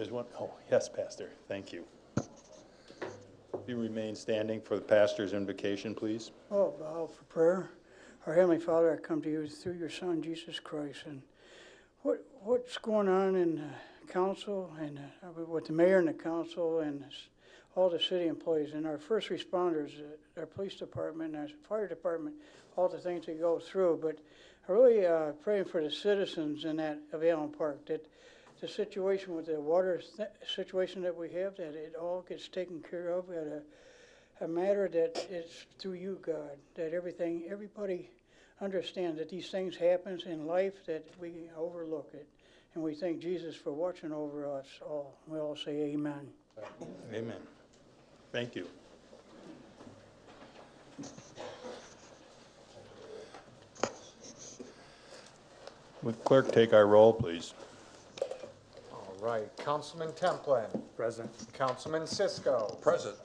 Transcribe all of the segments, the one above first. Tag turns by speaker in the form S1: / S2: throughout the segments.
S1: there's one. Oh, yes, Pastor. Thank you. You remain standing for the pastor's invocation, please.
S2: Oh, bow for prayer. Our Heavenly Father, I come to you through your Son, Jesus Christ. And what's going on in the council and with the mayor and the council and all the city employees and our first responders, our police department, our fire department, all the things they go through. But I really praying for the citizens in that of Allen Park, that the situation with the water situation that we have, that it all gets taken care of at a matter that is through you, God, that everybody understands that these things happen in life, that we overlook it. And we thank Jesus for watching over us all. We all say amen.
S1: Amen. Thank you. Would clerk take our roll, please?
S3: All right, Councilman Templin.
S4: Present.
S3: Councilman Cisco.
S4: Present.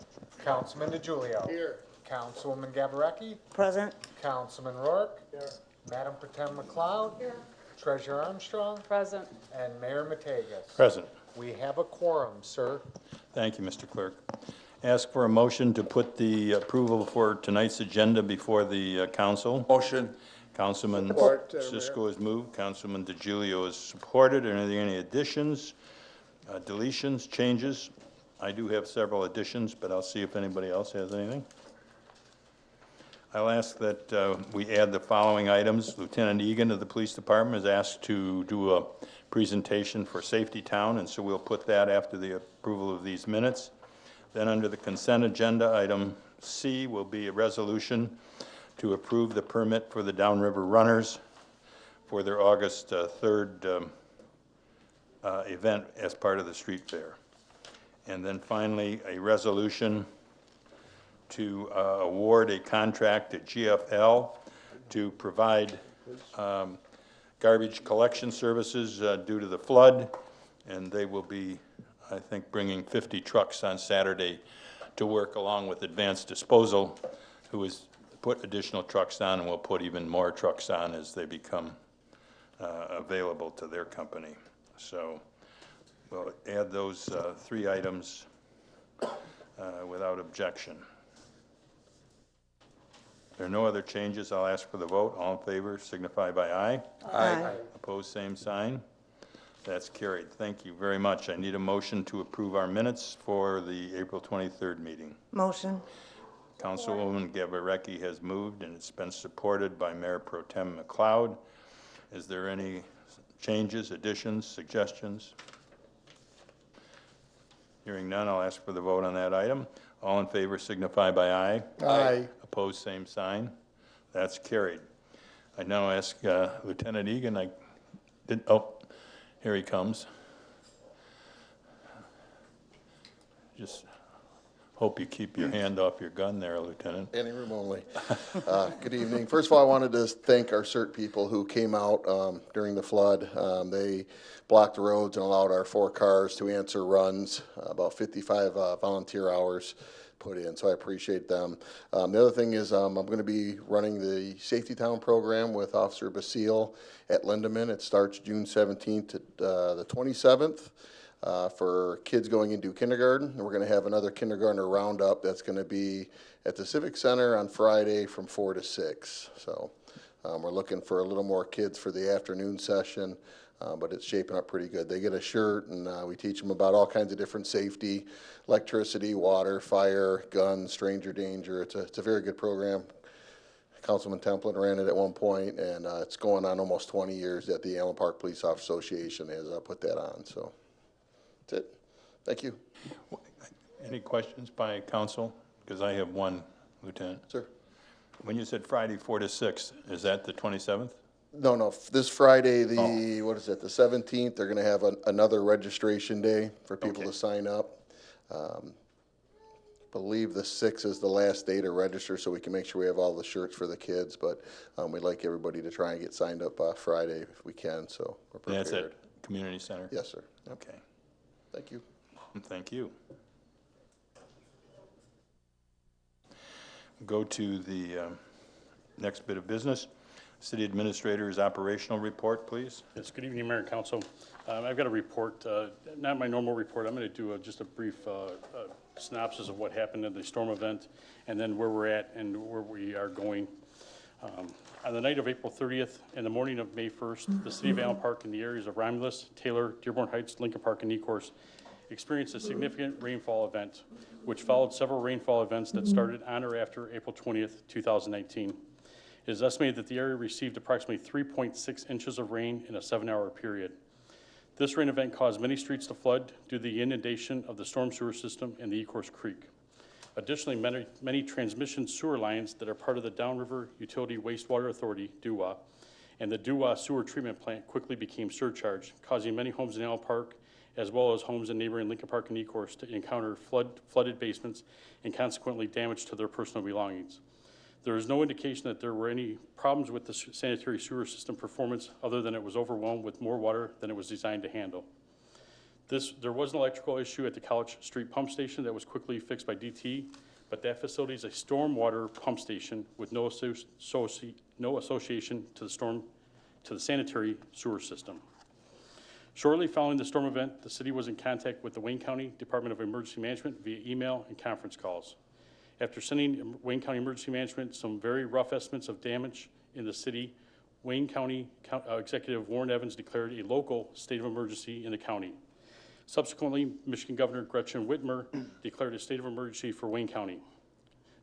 S3: Councilman DeGiulio.
S4: Here.
S3: Councilwoman Gabarecki.
S5: Present.
S3: Councilman Rourke.
S4: Here.
S3: Madam Pro Tem McLeod.
S5: Here.
S3: Treasurer Armstrong.
S5: Present.
S3: And Mayor Matakas.
S1: Present.
S3: We have a quorum, sir.
S1: Thank you, Mr. Clerk. Ask for a motion to put the approval for tonight's agenda before the council.
S4: Motion.
S1: Councilman
S4: Support,
S1: Cisco has moved. Councilman DeGiulio has supported. Are there any additions, deletions, changes? I do have several additions, but I'll see if anybody else has anything. I'll ask that we add the following items. Lieutenant Egan of the Police Department is asked to do a presentation for Safety Town, and so we'll put that after the approval of these minutes. Then under the consent agenda, item C will be a resolution to approve the permit for the Downriver Runners for their August 3rd event as part of the street fair. And then finally, a resolution to award a contract to GFL to provide garbage collection services due to the flood. And they will be, I think, bringing 50 trucks on Saturday to work along with Advanced Disposal, who has put additional trucks on and will put even more trucks on as they become available to their company. So we'll add those three items without objection. If there are no other changes, I'll ask for the vote. All in favor signify by aye.
S5: Aye.
S1: Opposed, same sign. That's carried. Thank you very much. I need a motion to approve our minutes for the April 23rd meeting.
S5: Motion.
S1: Councilwoman Gabarecki has moved, and it's been supported by Mayor Pro Tem McLeod. Is there any changes, additions, suggestions? Hearing none, I'll ask for the vote on that item. All in favor signify by aye.
S4: Aye.
S1: Opposed, same sign. That's carried. I now ask Lieutenant Egan, here he comes. Just hope you keep your hand off your gun there, Lieutenant.
S6: Any room only. Good evening. First of all, I wanted to thank our CERT people who came out during the flood. They blocked the roads and allowed our 4 cars to answer runs, about 55 volunteer hours put in, so I appreciate them. The other thing is I'm going to be running the Safety Town program with Officer Basile at Lindemann. It starts June 17th to the 27th. For kids going into kindergarten. And we're going to have another kindergartner roundup that's going to be at the Civic Center on Friday from 4 to 6. So we're looking for a little more kids for the afternoon session, but it's shaping up pretty good. They get a shirt, and we teach them about all kinds of different safety, electricity, water, fire, guns, stranger danger. It's a very good program. Councilman Templin ran it at one point, and it's going on almost 20 years that the Allen Park Police Officers Association has put that on. So. That's it. Thank you.
S1: Any questions by council? Because I have one, Lieutenant.
S6: Sir.
S1: When you said Friday 4 to 6, is that the 27th?
S6: No. This Friday, what is it, the 17th, they're going to have another registration day for people to sign up. I believe the 6th is the last day to register, so we can make sure we have all the shirts for the kids. But we'd like everybody to try and get signed up Friday if we can, so we're prepared.
S1: And that's at Community Center?
S6: Yes, sir. Yep.
S1: Okay.
S6: Thank you.
S1: Thank you. Go to the next bit of business. City Administrator's operational report, please.
S4: Yes, good evening, Mayor and Council. I've got a report, not my normal report. I'm going to do just a brief synopsis of what happened in the storm event and then where we're at and where we are going. On the night of April 30th and the morning of May 1st, the City of Allen Park and the areas of Romulus, Taylor, Dearborn Heights, Lincoln Park, and Ecorse experienced a significant rainfall event, which followed several rainfall events that started on or after April 20th, 2019. It is estimated that the area received approximately 3.6 inches of rain in a 7-hour period. This rain event caused many streets to flood due to the inundation of the storm sewer system in the Ecorse Creek. Additionally, many transmission sewer lines that are part of the Downriver Utility Wastewater Authority, DUWA, and the DUWA sewer treatment plant quickly became surcharged, causing many homes in Allen Park, as well as homes in neighboring Lincoln Park and Ecorse, to encounter flooded basements and consequently damage to their personal belongings. There is no indication that there were any problems with the sanitary sewer system performance other than it was overwhelmed with more water than it was designed to handle. There was an electrical issue at the College Street pump station that was quickly fixed by DT, but that facility is a stormwater pump station with no association to the sanitary sewer system. Shortly following the storm event, the city was in contact with the Wayne County Department of Emergency Management via email and conference calls. After sending Wayne County Emergency Management some very rough estimates of damage in the city, Wayne County Executive Warren Evans declared a local state of emergency in the county. Subsequently, Michigan Governor Gretchen Whitmer declared a state of emergency for Wayne County.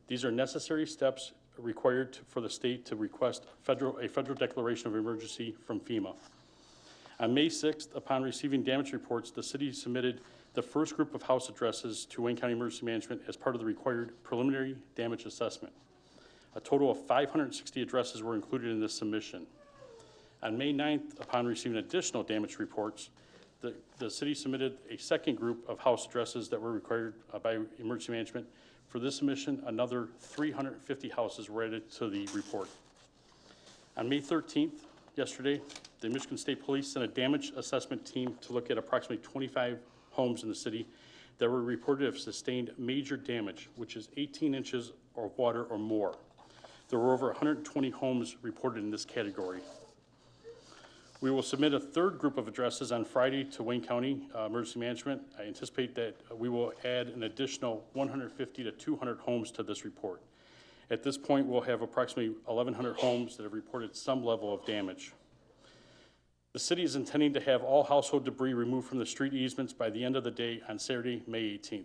S4: These are necessary steps required for the state to request a federal declaration of emergency from FEMA. On May 6th, upon receiving damage reports, the city submitted the first group of house addresses to Wayne County Emergency Management as part of the required preliminary damage assessment. A total of 560 addresses were included in this submission. On May 9th, upon receiving additional damage reports, the city submitted a second group of house addresses that were required by Emergency Management. For this submission, another 350 houses were added to the report. On May 13th, yesterday, the Michigan State Police sent a damage assessment team to look at approximately 25 homes in the city that were reported to have sustained major damage, which is 18 inches of water or more. There were over 120 homes reported in this category. We will submit a third group of addresses on Friday to Wayne County Emergency Management. I anticipate that we will add an additional 150 to 200 homes to this report. At this point, we'll have approximately 1,100 homes that have reported some level of damage. The city is intending to have all household debris removed from the street easements by the end of the day on Saturday, May 18th.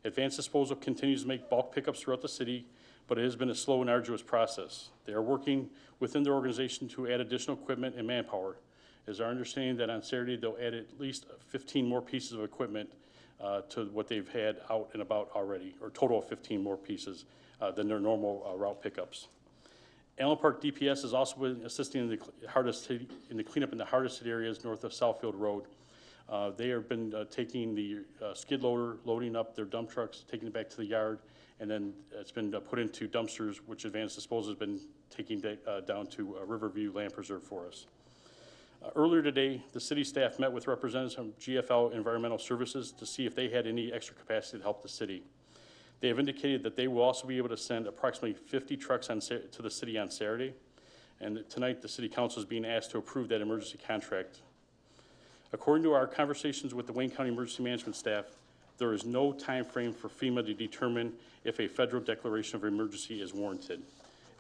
S4: Advanced Disposal continues to make bulk pickups throughout the city, but it has been a slow and arduous process. They are working within their organization to add additional equipment and manpower. It is our understanding that on Saturday they'll add at least 15 more pieces of equipment to what they've had out and about already, or total of 15 more pieces than their normal route pickups. Allen Park DPS has also been assisting in the cleanup in the hardest hit areas north of Southfield Road. They have been taking the skid loader, loading up their dump trucks, taking it back to the yard, and then it's been put into dumpsters, which Advanced Disposal has been taking down to Riverview Land Preserve for us. Earlier today, the city staff met with representatives from GFL Environmental Services to see if they had any extra capacity to help the city. They have indicated that they will also be able to send approximately 50 trucks to the city on Saturday, and tonight the City Council is being asked to approve that emergency contract. According to our conversations with the Wayne County Emergency Management staff, there is no time frame for FEMA to determine if a federal declaration of emergency is warranted.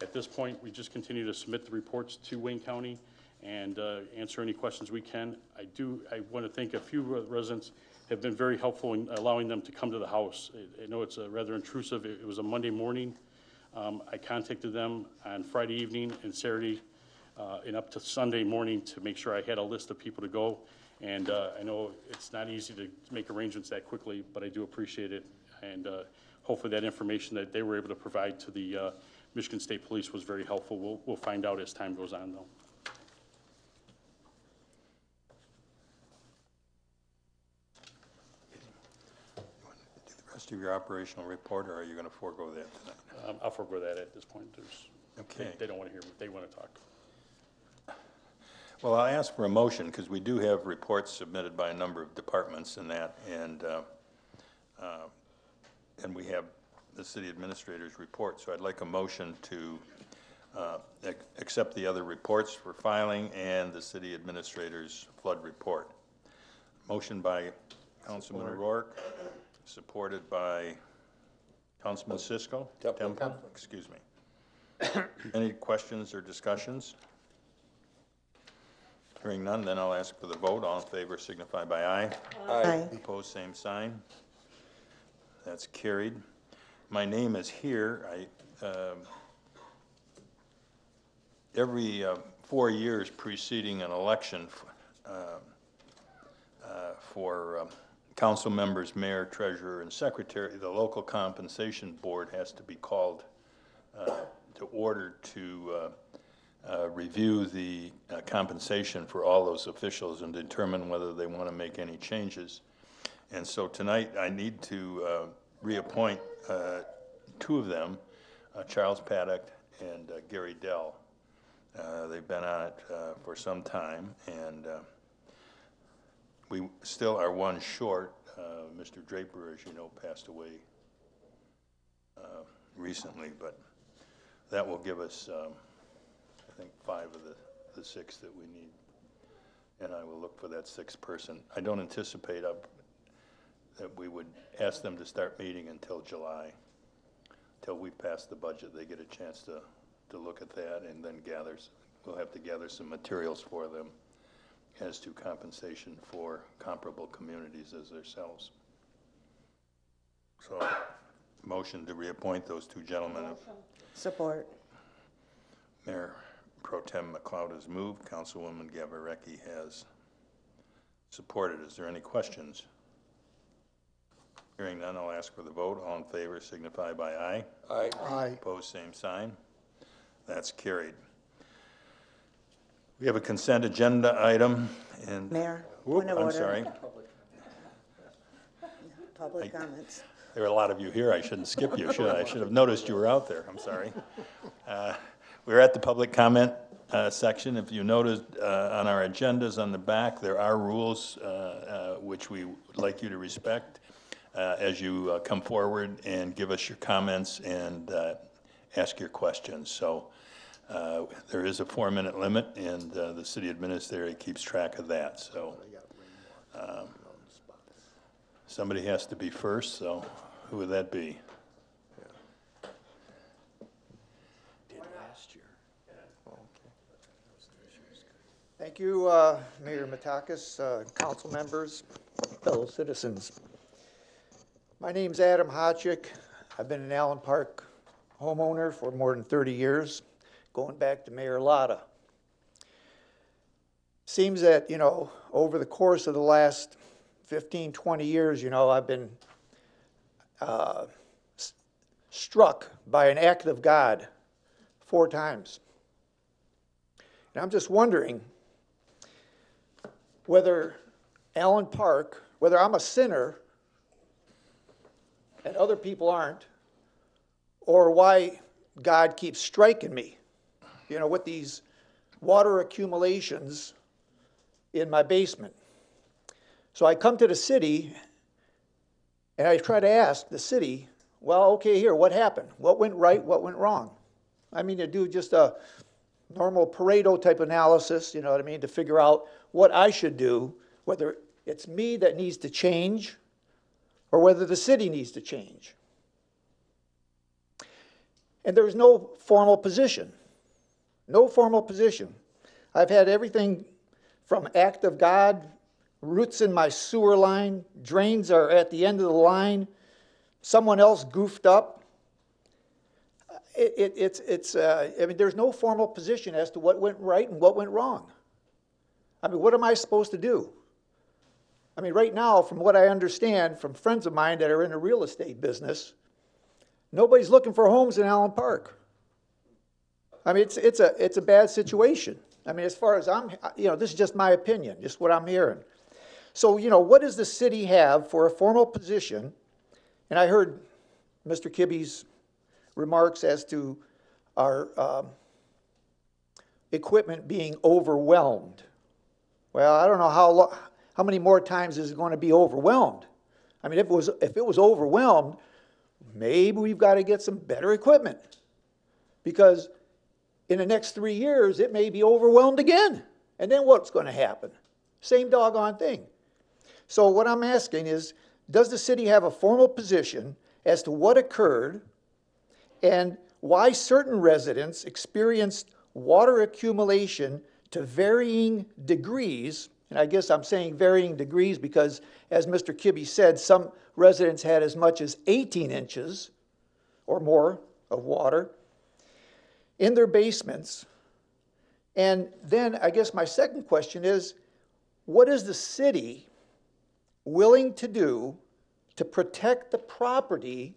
S4: At this point, we just continue to submit the reports to Wayne County and answer any questions we can. I want to thank a few residents have been very helpful in allowing them to come to the house. I know it's rather intrusive. It was a Monday morning. I contacted them on Friday evening and Saturday and up to Sunday morning to make sure I had a list of people to go. And I know it's not easy to make arrangements that quickly, but I do appreciate it. And hopefully that information that they were able to provide to the Michigan State Police was very helpful. We'll find out as time goes on, though.
S1: Do the rest of your operational report, or are you going to forego that tonight?
S4: I'll forego that at this point.
S1: Okay.
S4: They don't want to hear, they want to talk.
S1: Well, I'll ask for a motion, because we do have reports submitted by a number of departments in that, and we have the city administrator's report. So I'd like a motion to accept the other reports for filing and the city administrator's flood report. Motion by Councilman O'Rourke, supported by Councilman Fiscal. Temple, excuse me. Any questions or discussions? Hearing none, then I'll ask for the vote. All in favor signify by aye.
S5: Aye.
S1: Opposed, same sign. That's carried. My name is here. Every 4 years preceding an election for council members, mayor, treasurer, and secretary, the local compensation board has to be called to order to review the compensation for all those officials and determine whether they want to make any changes. And so tonight I need to reappoint two of them, Charles Paddock and Gary Dell. They've been on it for some time, and we still are one short. Mr. Draper, as you know, passed away recently, but that will give us, I think, 5 of the 6 that we need. And I will look for that 6th person. I don't anticipate that we would ask them to start meeting until July. Until we pass the budget, they get a chance to look at that, and then we'll have to gather some materials for them as to compensation for comparable communities as themselves. So, motion to reappoint those 2 gentlemen.
S5: Support.
S1: Mayor Pro Tem McLeod has moved. Councilwoman Gabarecki has supported. Is there any questions? Hearing none, I'll ask for the vote. All in favor signify by aye.
S3: Aye.
S6: Aye.
S1: Opposed, same sign. That's carried. We have a consent agenda item, and
S5: Mayor,
S1: Whoop,
S5: point of
S1: I'm
S5: order.
S1: sorry.
S5: Public comments.
S1: There are a lot of you here. I shouldn't skip you, should I? I should have noticed you were out there. I'm sorry. We're at the public comment section. If you noticed on our agendas on the back, there are rules which we would like you to respect as you come forward and give us your comments and ask your questions. So there is a 4-minute limit, and the city administrator keeps track of that. So somebody has to be first, so who would that be?
S7: Thank you, Mayor Matakas, council members, fellow citizens. My name's Adam Hotchick. I've been an Allen Park homeowner for more than 30 years, going back to Mayor Lotta. Seems that, over the course of the last 15, 20 years, I've been struck by an act of God 4 times. And I'm just wondering whether Allen Park, whether I'm a sinner and other people aren't, or why God keeps striking me, with these water accumulations in my basement. So I come to the city and I try to ask the city, well, okay, here, what happened? What went right? What went wrong? I mean, to do just a normal Pareto type analysis, to figure out what I should do, whether it's me that needs to change or whether the city needs to change. And there's no formal position. No formal position. I've had everything from act of God, roots in my sewer line, drains are at the end of the line, someone else goofed up. There's no formal position as to what went right and what went wrong. What am I supposed to do? Right now, from what I understand from friends of mine that are in the real estate business, nobody's looking for homes in Allen Park. It's a bad situation. As far as this is just my opinion, just what I'm hearing. So, what does the city have for a formal position? And I heard Mr. Kibbe's remarks as to our equipment being overwhelmed. Well, I don't know how many more times is it going to be overwhelmed. If it was overwhelmed, maybe we've got to get some better equipment, because in the next 3 years, it may be overwhelmed again. And then what's going to happen? Same doggone thing. So what I'm asking is, does the city have a formal position as to what occurred and why certain residents experienced water accumulation to varying degrees? And I guess I'm saying varying degrees because, as Mr. Kibbe said, some residents had as much as 18 inches or more of water in their basements. And then I guess my second question is, what is the city willing to do to protect the property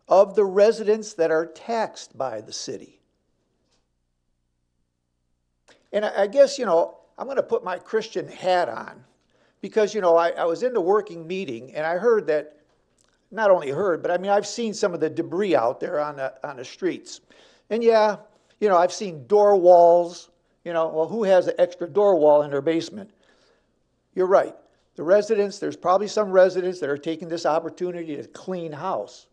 S7: of the residents that are taxed by the city? And I guess, I'm going to put my Christian hat on because, I was in the working meeting and I heard that, not only heard, but I've seen some of the debris out there on the streets. And yeah, I've seen door walls, well, who has an extra door wall in their basement? You're right. The residents, there's probably some residents that are taking this opportunity to clean house.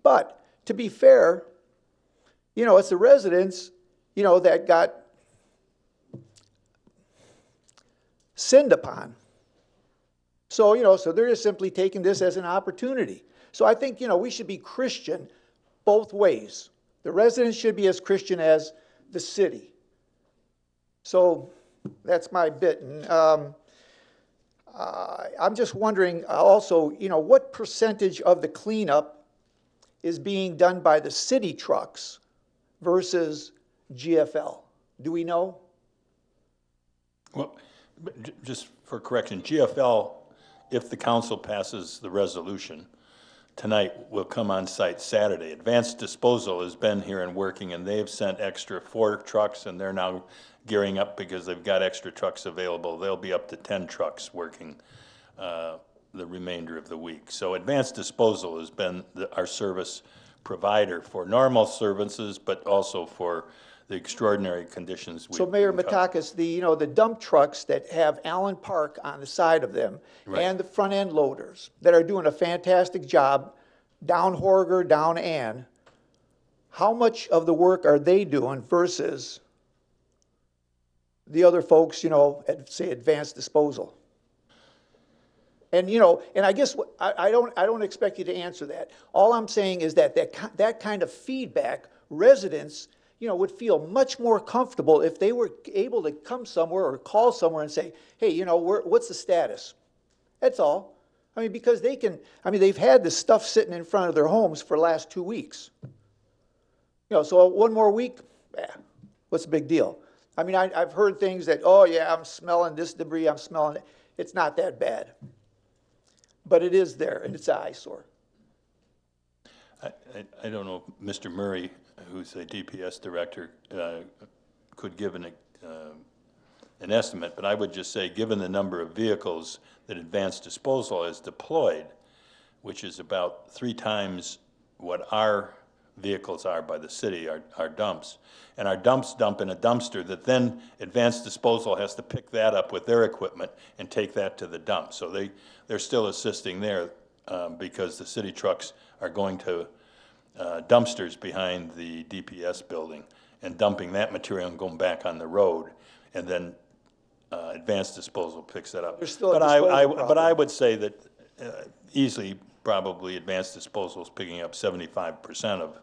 S7: But to be fair, it's the residents, that got sinned upon. So, so they're just simply taking this as an opportunity. So I think, we should be Christian both ways. The residents should be as Christian as the city. So that's my bit. And I'm just wondering also, what percentage of the cleanup is being done by the city trucks versus GFL? Do we know?
S1: Well, just for correction, GFL, if the council passes the resolution tonight, will come on site Saturday. Advanced Disposal has been here and working, and they've sent extra 4 trucks, and they're now gearing up because they've got extra trucks available. They'll be up to 10 trucks working the remainder of the week. So Advanced Disposal has been our service provider for normal services, but also for the extraordinary conditions.
S7: So Mayor Matakas, the dump trucks that have Allen Park on the side of them,
S1: right,
S7: and the front end loaders that are doing a fantastic job down Horger, down Ann, how much of the work are they doing versus the other folks, at, say, Advanced Disposal? And, and I guess I don't expect you to answer that. All I'm saying is that kind of feedback, residents, would feel much more comfortable if they were able to come somewhere or call somewhere and say, hey, what's the status? That's all. Because they can, they've had this stuff sitting in front of their homes for the last 2 weeks. So one more week, what's the big deal? I've heard things that, oh yeah, I'm smelling this debris, I'm smelling it. It's not that bad. But it is there, and it's an eyesore.
S1: I don't know if Mr. Murray, who's a DPS director, could give an estimate, but I would just say, given the number of vehicles that Advanced Disposal has deployed, which is about 3 times what our vehicles are by the city, our dumps, and our dumps dump in a dumpster that then Advanced Disposal has to pick that up with their equipment and take that to the dump. So they're still assisting there because the city trucks are going to dumpsters behind the DPS building and dumping that material and going back on the road, and then Advanced Disposal picks that up.
S7: There's still a
S1: but
S7: disposal
S1: but I would say that easily, probably Advanced Disposal is picking up 75% of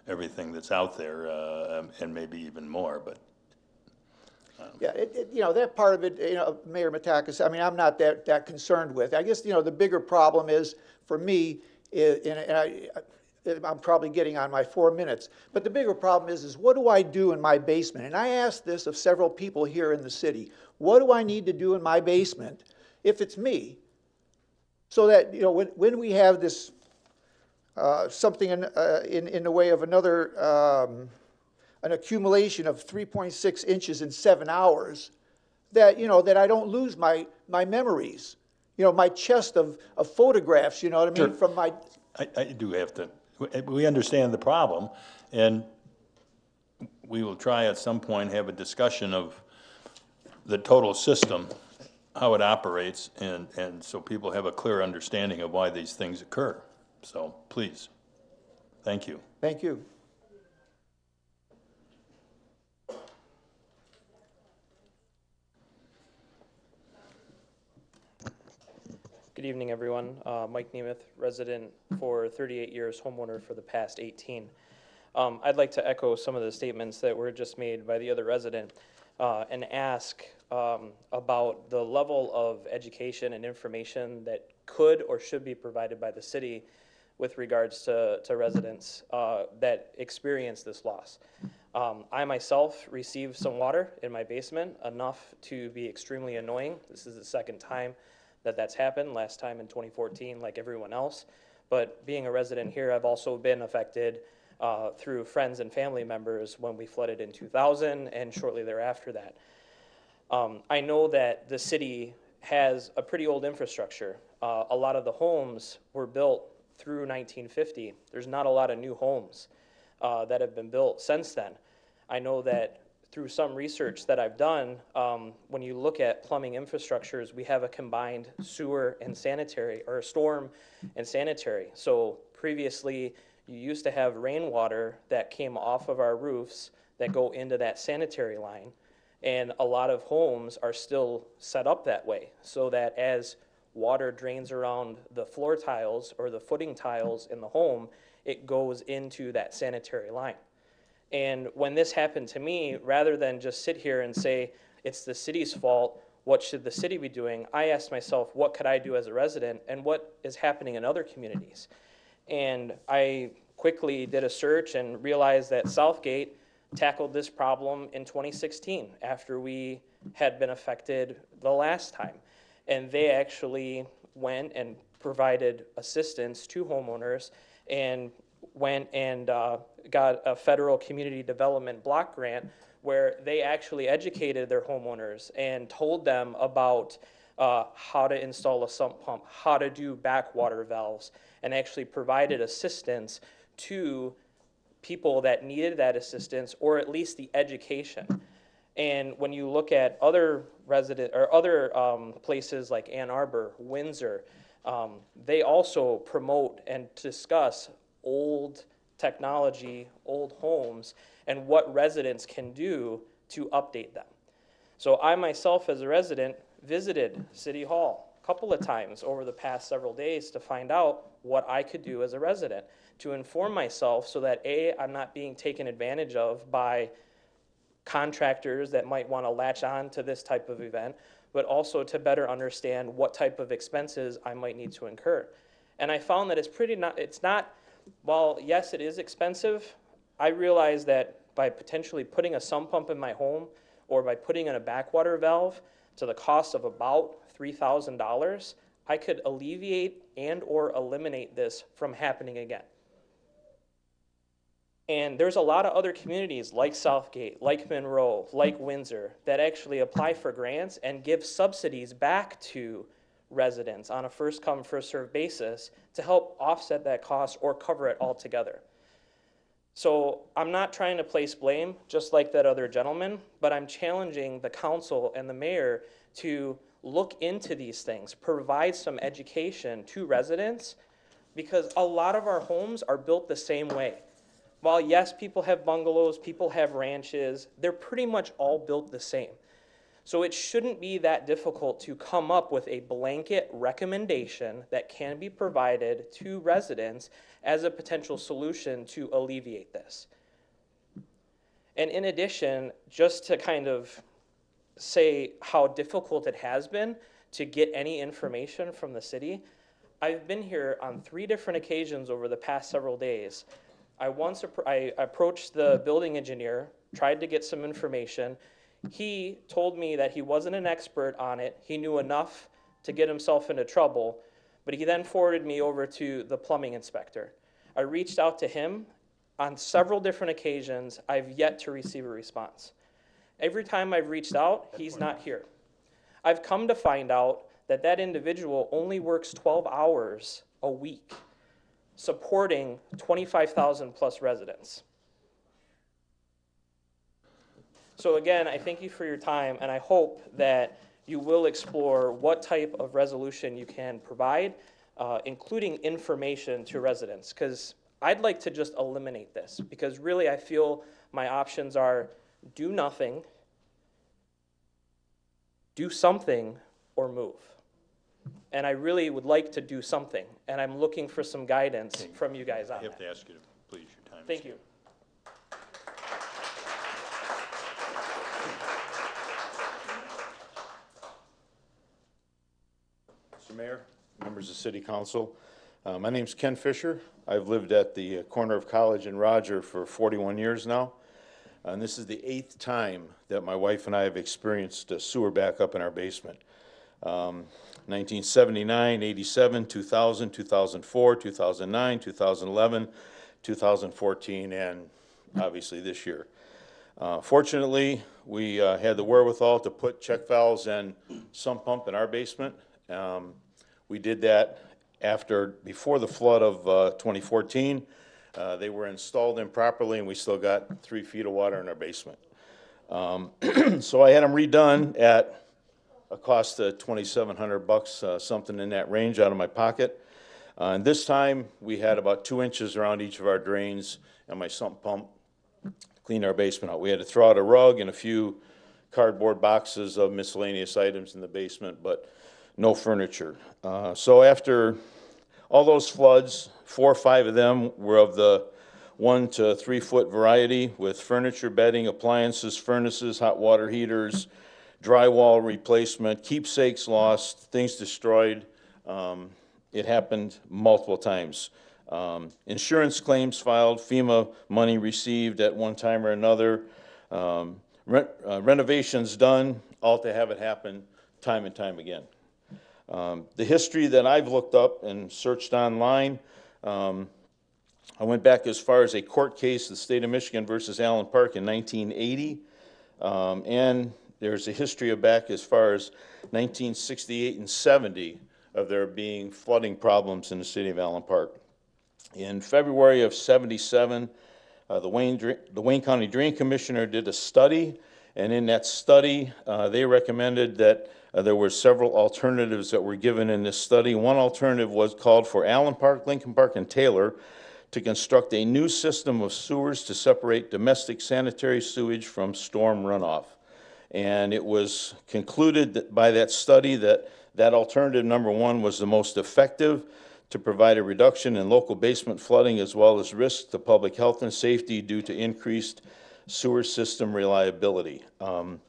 S1: everything that's out there, and maybe even more. But
S7: yeah, that part of it, Mayor Matakas, I'm not that concerned with. I guess the bigger problem is for me, I'm probably getting on my 4 minutes, but the bigger problem is what do I do in my basement? And I asked this of several people here in the city. What do I need to do in my basement if it's me, so that when we have this something in the way of another an accumulation of 3.6 inches in 7 hours, that that I don't lose my memories, my chest of photographs, you know what I mean,
S1: sure.
S7: from my.
S1: I do have to. We understand the problem, and we will try at some point have a discussion of the total system, how it operates, and so people have a clear understanding of why these things occur. So please, thank you.
S7: Thank you.
S8: Good evening, everyone. Mike Nemeth, resident for 38 years, homeowner for the past 18. I'd like to echo some of the statements that were just made by the other resident and ask about the level of education and information that could or should be provided by the city with regards to residents that experience this loss. I myself received some water in my basement, enough to be extremely annoying. This is the second time that that's happened, last time in 2014 like everyone else. But being a resident here, I've also been affected through friends and family members when we flooded in 2000 and shortly thereafter that. I know that the city has a pretty old infrastructure. A lot of the homes were built through 1950. There's not a lot of new homes that have been built since then. I know that through some research that I've done, when you look at plumbing infrastructures, we have a combined sewer and sanitary, or storm and sanitary. So previously, you used to have rainwater that came off of our roofs that go into that sanitary line. And a lot of homes are still set up that way, so that as water drains around the floor tiles or the footing tiles in the home, it goes into that sanitary line. And when this happened to me, rather than just sit here and say, it's the city's fault, what should the city be doing? I asked myself, what could I do as a resident, and what is happening in other communities? And I quickly did a search and realized that Southgate tackled this problem in 2016 after we had been affected the last time. And they actually went and provided assistance to homeowners and went and got a federal community development block grant where they actually educated their homeowners and told them about how to install a sump pump, how to do backwater valves, and actually provided assistance to people that needed that assistance, or at least the education. And when you look at other places like Ann Arbor, Windsor, they also promote and discuss old technology, old homes, and what residents can do to update them. So I myself, as a resident, visited City Hall a couple of times over the past several days to find out what I could do as a resident to inform myself so that A, I'm not being taken advantage of by contractors that might want to latch on to this type of event, but also to better understand what type of expenses I might need to incur. And I found that it's not, while yes, it is expensive, I realized that by potentially putting a sump pump in my home or by putting in a backwater valve to the cost of about $3,000, I could alleviate and or eliminate this from happening again. And there's a lot of other communities like Southgate, like Monroe, like Windsor, that actually apply for grants and give subsidies back to residents on a first come, first served basis to help offset that cost or cover it altogether. So I'm not trying to place blame, just like that other gentleman, but I'm challenging the council and the mayor to look into these things, provide some education to residents, because a lot of our homes are built the same way. While yes, people have bungalows, people have ranches, they're pretty much all built the same. So it shouldn't be that difficult to come up with a blanket recommendation that can be provided to residents as a potential solution to alleviate this. And in addition, just to kind of say how difficult it has been to get any information from the city, I've been here on 3 different occasions over the past several days. I approached the building engineer, tried to get some information. He told me that he wasn't an expert on it. He knew enough to get himself into trouble, but he then forwarded me over to the plumbing inspector. I reached out to him on several different occasions. I've yet to receive a response. Every time I've reached out, he's not here. I've come to find out that that individual only works 12 hours a week, supporting 25,000 plus residents. So again, I thank you for your time, and I hope that you will explore what type of resolution you can provide, including information to residents, because I'd like to just eliminate this, because really I feel my options are do nothing, do something, or move. And I really would like to do something, and I'm looking for some guidance from you guys on
S1: I have
S8: that.
S1: to ask you to please, your time.
S8: Thank you.
S9: Mr. Mayor, members of City Council, my name's Ken Fisher. I've lived at the corner of College and Roger for 41 years now, and this is the 8th time that my wife and I have experienced a sewer backup in our basement. 1979, 87, 2000, 2004, 2009, 2011, 2014, and obviously this year. Fortunately, we had the wherewithal to put check valves and sump pump in our basement. We did that before the flood of 2014. They were installed improperly, and we still got 3 feet of water in our basement. So I had them redone at a cost of $2,700, something in that range out of my pocket. And this time, we had about 2 inches around each of our drains, and my sump pump cleaned our basement out. We had to throw out a rug and a few cardboard boxes of miscellaneous items in the basement, but no furniture. So after all those floods, 4 or 5 of them were of the 1 to 3 foot variety with furniture, bedding, appliances, furnaces, hot water heaters, drywall replacement, keepsakes lost, things destroyed. It happened multiple times. Insurance claims filed, FEMA money received at one time or another, renovations done, all to have it happen time and time again. The history that I've looked up and searched online, I went back as far as a court case, the state of Michigan versus Allen Park in 1980, and there's a history of back as far as 1968 and 70 of there being flooding problems in the city of Allen Park. In February of 77, the Wayne County Drain Commissioner did a study, and in that study, they recommended that there were several alternatives that were given in this study. One alternative was called for Allen Park, Lincoln Park, and Taylor to construct a new system of sewers to separate domestic sanitary sewage from storm runoff. And it was concluded that by that study that alternative number 1 was the most effective to provide a reduction in local basement flooding as well as risk to public health and safety due to increased sewer system reliability. And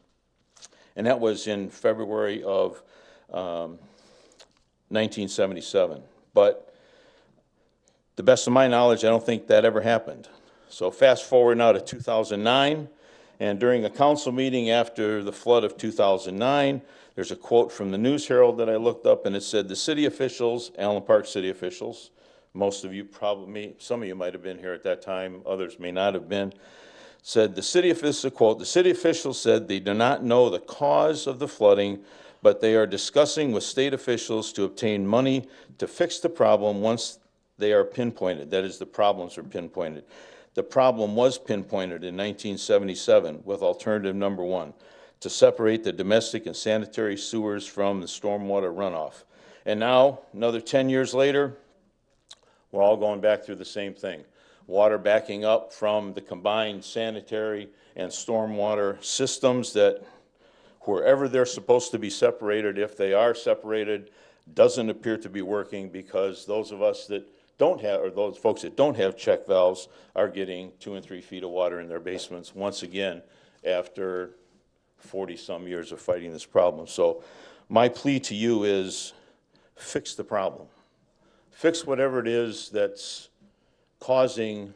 S9: that was in February of 1977. But the best of my knowledge, I don't think that ever happened. So fast forward now to 2009, and during a council meeting after the flood of 2009, there's a quote from the News Herald that I looked up, and it said, the city officials, Allen Park city officials, most of you probably, some of you might have been here at that time, others may not have been, said the city officials, quote, the city officials said they do not know the cause of the flooding, but they are discussing with state officials to obtain money to fix the problem once they are pinpointed. That is, the problems are pinpointed. The problem was pinpointed in 1977 with alternative number 1, to separate the domestic and sanitary sewers from the stormwater runoff. And now, another 10 years later, we're all going back through the same thing. Water backing up from the combined sanitary and stormwater systems that wherever they're supposed to be separated, if they are separated, doesn't appear to be working because those of us that don't have, or those folks that don't have check valves are getting 2 and 3 feet of water in their basements once again after 40-some years of fighting this problem. So my plea to you is fix the problem. Fix whatever it is that's causing,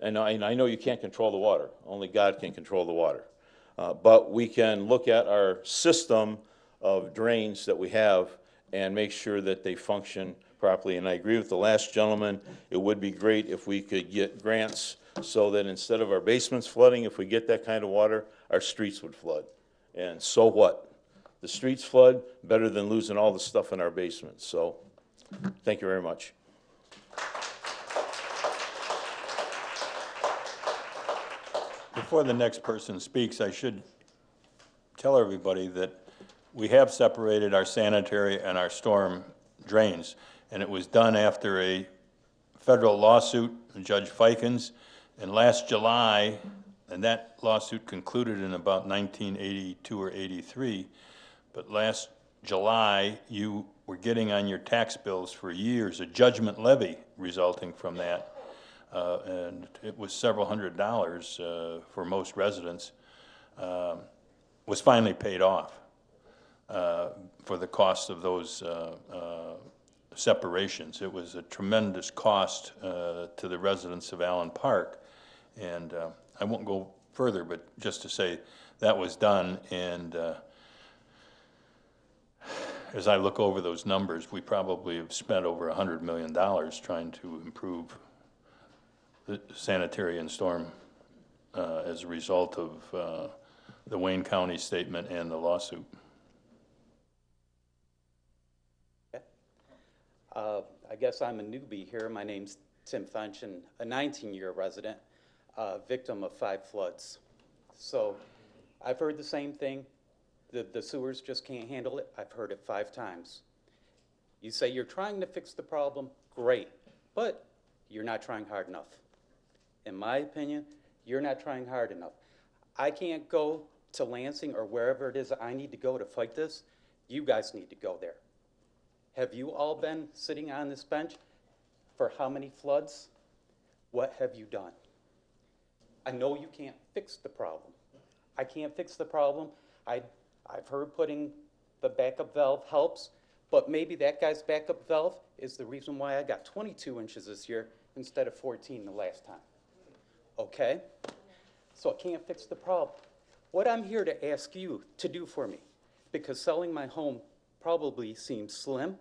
S9: and I know you can't control the water. Only God can control the water. But we can look at our system of drains that we have and make sure that they function properly. And I agree with the last gentleman. It would be great if we could get grants so that instead of our basements flooding, if we get that kind of water, our streets would flood. And so what? The streets flood better than losing all the stuff in our basements. So thank you very much.
S1: Before the next person speaks, I should tell everybody that we have separated our sanitary and our storm drains, and it was done after a federal lawsuit, Judge Fikens, and last July, and that lawsuit concluded in about 1982 or 83, but last July, you were getting on your tax bills for years, a judgment levy resulting from that. And it was several $100s for most residents, was finally paid off for the cost of those separations. It was a tremendous cost to the residents of Allen Park. And I won't go further, but just to say that was done. And as I look over those numbers, we probably have spent over $100 million trying to improve the sanitary and storm as a result of the Wayne County statement and the lawsuit.
S10: I guess I'm a newbie here. My name's Tim Funchen, a 19-year resident, victim of 5 floods. So I've heard the same thing. The sewers just can't handle it. I've heard it 5 times. You say you're trying to fix the problem, great, but you're not trying hard enough. In my opinion, you're not trying hard enough. I can't go to Lansing or wherever it is I need to go to fight this. You guys need to go there. Have you all been sitting on this bench for how many floods? What have you done? I know you can't fix the problem. I can't fix the problem. I've heard putting the backup valve helps, but maybe that guy's backup valve is the reason why I got 22 inches this year instead of 14 the last time. Okay? So I can't fix the problem. What I'm here to ask you to do for me, because selling my home probably seems slim,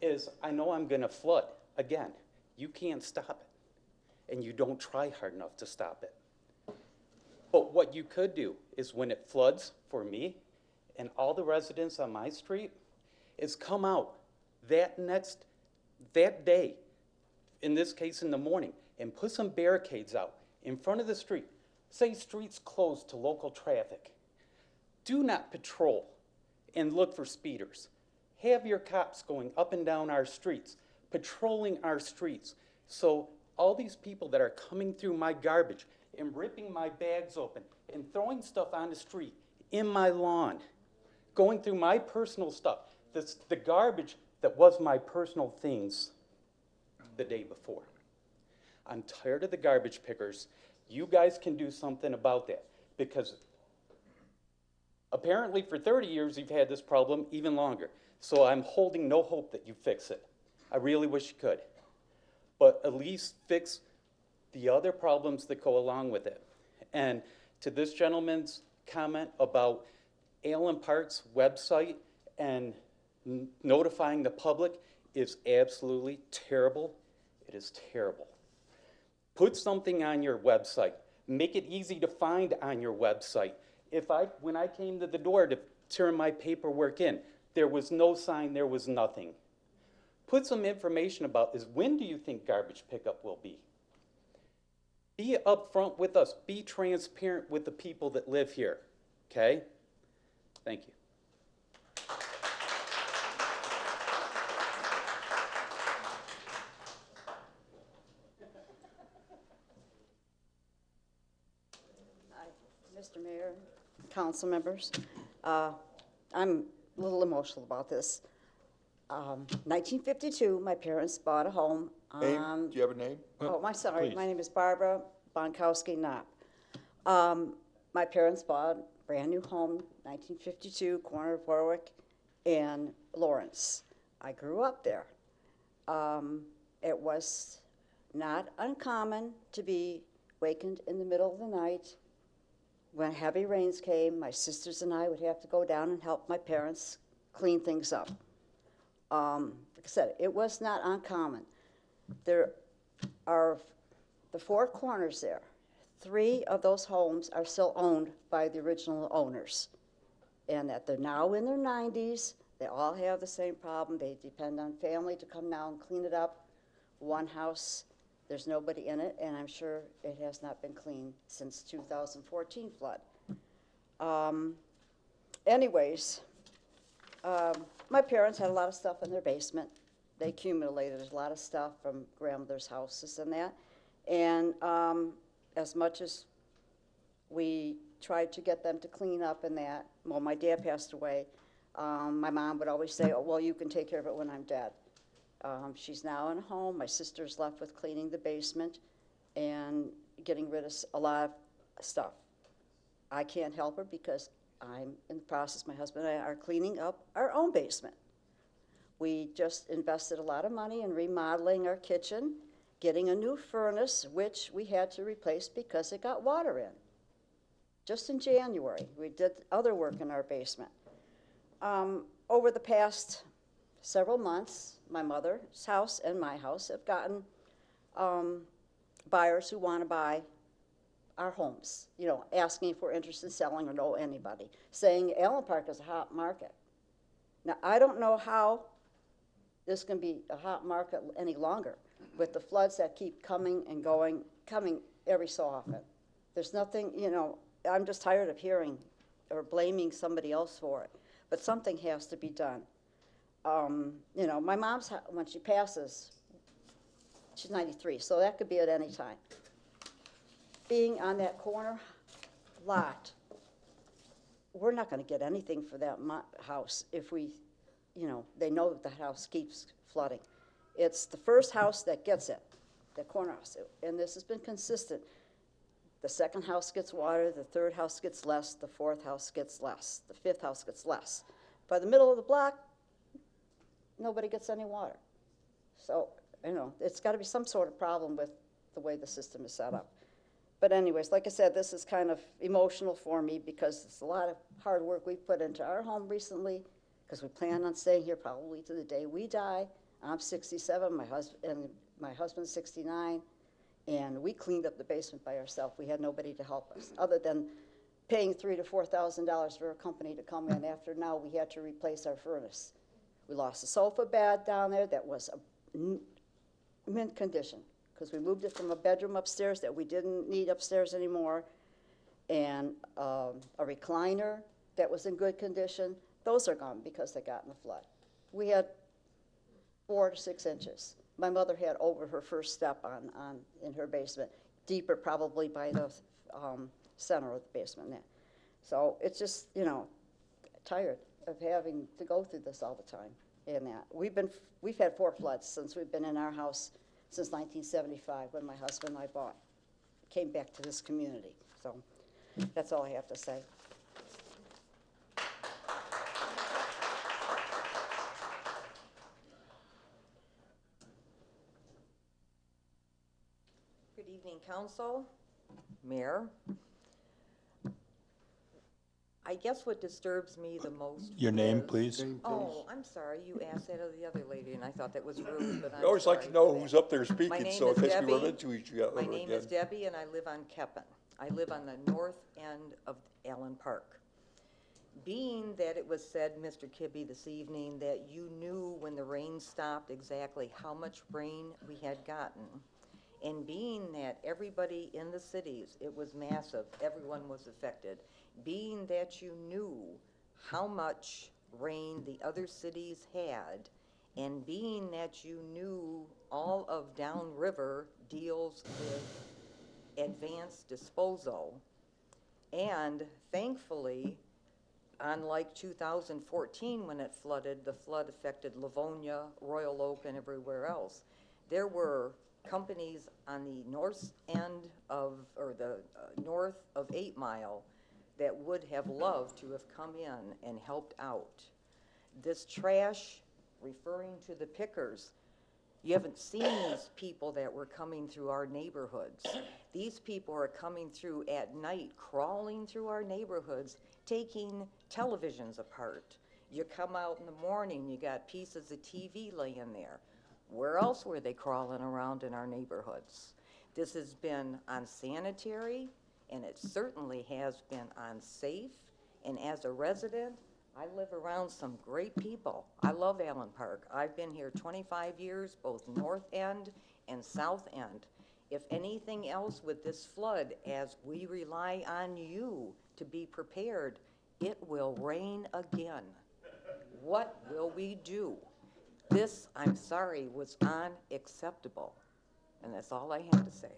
S10: is I know I'm gonna flood again. You can't stop it, and you don't try hard enough to stop it. But what you could do is when it floods for me and all the residents on my street, is come out that day, in this case in the morning, and put some barricades out in front of the street. Say streets closed to local traffic. Do not patrol and look for speeders. Have your cops going up and down our streets, patrolling our streets, so all these people that are coming through my garbage and ripping my bags open and throwing stuff on the street, in my lawn, going through my personal stuff, the garbage that was my personal things the day before. I'm tired of the garbage pickers. You guys can do something about that, because apparently for 30 years you've had this problem, even longer. So I'm holding no hope that you fix it. I really wish you could. But at least fix the other problems that go along with it. And to this gentleman's comment about Allen Park's website and notifying the public is absolutely terrible. It is terrible. Put something on your website. Make it easy to find on your website. When I came to the door to turn my paperwork in, there was no sign, there was nothing. Put some information about this. When do you think garbage pickup will be? Be upfront with us. Be transparent with the people that live here, okay? Thank you.
S5: Mr. Mayor, council members, I'm a little emotional about this. 1952, my parents bought a home.
S6: Name? Do you have a name?
S5: Sorry.
S1: Please.
S5: My name is Barbara Bonkowski Knopp. My parents bought a brand new home, 1952, corner of Warwick and Lawrence. I grew up there. It was not uncommon to be wakened in the middle of the night. When heavy rains came, my sisters and I would have to go down and help my parents clean things up. Like I said, it was not uncommon. There are the 4 corners there. 3 of those homes are still owned by the original owners. And that they're now in their 90s. They all have the same problem. They depend on family to come now and clean it up. One house, there's nobody in it, and I'm sure it has not been cleaned since 2014 flood. Anyways, my parents had a lot of stuff in their basement. They accumulated a lot of stuff from grandmother's houses and that. And as much as we tried to get them to clean up and that, well, my dad passed away, My mom would always say, oh, well, you can take care of it when I'm dead. She's now in a home. My sister's left with cleaning the basement and getting rid of a lot of stuff. I can't help her because I'm in the process, my husband and I are cleaning up our own basement. We just invested a lot of money in remodeling our kitchen, getting a new furnace, which we had to replace because it got water in. Just in January, we did other work in our basement. Over the past several months, my mother's house and my house have gotten buyers who want to buy our homes, you know, asking if we're interested in selling or know anybody, saying Allen Park is a hot market. Now, I don't know how this can be a hot market any longer with the floods that keep coming and going, coming every so often. There's nothing, you know, I'm just tired of hearing or blaming somebody else for it, but something has to be done. You know, my mom's, when she passes, she's 93, so that could be at any time. Being on that corner lot, we're not going to get anything for that house if we, you know, they know that the house keeps flooding. It's the first house that gets it, the corner house, and this has been consistent. The second house gets water, the third house gets less, the fourth house gets less, the fifth house gets less. By the middle of the block, nobody gets any water. So, you know, it's got to be some sort of problem with the way the system is set up. But anyways, like I said, this is kind of emotional for me because it's a lot of hard work we've put into our home recently because we plan on staying here probably to the day we die. I'm 67, my husband's 69, and we cleaned up the basement by ourselves. We had nobody to help us other than paying $3,000 to $4,000 for a company to come in after now we had to replace our furnace. We lost a sofa bed down there that was mint condition because we moved it from a bedroom upstairs that we didn't need upstairs anymore, and a recliner that was in good condition. Those are gone because they got in the flood. We had 4 to 6 inches. My mother had over her first step in her basement, deeper probably by the center of the basement there. So it's just, you know, tired of having to go through this all the time. And that we've had 4 floods since we've been in our house since 1975 when my husband and I came back to this community. So that's all I have to say.
S11: Good evening, Council, Mayor. I guess what disturbs me the most
S1: Your name,
S11: is-
S1: please?
S11: Oh, I'm sorry, you asked that of the other lady, and I thought that was rude, but I'm
S12: We always like to
S11: sorry
S12: know
S11: for
S12: who's
S11: that.
S12: up there
S11: My
S12: speaking,
S11: name
S12: so in
S11: is
S12: case we run
S11: Debbie.
S12: into each other
S11: My
S12: again.
S11: name is Debbie, and I live on Keppen. I live on the north end of Allen Park. Being that it was said, Mr. Kibbe, this evening, that you knew when the rain stopped exactly how much rain we had gotten, and being that everybody in the cities, it was massive, everyone was affected, being that you knew how much rain the other cities had, and being that you knew all of downriver deals with advanced disposal, and thankfully, unlike 2014 when it flooded, the flood affected Livonia, Royal Oak, and everywhere else. There were companies on the north end of, or the north of 8 Mile that would have loved to have come in and helped out. This trash, referring to the pickers, you haven't seen these people that were coming through our neighborhoods. These people are coming through at night, crawling through our neighborhoods, taking televisions apart. You come out in the morning, you got pieces of TV laying there. Where else were they crawling around in our neighborhoods? This has been unsanitary, and it certainly has been unsafe. And as a resident, I live around some great people. I love Allen Park. I've been here 25 years, both north end and south end. If anything else with this flood, as we rely on you to be prepared, it will rain again. What will we do? This, I'm sorry, was unacceptable. And that's all I have to say.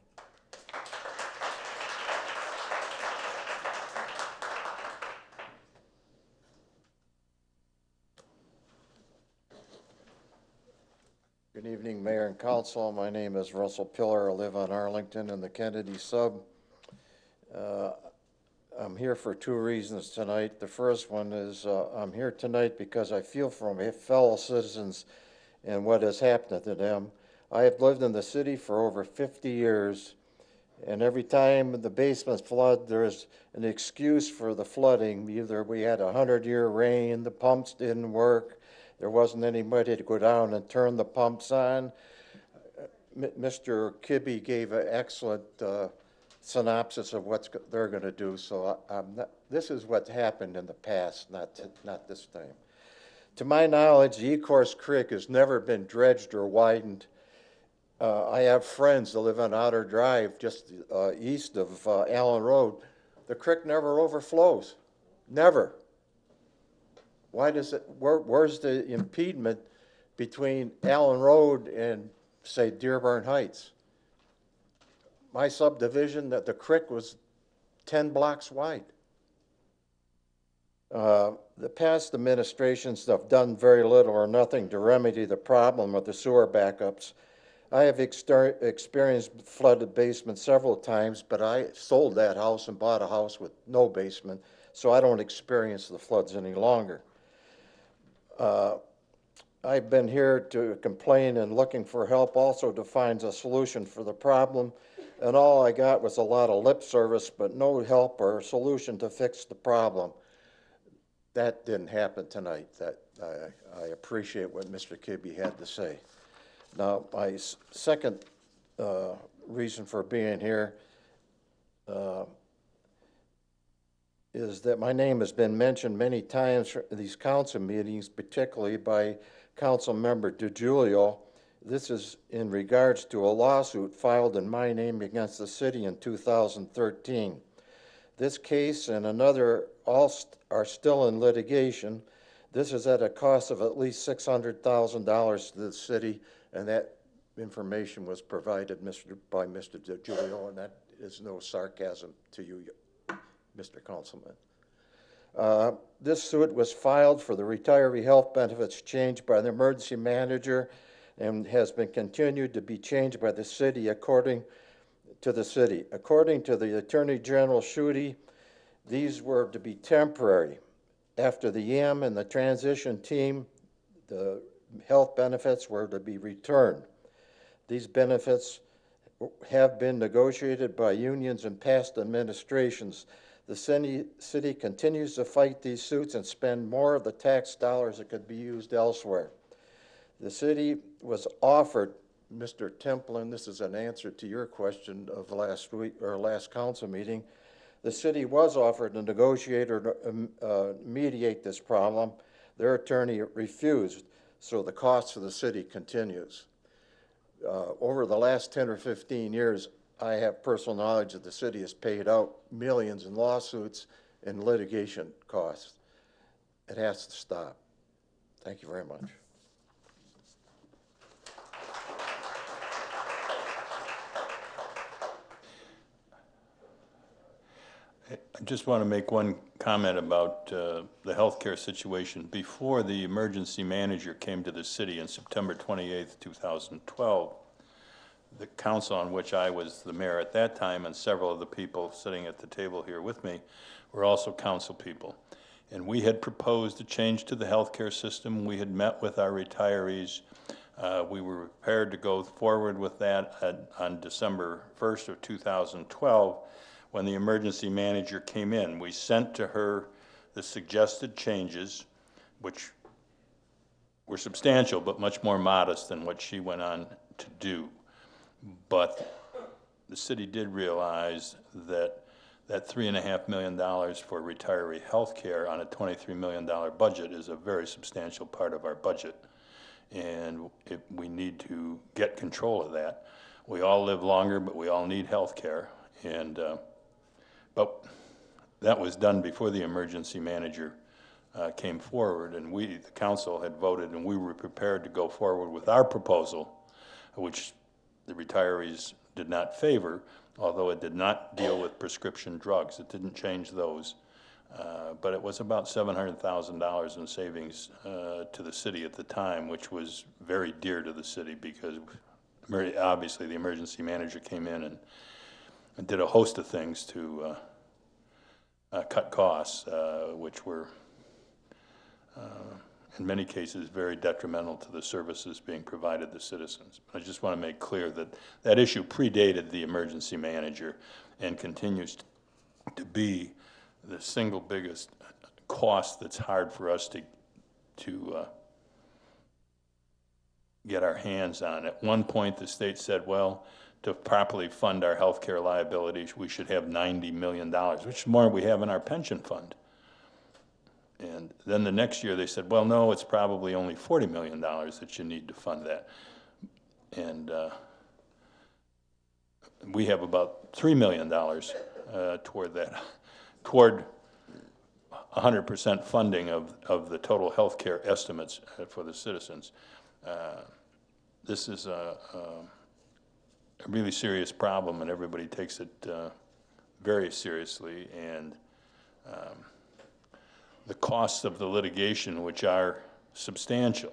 S12: Good evening, Mayor and Council. My name is Russell Pillar. I live on Arlington and the Kennedy Sub. I'm here for two reasons tonight. The first one is I'm here tonight because I feel for my fellow citizens and what has happened to them. I have lived in the city for over 50 years, and every time the basements flood, there's an excuse for the flooding. Either we had a 100-year rain, the pumps didn't work, there wasn't anybody to go down and turn the pumps on. Mr. Kibbe gave an excellent synopsis of what they're going to do. So this is what's happened in the past, not this time. To my knowledge, the Ecorse Creek has never been dredged or widened. I have friends that live on Outer Drive, just east of Allen Road. The creek never overflows, never. Why does it? Where's the impediment between Allen Road and, say, Dearborn Heights? My subdivision, that the creek was 10 blocks wide. The past administrations have done very little or nothing to remedy the problem of the sewer backups. I have experienced flooded basements several times, but I sold that house and bought a house with no basement, so I don't experience the floods any longer. I've been here to complain and looking for help also to find a solution for the problem, and all I got was a lot of lip service, but no help or solution to fix the problem. That didn't happen tonight. I appreciate what Mr. Kibbe had to say. Now, my second reason for being here is that my name has been mentioned many times in these council meetings, particularly by Council Member DiGiulio. This is in regards to a lawsuit filed in my name against the city in 2013. This case and another all are still in litigation. This is at a cost of at least $600,000 to the city, and that information was provided by Mr. DiGiulio, and that is no sarcasm to you, Mr. Councilman. This suit was filed for the retiree health benefits changed by the emergency manager and has been continued to be changed by the city according to the city. According to the Attorney General Schuette, these were to be temporary. After the EM and the transition team, the health benefits were to be returned. These benefits have been negotiated by unions in past administrations. The city continues to fight these suits and spend more of the tax dollars that could be used elsewhere. The city was offered, Mr. Templin, this is an answer to your question of last week or last council meeting. The city was offered to negotiate or mediate this problem. Their attorney refused, so the cost of the city continues. Over the last 10 or 15 years, I have personal knowledge that the city has paid out millions in lawsuits and litigation costs. It has to stop. Thank you very much.
S1: I just want to make one comment about the healthcare situation. Before the emergency manager came to the city on September 28th, 2012, the council on which I was the mayor at that time, and several of the people sitting at the table here with me, were also council people. And we had proposed a change to the healthcare system. We had met with our retirees. We were prepared to go forward with that on December 1st of 2012 when the emergency manager came in. We sent to her the suggested changes, which were substantial but much more modest than what she went on to do. But the city did realize that that $3.5 million for retiree health care on a $23 million budget is a very substantial part of our budget. And we need to get control of that. We all live longer, but we all need health care. And, but that was done before the emergency manager came forward, and we, the council, had voted, and we were prepared to go forward with our proposal, which the retirees did not favor, although it did not deal with prescription drugs. It didn't change those. But it was about $700,000 in savings to the city at the time, which was very dear to the city because obviously the emergency manager came in and did a host of things to cut costs, which were in many cases very detrimental to the services being provided to citizens. I just want to make clear that that issue predated the emergency manager and continues to be the single biggest cost that's hard for us to get our hands on. At one point, the state said, well, to properly fund our health care liabilities, we should have $90 million, which is more than we have in our pension fund. And then the next year they said, well, no, it's probably only $40 million that you need to fund that. And we have about $3 million toward that, toward 100% funding of the total health care estimates for the citizens. This is a really serious problem, and everybody takes it very seriously. And the costs of the litigation, which are substantial,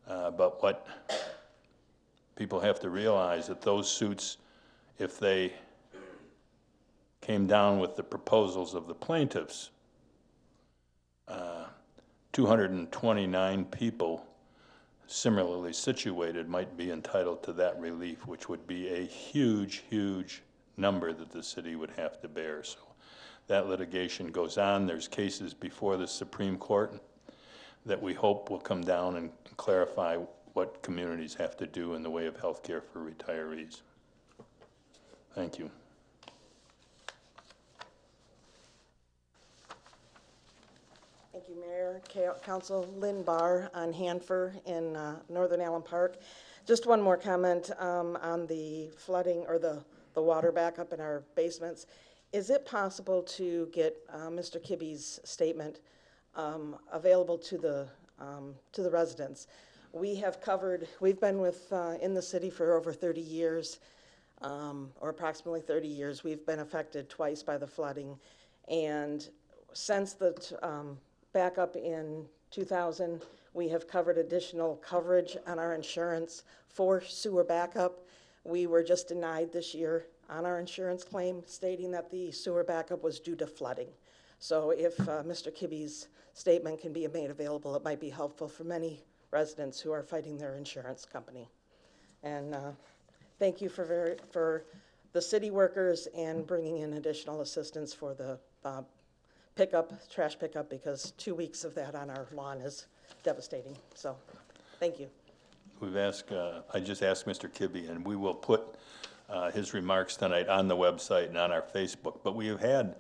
S1: but what people have to realize that those suits, if they came down with the proposals of the plaintiffs, 229 people similarly situated might be entitled to that relief, which would be a huge, huge number that the city would have to bear. So that litigation goes on. There's cases before the Supreme Court that we hope will come down and clarify what communities have to do in the way of health care for retirees. Thank you.
S13: Thank you, Mayor, Council. Lynn Barr on Hanford in northern Allen Park. Just one more comment on the flooding or the water backup in our basements. Is it possible to get Mr. Kibbe's statement available to the residents? We've been in the city for over 30 years, or approximately 30 years. We've been affected twice by the flooding, and since the backup in 2000, we have covered additional coverage on our insurance for sewer backup. We were just denied this year on our insurance claim, stating that the sewer backup was due to flooding. So if Mr. Kibbe's statement can be made available, it might be helpful for many residents who are fighting their insurance company. And thank you for the city workers and bringing in additional assistance for the trash pickup, because 2 weeks of that on our lawn is devastating. So thank you.
S1: We've asked, I just asked Mr. Kibbe, and we will put his remarks tonight on the website and on our Facebook. But we have had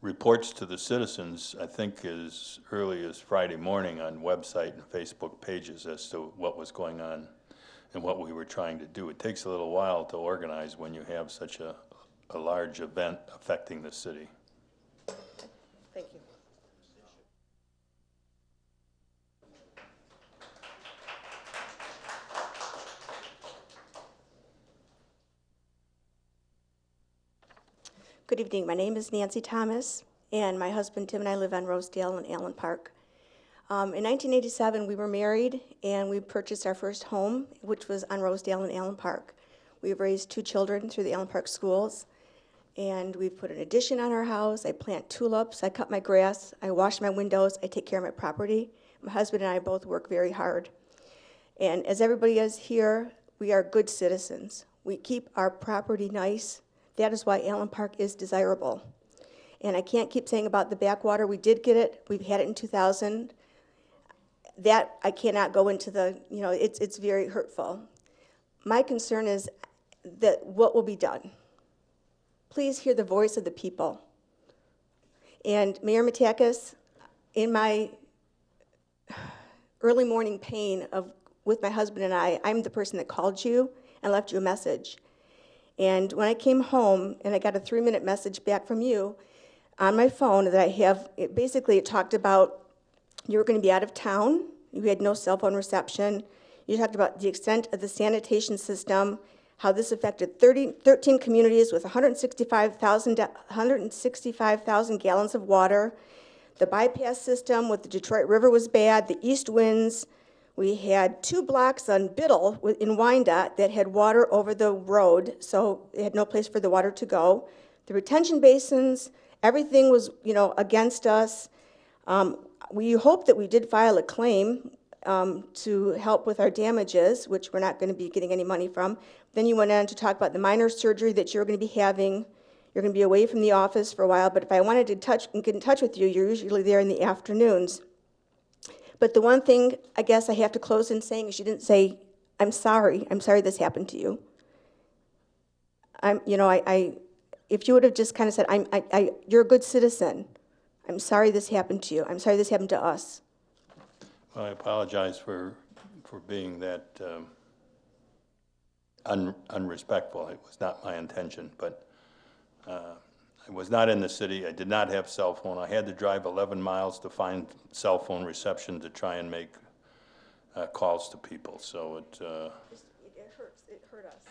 S1: reports to the citizens, I think as early as Friday morning, on website and Facebook pages as to what was going on and what we were trying to do. It takes a little while to organize when you have such a large event affecting the city.
S13: Thank you.
S14: Good evening. My name is Nancy Thomas, and my husband Tim and I live on Rosedale in Allen Park. In 1987, we were married, and we purchased our first home, which was on Rosedale in Allen Park. We've raised 2 children through the Allen Park schools, and we've put an addition on our house. I plant tulips, I cut my grass, I wash my windows, I take care of my property. My husband and I both work very hard. And as everybody is here, we are good citizens. We keep our property nice. That is why Allen Park is desirable. And I can't keep saying about the backwater. We did get it. We've had it in 2000. That I cannot go into it's very hurtful. My concern is that what will be done. Please hear the voice of the people. And Mayor Matakas, in my early morning pain with my husband and I'm the person that called you and left you a message. And when I came home and I got a 3-minute message back from you on my phone that I have, it talked about you were going to be out of town, you had no cell phone reception, you talked about the extent of the sanitation system, how this affected 13 communities with 165,000 gallons of water. The bypass system with the Detroit River was bad, the east winds. We had 2 blocks on Biddle in Wyandotte that had water over the road, so it had no place for the water to go. The retention basins, everything was, against us. We hope that we did file a claim to help with our damages, which we're not going to be getting any money from. Then you went on to talk about the minor surgery that you're going to be having. You're going to be away from the office for a while, but if I wanted to get in touch with you, you're usually there in the afternoons. But the one thing I guess I have to close in saying is you didn't say, I'm sorry this happened to you. If you would have just kind of said, you're a good citizen. I'm sorry this happened to you. I'm sorry this happened to us.
S1: Well, I apologize for being that unrespectful. It was not my intention, but I was not in the city. I did not have cell phone. I had to drive 11 miles to find cell phone reception to try and make calls to people. So it
S14: hurts. It hurt us.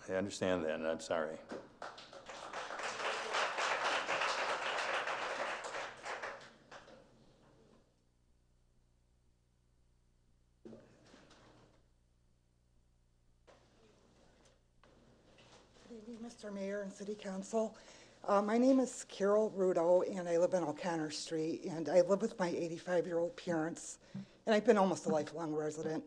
S1: I understand that, and I'm sorry.
S15: Mr. Mayor and City Council. My name is Carol Rudo, and I live on O'Connor Street, and I live with my 85-year-old parents, and I've been almost a lifelong resident.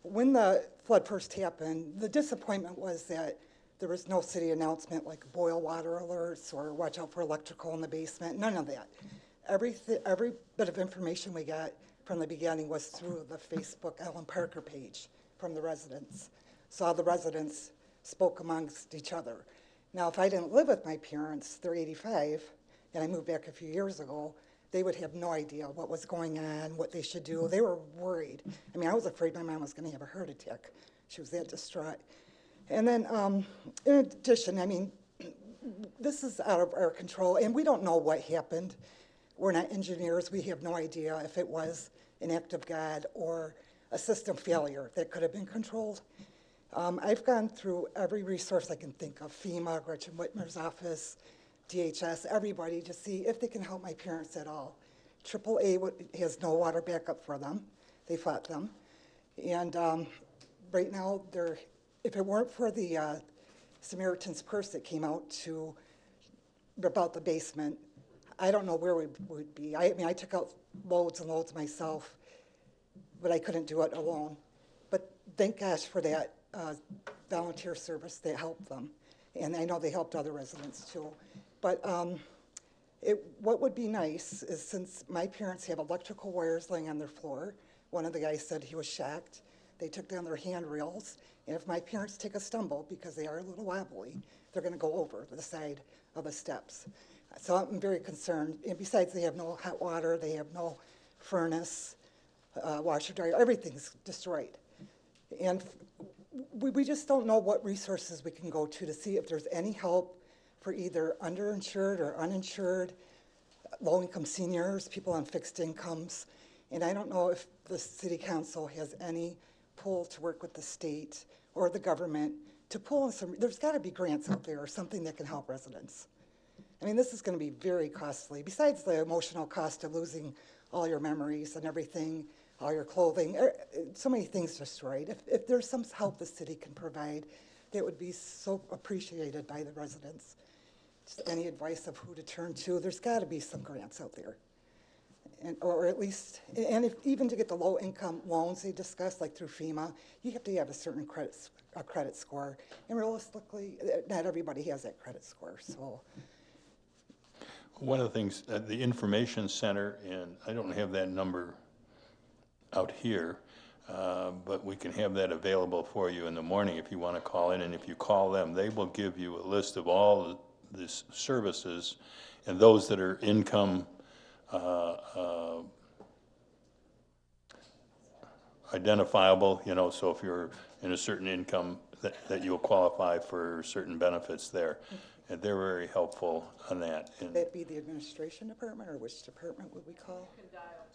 S15: When the flood first happened, the disappointment was that there was no city announcement like boil water alerts or watch out for electrical in the basement, none of that. Every bit of information we got from the beginning was through the Facebook Ellen Parker page from the residents. So all the residents spoke amongst each other. Now, if I didn't live with my parents, they're 85, and I moved back a few years ago, they would have no idea what was going on, what they should do. They were worried. I mean, I was afraid my mom was going to have a heart attack. She was that distraught. And then, in addition, I mean, this is out of our control, and we don't know what happened. We're not engineers. We have no idea if it was an act of God or a system failure that could have been controlled. I've gone through every resource I can think of, FEMA, Gretchen Whitmer's office, DHS, everybody, to see if they can help my parents at all. AAA has no water backup for them. They fought them. And right now, if it weren't for the Samaritan's Purse that came out to rip out the basement, I don't know where we would be. I mean, I took out loads and loads myself, but I couldn't do it alone. But thank gosh for that volunteer service that helped them. And I know they helped other residents too. But what would be nice is, since my parents have electrical wires laying on their floor, one of the guys said he was shocked. They took down their handrails, and if my parents take a stumble, because they are a little wobbly, they're going to go over the side of the steps. So I'm very concerned. And besides, they have no hot water, they have no furnace, washer, dryer, everything's destroyed. And we just don't know what resources we can go to see if there's any help for either underinsured or uninsured, low-income seniors, people on fixed incomes. And I don't know if the city council has any pull to work with the state or the government to pull in some. There's got to be grants out there or something that can help residents. I mean, this is going to be very costly, besides the emotional cost of losing all your memories and everything, all your clothing, so many things destroyed. If there's some help the city can provide, that would be so appreciated by the residents. Just any advice of who to turn to. There's got to be some grants out there. Or at least, and even to get the low-income loans they discussed, like through FEMA, you have to have a certain credit score. And realistically, not everybody has that credit score, so.
S1: One of the things, the information center, and I don't have that number out here, but we can have that available for you in the morning if you want to call in. And if you call them, they will give you a list of all the services, and those that are income identifiable, you know, so if you're in a certain income that you'll qualify for certain benefits there. And they're very helpful on that.
S15: Would that be the administration department, or which department would we call? You can dial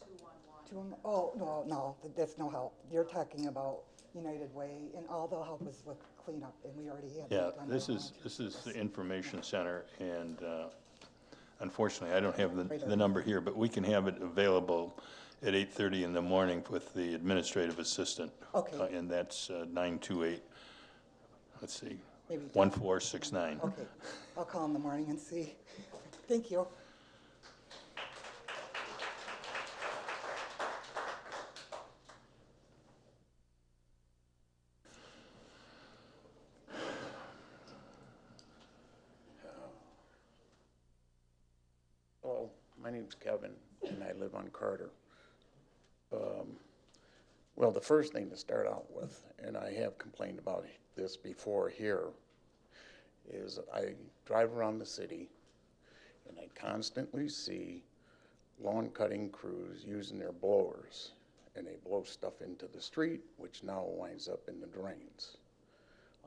S15: 211. Oh, no, that's no help. You're talking about United Way, and all they'll help us with cleanup, and we already have
S1: Yeah,
S15: that done.
S1: this is the information center, and unfortunately, I don't have the number here, but we can have it available at 8:30 in the morning with the administrative assistant.
S15: Okay.
S1: And that's 928, let's see,
S15: Maybe
S1: 1469.
S15: Okay, I'll call in the morning and see. Thank you.
S16: Hello, my name's Kevin, and I live on Carter. Well, the first thing to start out with, and I have complained about this before here, is I drive around the city, and I constantly see lawn cutting crews using their blowers, and they blow stuff into the street, which now winds up in the drains.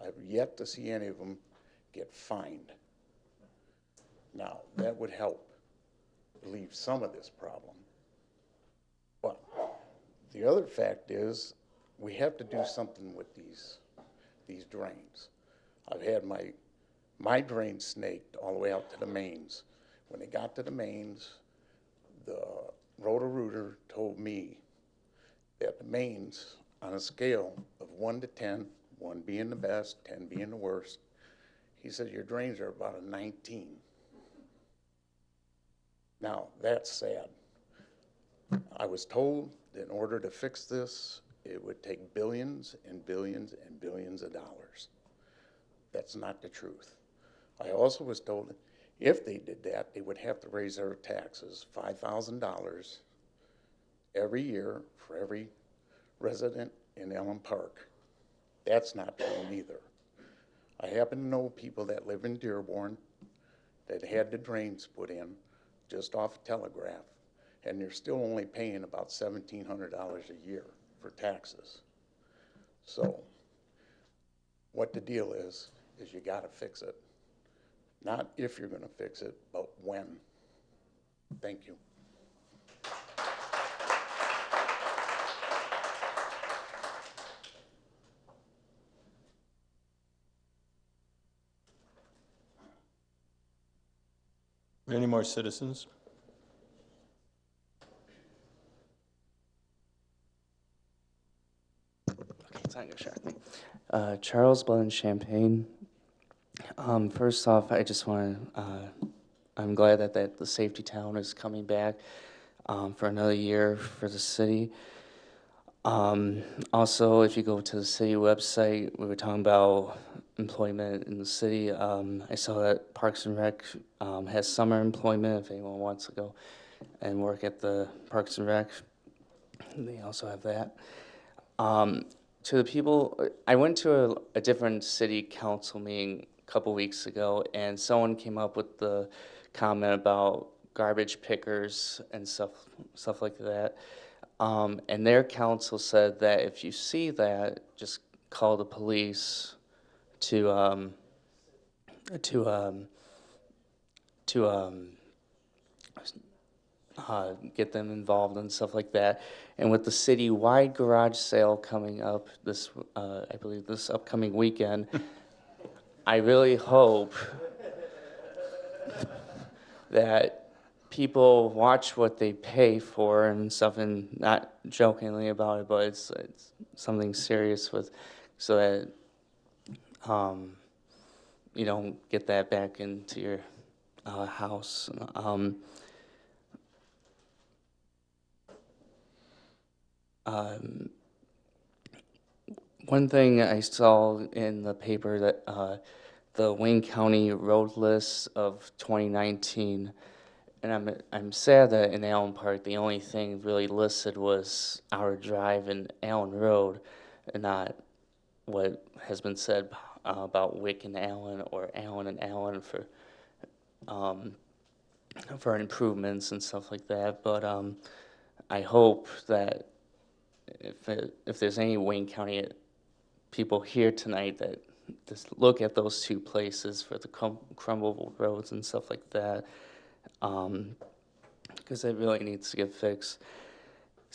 S16: I've yet to see any of them get fined. Now, that would help relieve some of this problem. But the other fact is, we have to do something with these drains. I've had my drain snaked all the way out to the mains. When they got to the mains, the Roto-Rooter told me that the mains, on a scale of 1 to 10, 1 being the best, 10 being the worst, he said your drains are about a 19. Now, that's sad. I was told that in order to fix this, it would take billions and billions and billions of dollars. That's not the truth. I also was told that if they did that, they would have to raise their taxes $5,000 every year for every resident in Allen Park. That's not true either. I happen to know people that live in Dearborn that had the drains put in just off Telegraph, and they're still only paying about $1,700 a year for taxes. So what the deal is you gotta fix it. Not if you're gonna fix it, but when. Thank you.
S1: Any more citizens?
S17: Charles Blunt Champagne. First off, I just want to, I'm glad that the safety town is coming back for another year for the city. Also, if you go to the city website, we were talking about employment in the city. I saw that Parks and Rec has summer employment if anyone wants to go and work at the Parks and Rec. They also have that. To the people, I went to a different city council meeting a couple weeks ago, and someone came up with the comment about garbage pickers and stuff like that. And their council said that if you see that, just call the police to get them involved and stuff like that. And with the city-wide garage sale coming up this, I believe this upcoming weekend, I really hope that people watch what they pay for and stuff, and not jokingly about it, but it's something serious with, so that you don't get that back into your house. One thing I saw in the paper that the Wayne County road list of 2019, and I'm sad that in Allen Park the only thing really listed was our drive and Allen Road, and not what has been said about Wick and Allen or Allen and Allen for improvements and stuff like that. But I hope that if there's any Wayne County people here tonight that just look at those two places for the crumble roads and stuff like that, because it really needs to get fixed.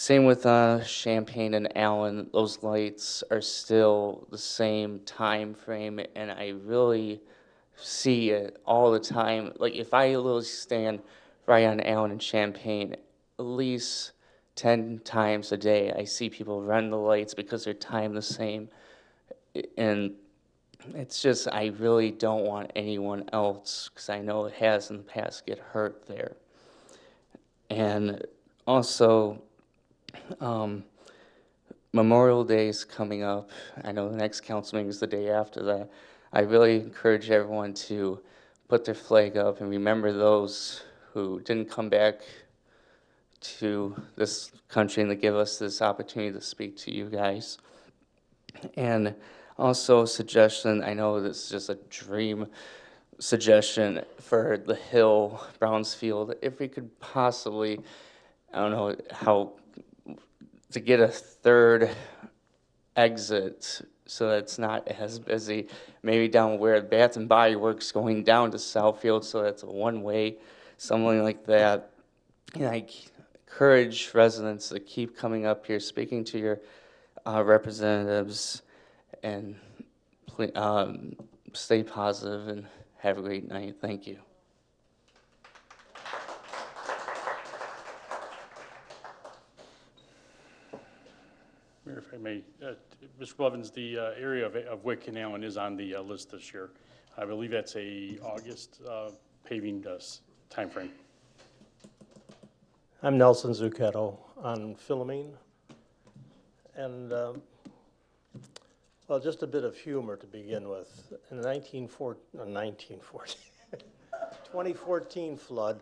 S17: Same with Champaign and Allen. Those lights are still the same time frame, and I really see it all the time. Like if I literally stand right on Allen and Champaign, at least 10 times a day, I see people run the lights because they're timed the same. And it's just, I really don't want anyone else, because I know it has in the past, get hurt there. And also, Memorial Day is coming up. I know the next council meeting is the day after that. I really encourage everyone to put their flag up and remember those who didn't come back to this country and to give us this opportunity to speak to you guys. And also a suggestion, I know this is just a dream suggestion for the Hill, Brownsfield, if we could possibly, I don't know how, to get a third exit so that it's not as busy, maybe down where Bath and Body Works going down to Southfield, so that's a one-way, something like that. And I encourage residents to keep coming up here, speaking to your representatives, and stay positive and have a great night. Thank you.
S4: Mayor, if I may, Mr. Blevins, the area of Wick and Allen is on the list this year. I believe that's a August paving timeframe.
S18: I'm Nelson Zucchetto on Philomene. And, well, just a bit of humor to begin with. In the 2014 flood,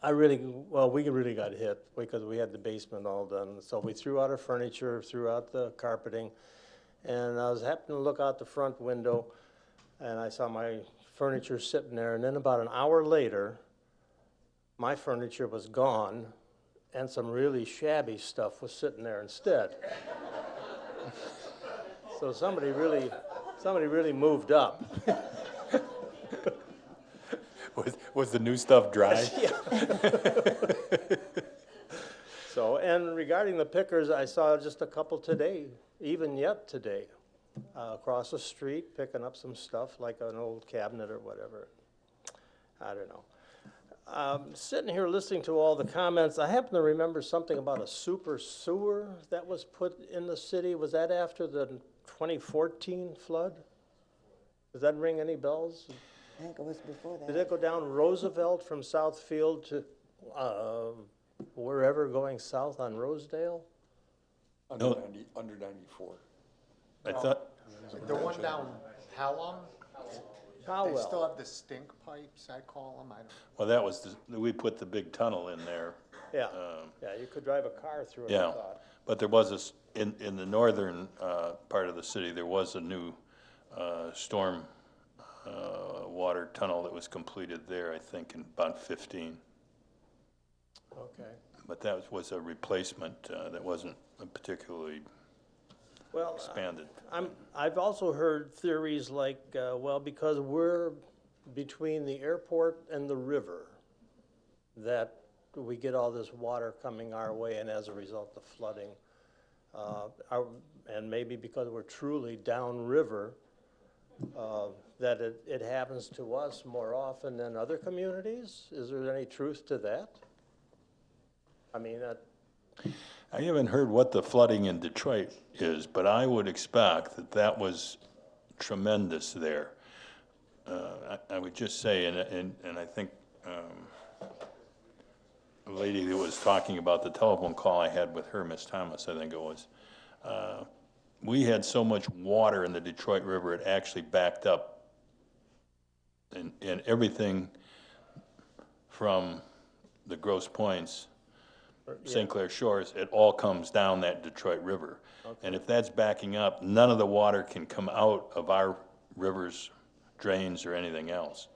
S18: we really got hit because we had the basement all done. So we threw out our furniture, threw out the carpeting, and I was happening to look out the front window, and I saw my furniture sitting there, and then about an hour later, my furniture was gone, and some really shabby stuff was sitting there instead. So somebody really moved up.
S1: Was the new stuff dry?
S18: Yeah. So, and regarding the pickers, I saw just a couple today, even yet today, across the street, picking up some stuff like an old cabinet or whatever. I don't know. Sitting here listening to all the comments, I happen to remember something about a super sewer that was put in the city. Was that after the 2014 flood? Does that ring any bells?
S13: I think it was before that.
S18: Did it go down Roosevelt from Southfield to wherever going south on Rosedale?
S19: Under 94.
S1: I thought.
S3: The one down Pelham?
S18: Powell.
S3: They still have the stink pipes, I call them. I don't.
S1: Well, that was, we put the big tunnel in there.
S18: Yeah, yeah, you could drive a car through it,
S1: Yeah,
S18: I thought.
S1: but there was in the northern part of the city, there was a new storm water tunnel that was completed there, I think, in about 15.
S18: Okay.
S1: But that was a replacement that wasn't particularly expanded.
S18: I've also heard theories like, well, because we're between the airport and the river, that we get all this water coming our way, and as a result of flooding, and maybe because we're truly downriver, that it happens to us more often than other communities? Is there any truth to that? I mean,
S1: I haven't heard what the flooding in Detroit is, but I would expect that that was tremendous there. I would just say, and I think the lady that was talking about the telephone call I had with her, Miss Thomas, I think it was, we had so much water in the Detroit River, it actually backed up. And everything from the Grosse Pointes, St. Clair Shores, it all comes down that Detroit River. Okay. And if that's backing up, none of the water can come out of our rivers, drains, or anything else.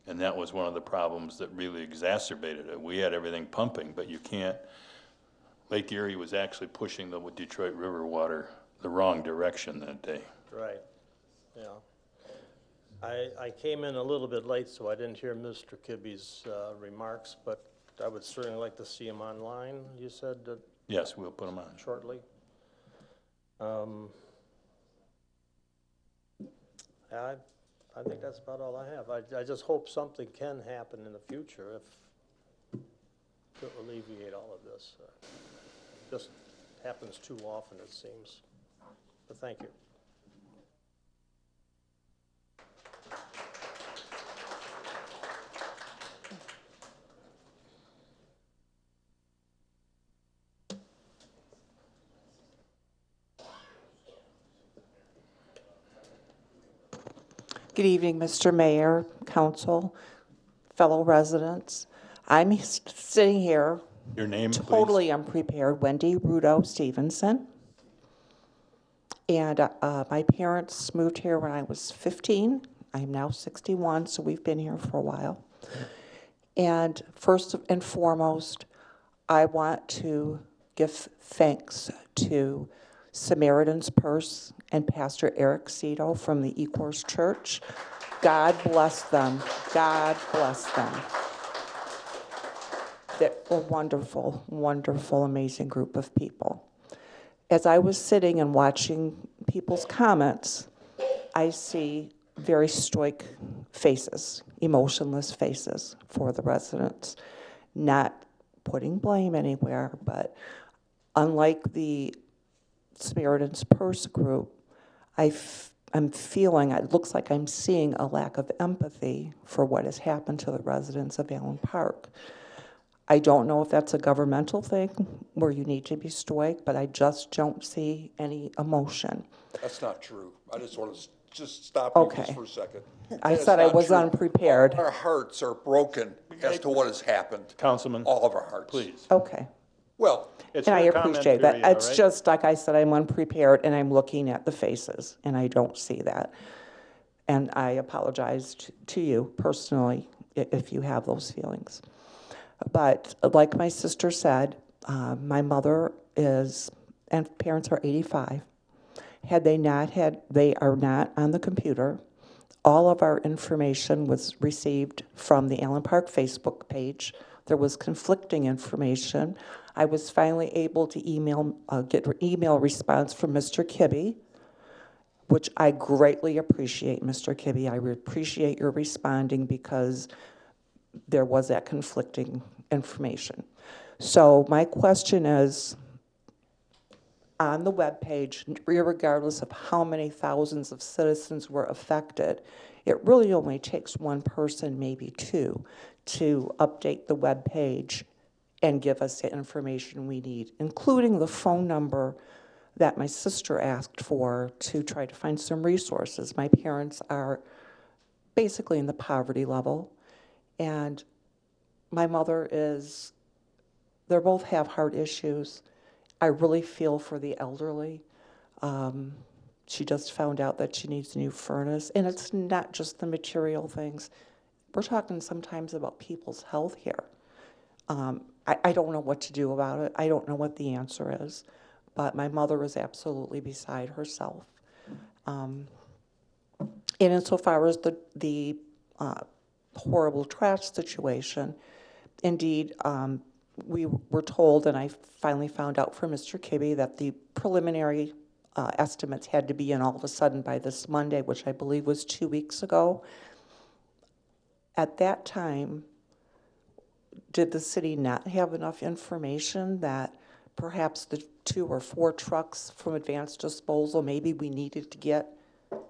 S1: And that was one of the problems that really exacerbated it. We had everything pumping, but you can't. Lake Erie was actually pushing the Detroit River water the wrong direction that day.
S18: right, yeah. I came in a little bit late, so I didn't hear Mr. Kibbe's remarks, but I would certainly like to see him online. You said that
S1: Yes, we'll put them on.
S18: shortly. I think that's about all I have. I just hope something can happen in the future to alleviate all of this. Just happens too often, it seems. But thank you.
S20: Good evening, Mr. Mayor, council, fellow residents. I'm sitting here
S1: Your name,
S20: totally
S1: please?
S20: unprepared, Wendy Rudo Stevenson. And my parents moved here when I was 15. I'm now 61, so we've been here for a while. And first and foremost, I want to give thanks to Samaritan's Purse and Pastor Eric Cito from the Ecorse Church. God bless them. God bless them. They're a wonderful, wonderful, amazing group of people. As I was sitting and watching people's comments, I see very stoic faces, emotionless faces for the residents. Not putting blame anywhere, but unlike the Samaritan's Purse group, I'm feeling, it looks like I'm seeing a lack of empathy for what has happened to the residents of Allen Park. I don't know if that's a governmental thing where you need to be stoic, but I just don't see any emotion.
S19: That's not true. I just want to just stop you just for a second.
S20: I said I was unprepared.
S19: Our hearts are broken as to what has happened.
S1: Councilman.
S19: All of our hearts.
S1: Please.
S20: Okay.
S19: Well,
S1: it's
S20: and I
S1: your comment
S20: appreciate that.
S1: period,
S20: It's
S1: all right?
S20: just like I said, I'm unprepared and I'm looking at the faces and I don't see that. And I apologize to you personally if you have those feelings. But like my sister said, my mother is, and parents are 85. Had they not had, they are not on the computer. All of our information was received from the Allen Park Facebook page. There was conflicting information. I was finally able to get an email response from Mr. Kibbe, which I greatly appreciate, Mr. Kibbe. I appreciate your responding because there was that conflicting information. So my question is, on the webpage, regardless of how many thousands of citizens were affected, it really only takes one person, maybe two, to update the webpage and give us the information we need, including the phone number that my sister asked for to try to find some resources. My parents are basically in the poverty level, and my mother they both have heart issues. I really feel for the elderly. She just found out that she needs a new furnace, and it's not just the material things. We're talking sometimes about people's health here. I don't know what to do about it. I don't know what the answer is, but my mother is absolutely beside herself. And insofar as the horrible trash situation, indeed, we were told, and I finally found out from Mr. Kibbe, that the preliminary estimates had to be in all of a sudden by this Monday, which I believe was 2 weeks ago. At that time, did the city not have enough information that perhaps the 2 or 4 trucks from advanced disposal, maybe we needed to get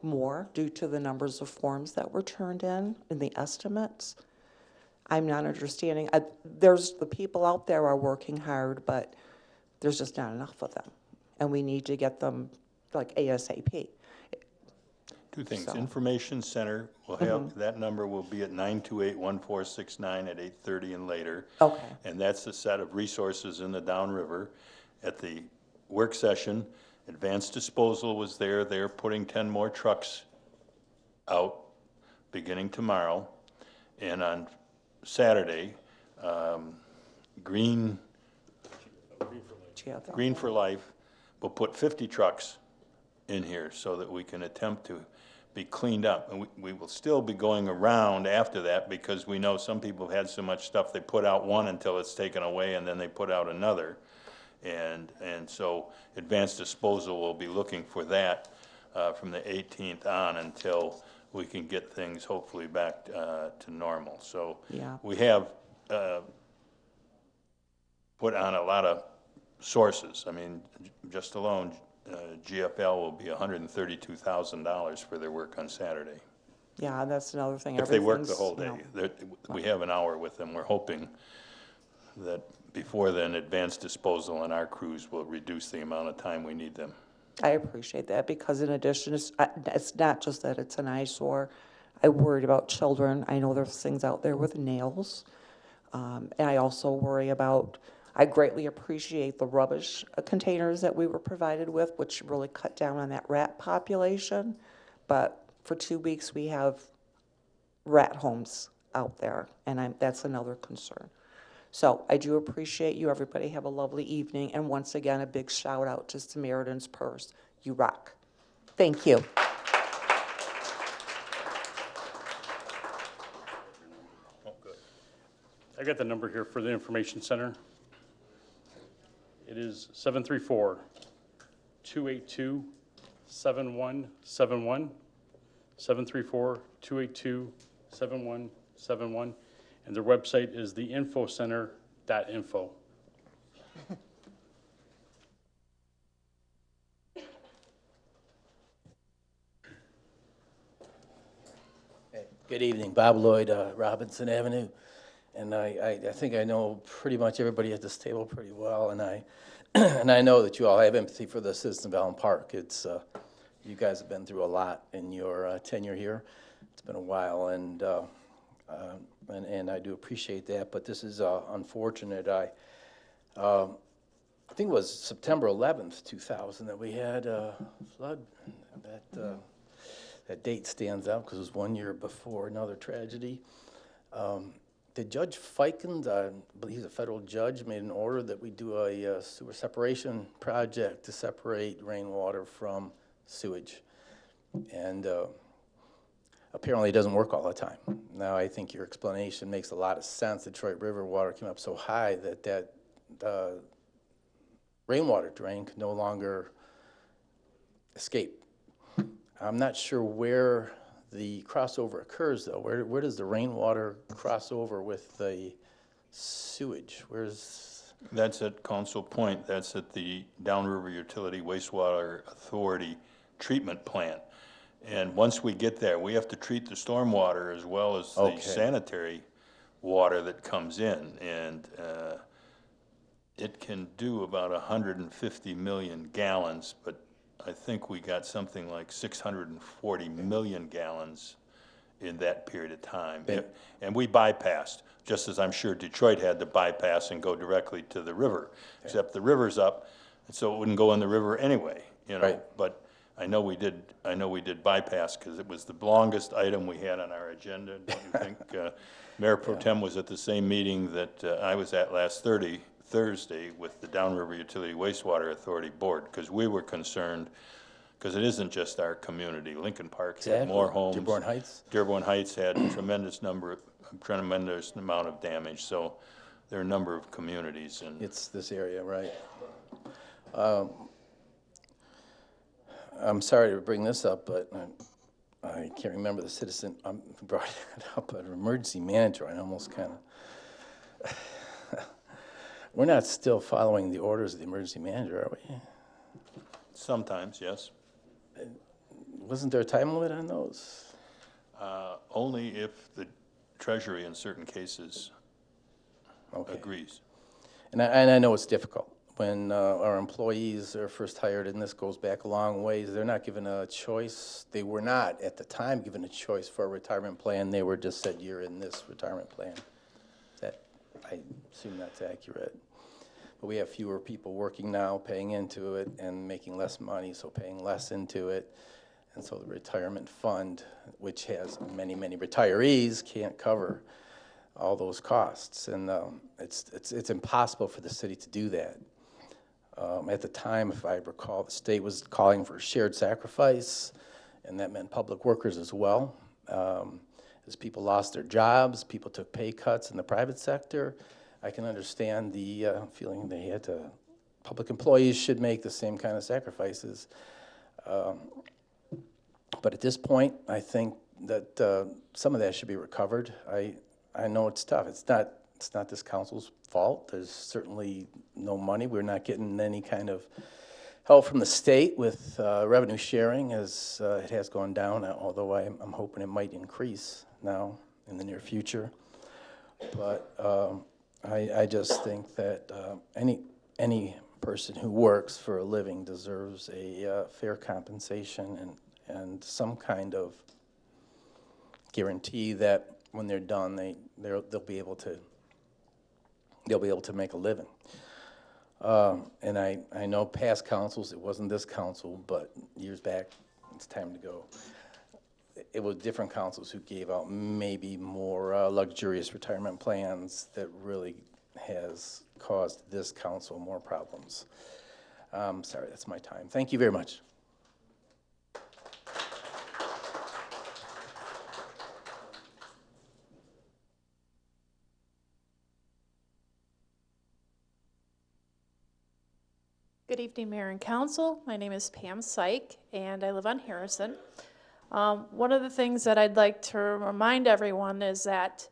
S20: more due to the numbers of forms that were turned in the estimates? I'm not understanding. There's the people out there are working hard, but there's just not enough of them. And we need to get them like ASAP.
S1: 2 things.
S20: So.
S1: Information Center will have, that number will be at 928-1469 at 8:30 and later.
S20: Okay.
S1: And that's the set of resources in the downriver. At the work session, Advanced Disposal was there. They're putting 10 more trucks out beginning tomorrow. And on Saturday, Green for Life will put 50 trucks in here so that we can attempt to be cleaned up. And we will still be going around after that because we know some people have had so much stuff they put out one until it's taken away and then they put out another. And so advanced disposal will be looking for that from the 18th on until we can get things hopefully back to normal. So
S20: Yeah.
S1: we have put on a lot of sources. I mean, just alone, GFL will be $132,000 for their work on Saturday.
S20: Yeah, that's another thing.
S1: If they work the
S20: Everything's,
S1: whole
S20: you
S1: day.
S20: know,
S1: We have an hour with them. We're hoping that before then, advanced disposal and our crews will reduce the amount of time we need them.
S20: I appreciate that, because in addition, it's not just that it's an eyesore. I worried about children. I know there's things out there with nails. And I also worry about, I greatly appreciate the rubbish containers that we were provided with, which really cut down on that rat population. But for 2 weeks, we have rat homes out there, and that's another concern. So I do appreciate you. Everybody have a lovely evening. And once again, a big shout out to Samaritan's Purse. You rock. Thank you.
S4: I got the number here for the Information Center. It is 734-282-7171, 734-282-7171, and their website is theinfocenter.info.
S21: Good evening, Bob Lloyd, Robinson Avenue. And I think I know pretty much everybody at this table pretty well, and I and I know that you all have empathy for the citizens of Allen Park. It's you guys have been through a lot in your tenure here. It's been a while, and I do appreciate that. But this is unfortunate. I think it was September 11th, 2000, that we had a flood. That date stands out because it was 1 year before another tragedy. The Judge Fikens, I believe he's a federal judge, made an order that we do a sewer separation project to separate rainwater from sewage. And apparently it doesn't work all the time. Now, I think your explanation makes a lot of sense. The Detroit River water came up so high that rainwater drain could no longer escape. I'm not sure where the crossover occurs, though. Where does the rainwater cross over with the sewage?
S1: That's at Council Point. That's at the Downriver Utility Wastewater Authority treatment plant. And once we get there, we have to treat the stormwater as well as the sanitary water that comes in. And it can do about 150 million gallons, but I think we got something like 640 million gallons in that period of time. And we bypassed, just as I'm sure Detroit had to bypass and go directly to the river, except the river's up, so it wouldn't go in the river anyway, you know.
S21: Right.
S1: But I know we did bypass because it was the longest item we had on our agenda. Don't you think? Mayor Pro Tem was at the same meeting that I was at last Thursday with the Downriver Utility Wastewater Authority Board, because we were concerned, because it isn't just our community. Lincoln Park had more homes.
S21: Dearborn Heights?
S1: Dearborn Heights had a tremendous amount of damage, so there are a number of communities. And
S21: it's this area, right? I'm sorry to bring this up, but I can't remember the citizen who brought it up, but an emergency manager, I almost kind of... We're not still following the orders of the emergency manager, are we?
S1: Sometimes, yes.
S21: Wasn't there a time limit on those?
S1: Only if the Treasury in certain cases agrees.
S21: And I know it's difficult. When our employees are first hired, and this goes back a long ways, they're not given a choice. They were not, at the time, given a choice for a retirement plan. They were just said, you're in this retirement plan. I assume that's accurate. But we have fewer people working now, paying into it, and making less money, so paying less into it. And so the retirement fund, which has many, many retirees, can't cover all those costs. And it's impossible for the city to do that. At the time, if I recall, the state was calling for shared sacrifice, and that meant public workers as well. As people lost their jobs, people took pay cuts in the private sector. I can understand the feeling they had to public employees should make the same kind of sacrifices. But at this point, I think that some of that should be recovered. I know it's tough. It's not this council's fault. There's certainly no money. We're not getting any kind of help from the state with revenue sharing, as it has gone down, although I'm hoping it might increase now in the near future. But I just think that any person who works for a living deserves a fair compensation and some kind of guarantee that when they're done, they'll be able to make a living. And I know past councils, it wasn't this council, but years back, it's time to go. It was different councils who gave out maybe more luxurious retirement plans that really has caused this council more problems. Sorry, that's my time. Thank you very much.
S2: Good evening, Mayor and Council. My name is Pam Syke, and I live on Harrison. One of the things that I'd like to remind everyone is that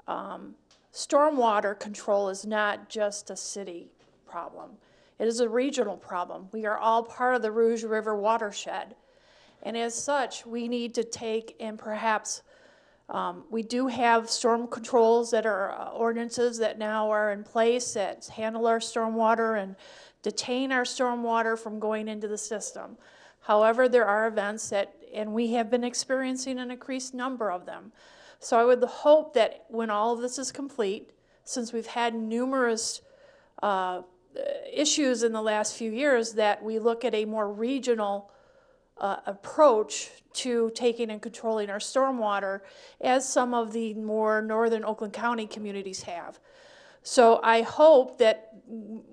S2: stormwater control is not just a city problem. It is a regional problem. We are all part of the Rouge River watershed. And as such, we need to take and perhaps, we do have storm controls that are ordinances that now are in place that handle our stormwater and detain our stormwater from going into the system. However, there are events that, and we have been experiencing an increased number of them. So I would hope that when all of this is complete, since we've had numerous issues in the last few years, that we look at a more regional approach to taking and controlling our stormwater, as some of the more northern Oakland County communities have. So I hope that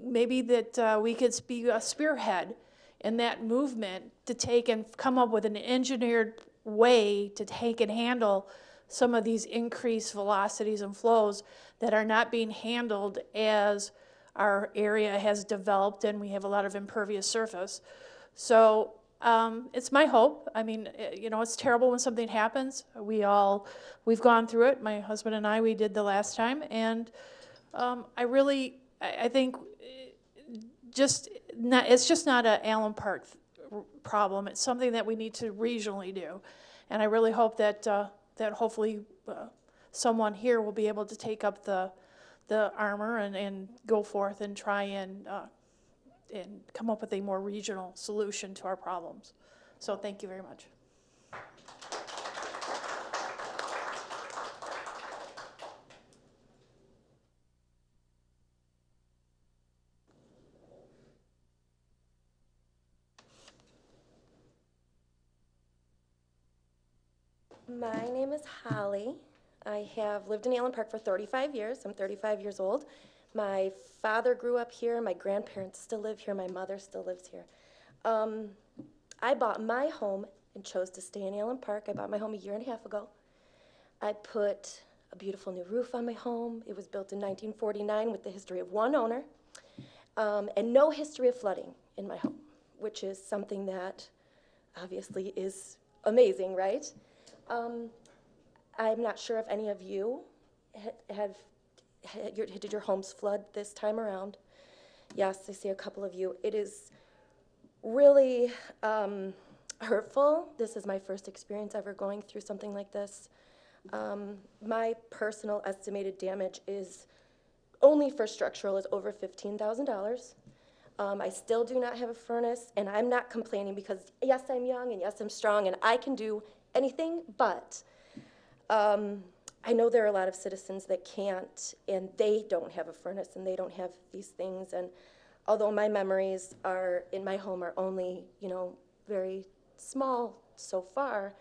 S2: maybe that we could be a spearhead in that movement to take and come up with an engineered way to take and handle some of these increased velocities and flows that are not being handled as our area has developed and we have a lot of impervious surface. So it's my hope. I mean, you know, it's terrible when something happens. We've gone through it. My husband and I, we did the last time, and I think it's just not an Allen Park problem. It's something that we need to regionally do. And I really hope that that hopefully someone here will be able to take up the armor and go forth and try and come up with a more regional solution to our problems. So thank you very much.
S22: My name is Holly. I have lived in Allen Park for 35 years. I'm 35 years old. My father grew up here. My grandparents still live here. My mother still lives here. I bought my home and chose to stay in Allen Park. I bought my home a year and a half ago. I put a beautiful new roof on my home. It was built in 1949 with the history of one owner, and no history of flooding in my home, which is something that obviously is amazing, right? I'm not sure if any of you did your homes flood this time around. Yes, I see a couple of you. It is really hurtful. This is my first experience ever going through something like this. My personal estimated damage is only for structural is over $15,000. I still do not have a furnace, and I'm not complaining because yes, I'm young and yes, I'm strong and I can do anything, but I know there are a lot of citizens that can't, and they don't have a furnace and they don't have these things. And although my memories are in my home are only, you know, very small so far,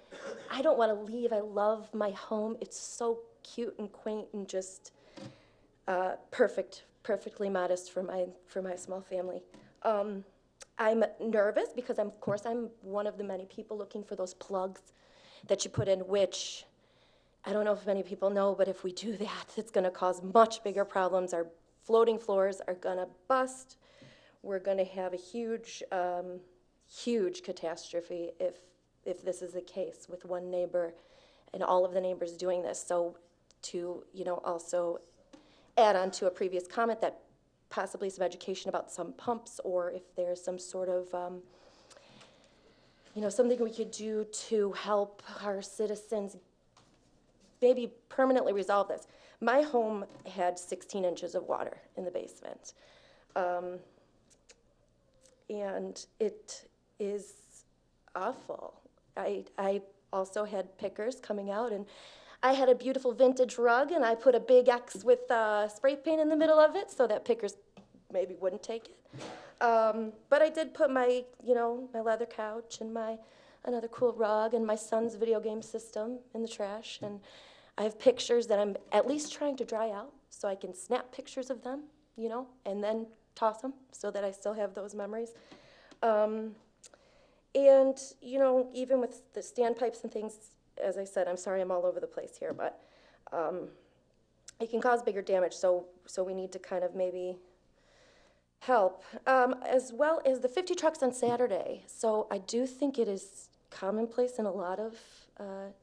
S22: I don't want to leave. I love my home. It's so cute and quaint and just perfectly modest for my small family. I'm nervous because of course I'm one of the many people looking for those plugs that you put in, which I don't know if many people know, but if we do that, it's going to cause much bigger problems. Our floating floors are going to bust. we're going to have a huge, huge catastrophe if this is the case with one neighbor and all of the neighbors doing this. So to, also add on to a previous comment that possibly some education about some pumps, or if there's some sort of, something we could do to help our citizens maybe permanently resolve this. My home had 16 inches of water in the basement. And it is awful. I also had pickers coming out, and I had a beautiful vintage rug, and I put a big X with spray paint in the middle of it so that pickers maybe wouldn't take it. But I did put my, my leather couch and another cool rug and my son's video game system in the trash. And I have pictures that I'm at least trying to dry out so I can snap pictures of them, and then toss them so that I still have those memories. And, even with the standpipes and things, as I said, I'm sorry I'm all over the place here, but it can cause bigger damage, so we need to kind of maybe help. As well as the 50 trucks on Saturday. So I do think it is commonplace in a lot of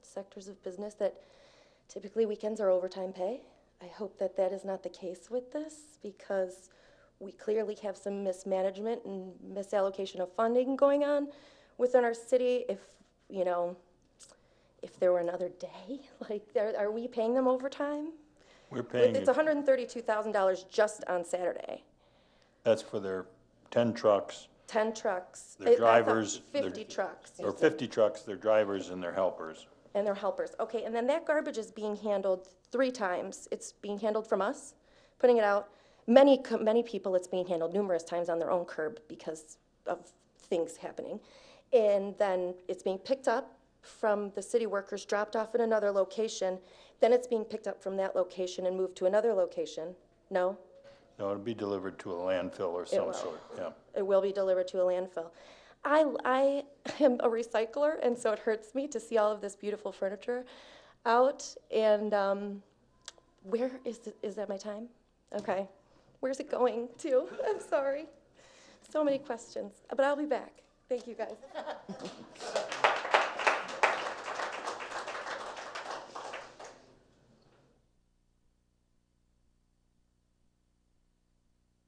S22: sectors of business that typically weekends are overtime pay. I hope that that is not the case with this, because we clearly have some mismanagement and misallocation of funding going on within our city. If there were another day, are we paying them overtime?
S1: We're paying.
S22: It's $132,000 just on Saturday.
S1: That's for their 10 trucks.
S22: 10 trucks.
S1: Their drivers.
S22: 50 trucks.
S1: Or 50 trucks, their drivers and their helpers.
S22: And their helpers. Okay, and then that garbage is being handled 3 times. It's being handled from us, putting it out. Many people, it's being handled numerous times on their own curb because of things happening. And then it's being picked up from the city workers, dropped off in another location. Then it's being picked up from that location and moved to another location. No?
S1: No, it'll be delivered to a landfill or some sort, yeah.
S22: It will be delivered to a landfill. I am a recycler, and so it hurts me to see all of this beautiful furniture out. And where is that my time? Okay. Where's it going to? I'm sorry. So many questions, but I'll be back. Thank you, guys.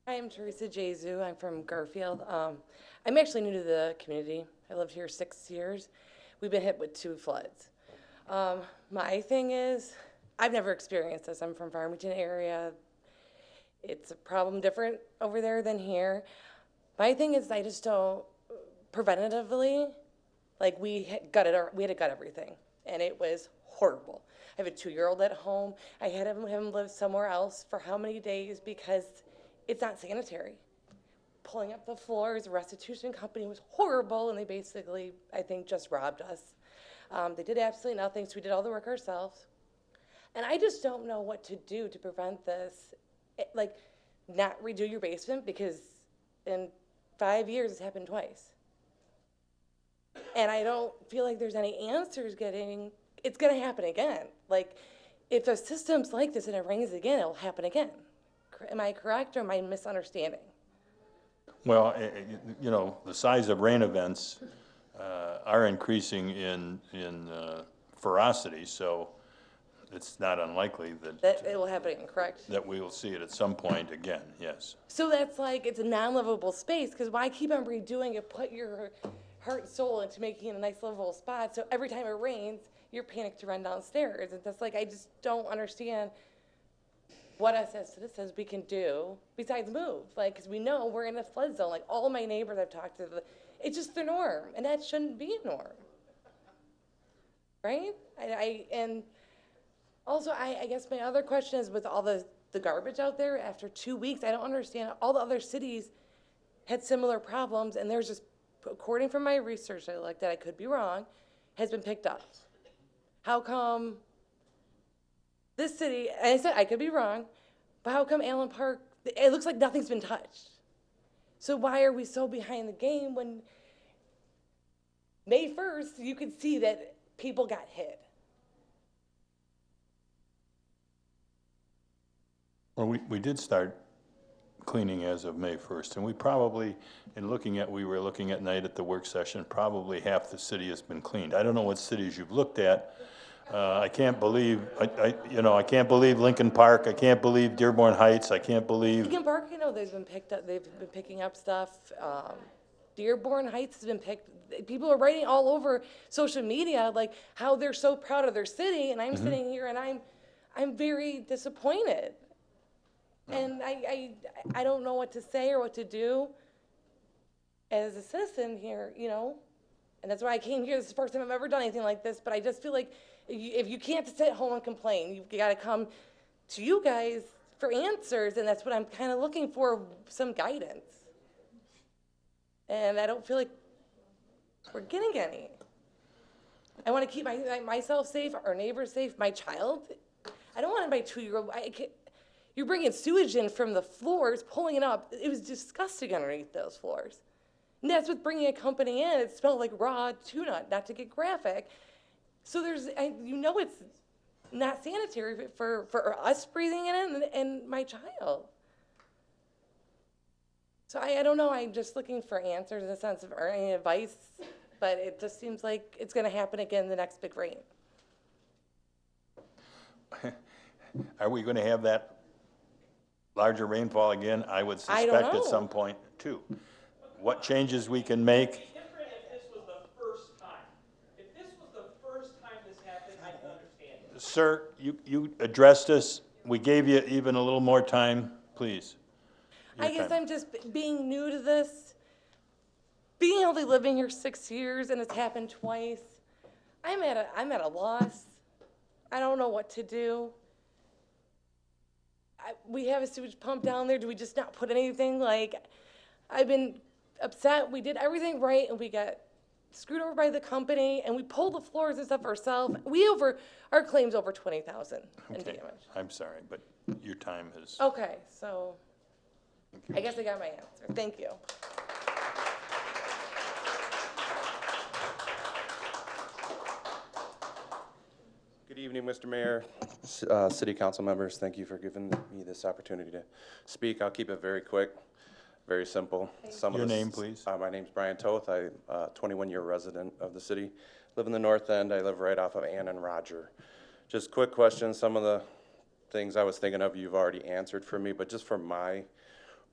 S7: Hi, I'm Teresa Jesu. I'm from Garfield. I'm actually new to the community. I lived here 6 years. We've been hit with 2 floods. My thing is, I've never experienced this. I'm from Farmington area. It's a problem different over there than here. My thing is, I just don't, preventatively, we had to gut everything, and it was horrible. I have a 2-year-old at home. I had him live somewhere else for how many days because it's not sanitary. Pulling up the floors, the restitution company was horrible, and they basically, I think, just robbed us. They did absolutely nothing, so we did all the work ourselves. And I just don't know what to do to prevent this. Not redo your basement, because in 5 years it's happened twice. And I don't feel like there's any answers it's gonna happen again. If the system's like this and it rains again, it'll happen again. Am I correct, or am I misunderstanding?
S1: Well, the size of rain events are increasing in ferocity, so it's not unlikely
S7: That it will happen again, correct?
S1: that we will see it at some point again, yes.
S7: So that's it's a non-livable space, because why keep on redoing it, put your heart and soul into making it a nice livable spot, so every time it rains, you're panicked to run downstairs. And that's I just don't understand what us as citizens we can do besides move, because we know we're in a flood zone. All my neighbors I've talked to, it's just the norm, and that shouldn't be a norm, right? And also, I guess my other question is, with all the garbage out there after 2 weeks, I don't understand. All the other cities had similar problems, and there's just, according from my research I looked at, I could be wrong, has been picked up. How come this city, and I said I could be wrong, but how come Allen Park, it looks like nothing's been touched? So why are we so behind the game when May 1st, you could see that people got hit?
S1: Well, we did start cleaning as of May 1st. And we probably, we were looking at night at the work session, probably half the city has been cleaned. I don't know what cities you've looked at. I can't believe, I can't believe Lincoln Park, I can't believe Dearborn Heights, I can't believe.
S7: Lincoln Park, you know, they've been picking up stuff. Dearborn Heights has been people are writing all over social media, like how they're so proud of their city, and I'm sitting here and I'm very disappointed. And I don't know what to say or what to do as a citizen here, you know, and that's why I came here. This is the first time I've ever done anything like this, but I just feel like if you can't sit at home and complain, you've got to come to you guys for answers, and that's what I'm kind of looking for, some guidance. And I don't feel like we're getting any. I want to keep myself safe, our neighbors safe, my child. I don't want my 2-year-old. You're bringing sewage in from the floors, pulling it up. It was disgusting underneath those floors. And that's with bringing a company in. It smelled like raw tuna, not to get graphic. So it's not sanitary for us breathing in it and my child. So I don't know. I'm just looking for answers in the sense of any advice, but it just seems like it's going to happen again the next big rain.
S1: Are we going to have that larger rainfall again? I would suspect at some point too. What changes we can make?
S8: It'd be different if this was the first time. If this was the first time this happened, I can understand it.
S1: Sir, you addressed us. We gave you even a little more time, please.
S7: I guess I'm just being new to this. Being only living here 6 years and it's happened twice. I'm at a loss. I don't know what to do. We have a sewage pump down there. Do we just not put anything? Like, I've been upset. We did everything right and we got screwed over by the company and we pulled the floors and stuff ourselves. Our claim's over $20,000 in damage.
S1: I'm sorry, but your time has.
S7: Okay, so I guess I got my answer. Thank you.
S9: Good evening, Mr. Mayor, City Council members. Thank you for giving me this opportunity to speak. I'll keep it very quick, very simple.
S1: Your name, please.
S9: My name's Brian Toth. I'm a 21-year resident of the city. Live in the North End. I live right off of Ann and Roger. Just quick questions. Some of the things I was thinking of you've already answered for me, but just for my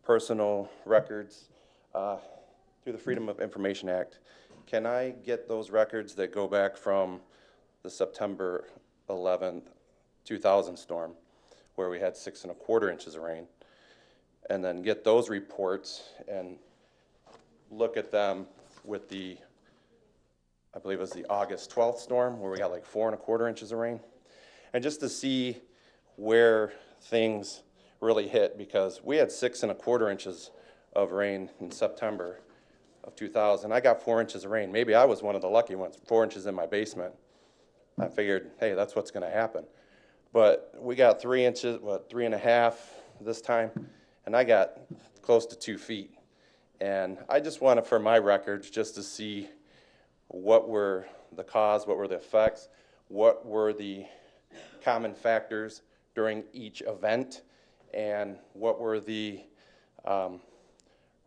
S9: personal records, through the Freedom of Information Act, can I get those records that go back from the September 11th, 2000 storm, where we had 6 1/4 inches of rain, and then get those reports and look at them with the, I believe it was the August 12th storm, where we got like 4 1/4 inches of rain, and just to see where things really hit, because we had 6 1/4 inches of rain in September of 2000. I got 4 inches of rain. Maybe I was one of the lucky ones, 4 inches in my basement. I figured, hey, that's what's gonna happen. But we got 3 inches, 3.5 this time, and I got close to 2 feet. And I just wanted, for my records, just to see what were the cause, what were the effects, what were the common factors during each event, and what were the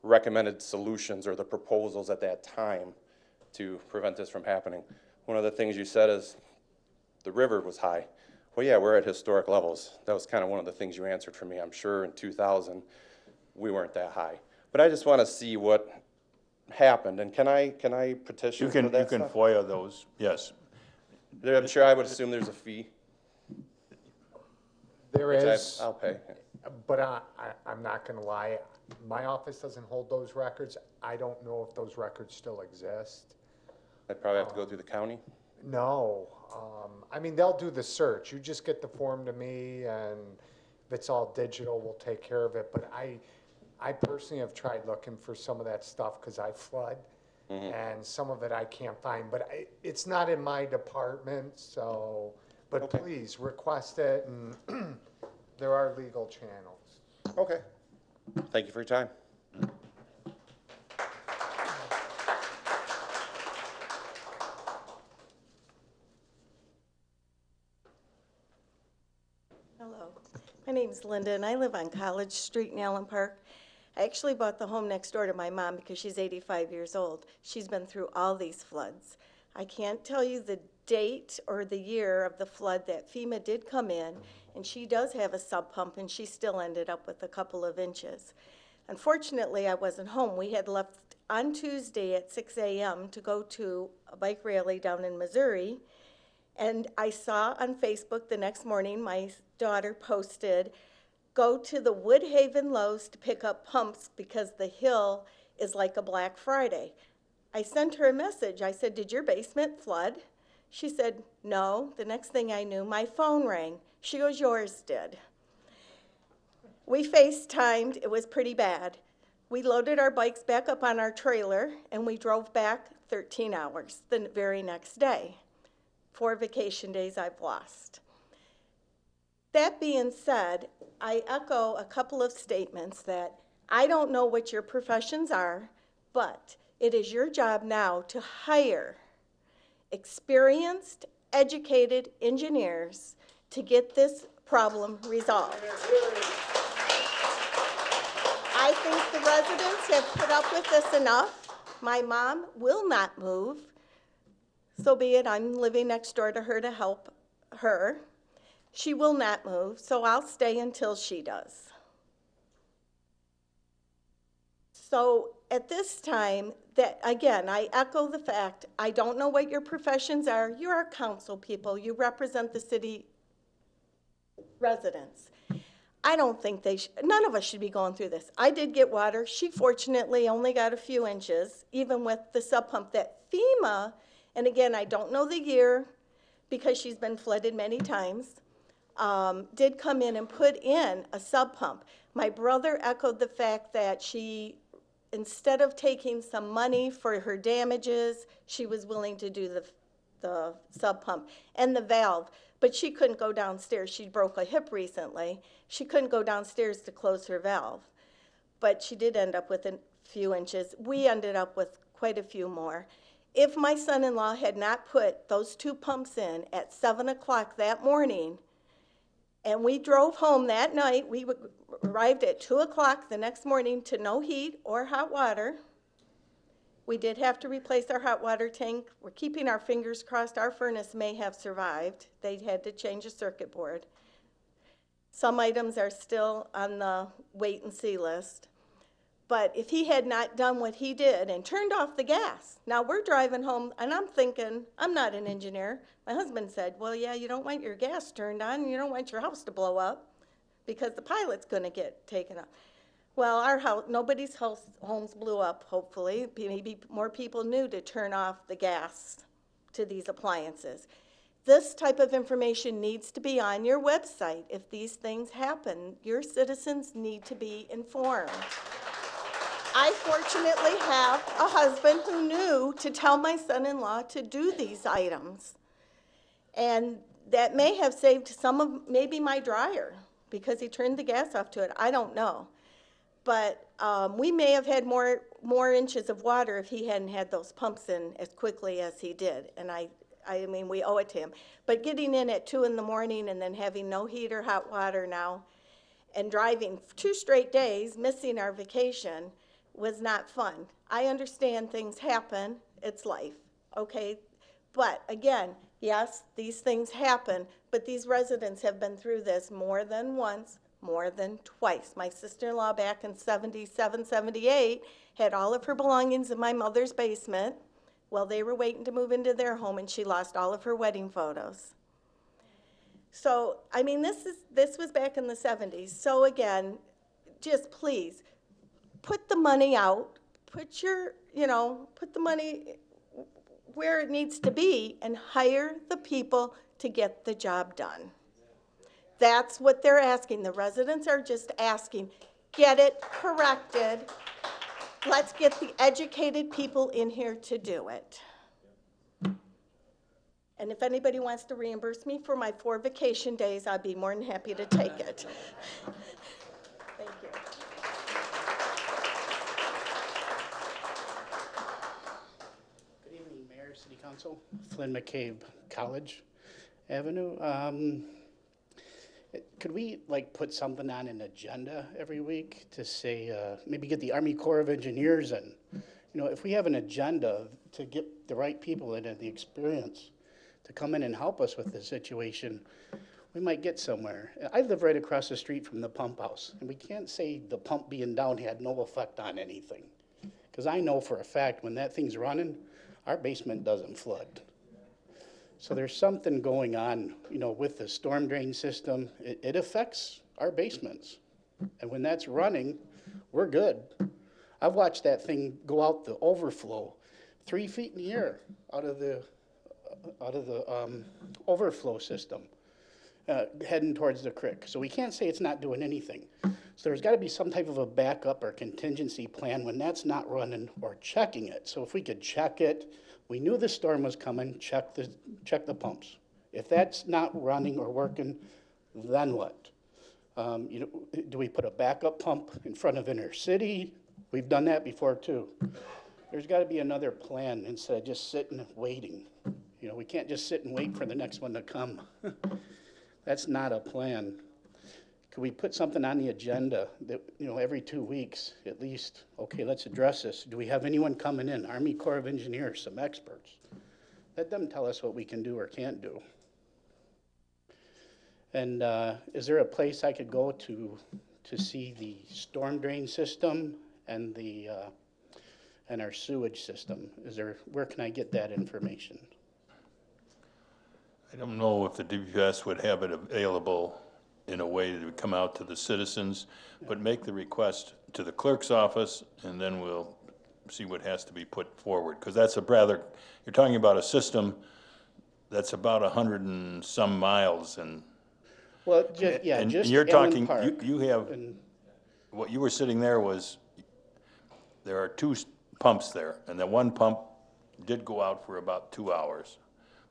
S9: recommended solutions or the proposals at that time to prevent this from happening. One of the things you said is the river was high. Well, yeah, we're at historic levels. That was kind of one of the things you answered for me. I'm sure in 2000, we weren't that high. But I just want to see what happened. And can I petition for that
S1: You can
S9: stuff?
S1: FOIA those, yes.
S9: I'm sure I would assume there's a fee.
S3: There
S9: which
S3: is.
S9: I'll pay.
S3: But I'm not gonna lie, my office doesn't hold those records. I don't know if those records still exist.
S9: I'd probably have to go through the county.
S3: No, I mean, they'll do the search. You just get the form to me, and if it's all digital, we'll take care of it. But I personally have tried looking for some of that stuff because I flood, and some of it I can't find. But it's not in my department, so, but please request it, and there are legal channels.
S9: Okay. Thank you for your time.
S6: Hello, my name's Linda, and I live on College Street in Allen Park. I actually bought the home next door to my mom because she's 85 years old. She's been through all these floods. I can't tell you the date or the year of the flood that FEMA did come in, and she does have a sub pump, and she still ended up with a couple of inches. Unfortunately, I wasn't home. We had left on Tuesday at 6 a.m. to go to a bike rally down in Missouri, and I saw on Facebook the next morning, my daughter posted, go to the Woodhaven Lowe's to pick up pumps because the hill is like a Black Friday. I sent her a message. I said, did your basement flood? She said, no. The next thing I knew, my phone rang. She goes, yours did. We FaceTimed. It was pretty bad. We loaded our bikes back up on our trailer, and we drove back 13 hours the very next day. 4 vacation days I've lost. That being said, I echo a couple of statements that I don't know what your professions are, but it is your job now to hire experienced, educated engineers to get this problem resolved. I think the residents have put up with this enough. My mom will not move. So be it, I'm living next door to her to help her. She will not move, so I'll stay until she does. So at this time, that again, I echo the fact, I don't know what your professions are. You're our council people. You represent the city residents. I don't think none of us should be going through this. I did get water. She fortunately only got a few inches, even with the sub pump that FEMA, and again, I don't know the year because she's been flooded many times, did come in and put in a sub pump. My brother echoed the fact that she, instead of taking some money for her damages, she was willing to do the sub pump and the valve, but she couldn't go downstairs. She broke a hip recently. She couldn't go downstairs to close her valve, but she did end up with a few inches. We ended up with quite a few more. If my son-in-law had not put those 2 pumps in at 7 o'clock that morning, and we drove home that night, we arrived at 2 o'clock the next morning to no heat or hot water. We did have to replace our hot water tank. We're keeping our fingers crossed our furnace may have survived. They had to change a circuit board. Some items are still on the wait and see list. But if he had not done what he did and turned off the gas, now we're driving home and I'm thinking, I'm not an engineer. My husband said, well, yeah, you don't want your gas turned on and you don't want your house to blow up because the pilot's gonna get taken up. Well, our house, nobody's homes blew up, hopefully. Maybe more people knew to turn off the gas to these appliances. This type of information needs to be on your website. If these things happen, your citizens need to be informed. I fortunately have a husband who knew to tell my son-in-law to do these items. And that may have saved some of maybe my dryer because he turned the gas off to it. I don't know. But we may have had more inches of water if he hadn't had those pumps in as quickly as he did. And I mean, we owe it to him. But getting in at 2 in the morning and then having no heat or hot water now and driving 2 straight days, missing our vacation, was not fun. I understand things happen. It's life, okay? But again, yes, these things happen, but these residents have been through this more than once, more than twice. My sister-in-law back in 77, 78 had all of her belongings in my mother's basement while they were waiting to move into their home, and she lost all of her wedding photos. So, I mean, this was back in the 70s. So again, just please, put the money out, put the money where it needs to be and hire the people to get the job done. That's what they're asking. The residents are just asking, get it corrected. Let's get the educated people in here to do it. And if anybody wants to reimburse me for my 4 vacation days, I'd be more than happy to take it. Thank you.
S10: Good evening, Mayor, City Council. Flynn McCabe, College Avenue. Could we like put something on an agenda every week to say, maybe get the Army Corps of Engineers in? You know, if we have an agenda to get the right people in and the experience to come in and help us with this situation, we might get somewhere. I live right across the street from the pump house, and we can't say the pump being down had no effect on anything. Because I know for a fact when that thing's running, our basement doesn't flood. So there's something going on, you know, with the storm drain system. It affects our basements. And when that's running, we're good. I've watched that thing go out the overflow 3 feet in the air out of the overflow system, heading towards the creek. So we can't say it's not doing anything. So there's got to be some type of a backup or contingency plan when that's not running or checking it. So if we could check it, we knew the storm was coming, check the pumps. If that's not running or working, then what? You know, do we put a backup pump in front of inner city? We've done that before too. There's got to be another plan instead of just sitting and waiting. You know, we can't just sit and wait for the next one to come. That's not a plan. Could we put something on the agenda that, you know, every 2 weeks at least, okay, let's address this. Do we have anyone coming in? Army Corps of Engineers, some experts. Let them tell us what we can do or can't do. And is there a place I could go to see the storm drain system and the and our sewage system? Where can I get that information?
S1: I don't know if the DPS would have it available in a way that would come out to the citizens, but make the request to the clerk's office, and then we'll see what has to be put forward. Because that's you're talking about a system that's about 100 and some miles, and
S10: well,
S1: just you're talking, you have, what you were sitting there was, there are 2 pumps there, and that one pump did go out for about 2 hours.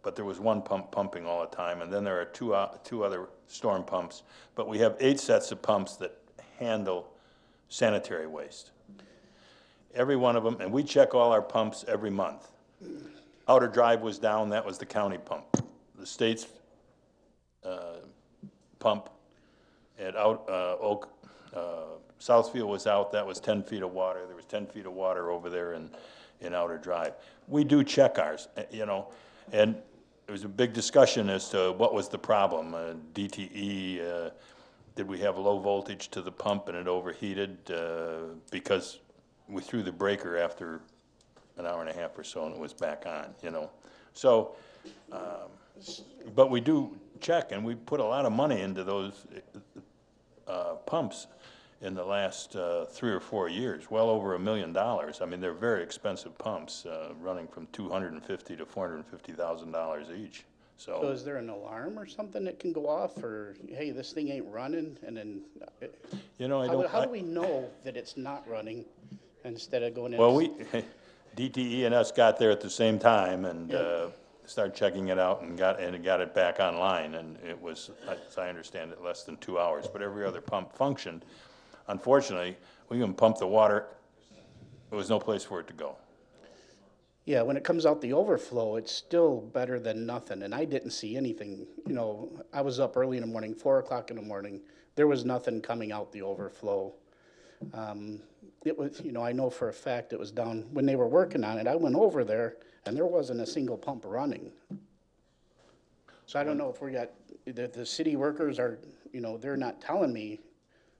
S1: But there was one pump pumping all the time, and then there are two other storm pumps. But we have 8 sets of pumps that handle sanitary waste. Every one of them, and we check all our pumps every month. Outer Drive was down, that was the county pump. The state's pump at Southfield was out, that was 10 feet of water. There was 10 feet of water over there in Outer Drive. We do check ours, you know, and there was a big discussion as to what was the problem. DTE, did we have low voltage to the pump and it overheated because we threw the breaker after an hour and a half or so and it was back on, you know. So, but we do check, and we put a lot of money into those pumps in the last 3 or 4 years, well over $1 million. I mean, they're very expensive pumps, running from $250,000 to $450,000 each.
S10: So is there an alarm or something that can go off, or hey, this thing ain't running, and then
S1: you know,
S10: how do we know that it's not running instead of going in?
S1: Well, DTE and us got there at the same time and started checking it out and got it back online, and it was, as I understand it, less than 2 hours. But every other pump functioned. Unfortunately, we can pump the water. There was no place for it to go.
S10: Yeah, when it comes out the overflow, it's still better than nothing. And I didn't see anything. You know, I was up early in the morning, 4 o'clock in the morning. There was nothing coming out the overflow. It was, you know, I know for a fact it was down when they were working on it. I went over there, and there wasn't a single pump running. So I don't know if we got the city workers are, you know, they're not telling me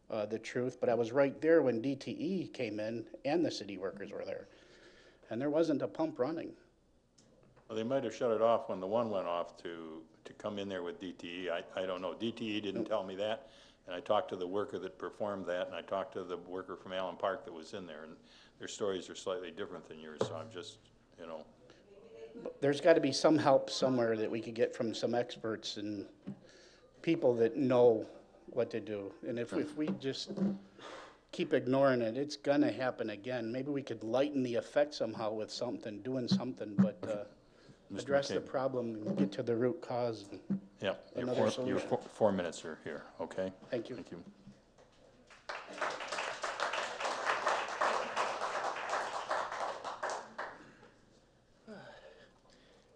S10: the truth, but I was right there when DTE came in and the city workers were there, and there wasn't a pump running.
S1: Well, they might have shut it off when the one went off to come in there with DTE. I don't know. DTE didn't tell me that, and I talked to the worker that performed that, and I talked to the worker from Allen Park that was in there, and their stories are slightly different than yours, so I'm just, you know.
S10: There's got to be some help somewhere that we could get from some experts and people that know what to do. And if we just keep ignoring it, it's going to happen again. Maybe we could lighten the effect somehow with something, doing something, but address the problem and get to the root cause.
S1: Yeah, your 4 minutes are here, okay?
S10: Thank you.
S1: Thank you.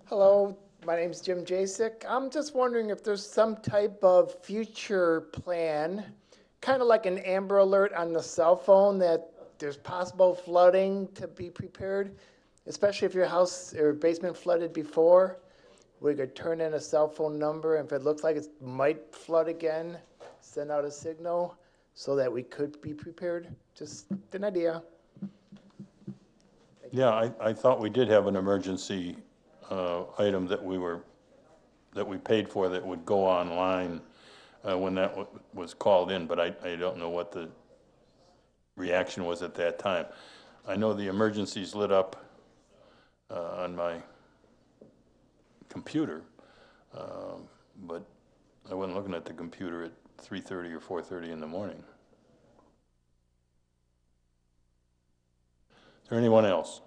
S10: Hello,
S3: My name's Jim Jasek. I'm just wondering if there's some type of future plan, kind of like an Amber Alert on the cell phone, that there's possible flooding to be prepared, especially if your house or basement flooded before. We could turn in a cell phone number, and if it looks like it might flood again, send out a signal so that we could be prepared. Just an idea.
S1: Yeah, I thought we did have an emergency item that we paid for that would go online when that was called in, but I don't know what the reaction was at that time. I know the emergencies lit up on my computer, but I wasn't looking at the computer at 3:30 or 4:30 in the morning. Is there anyone else?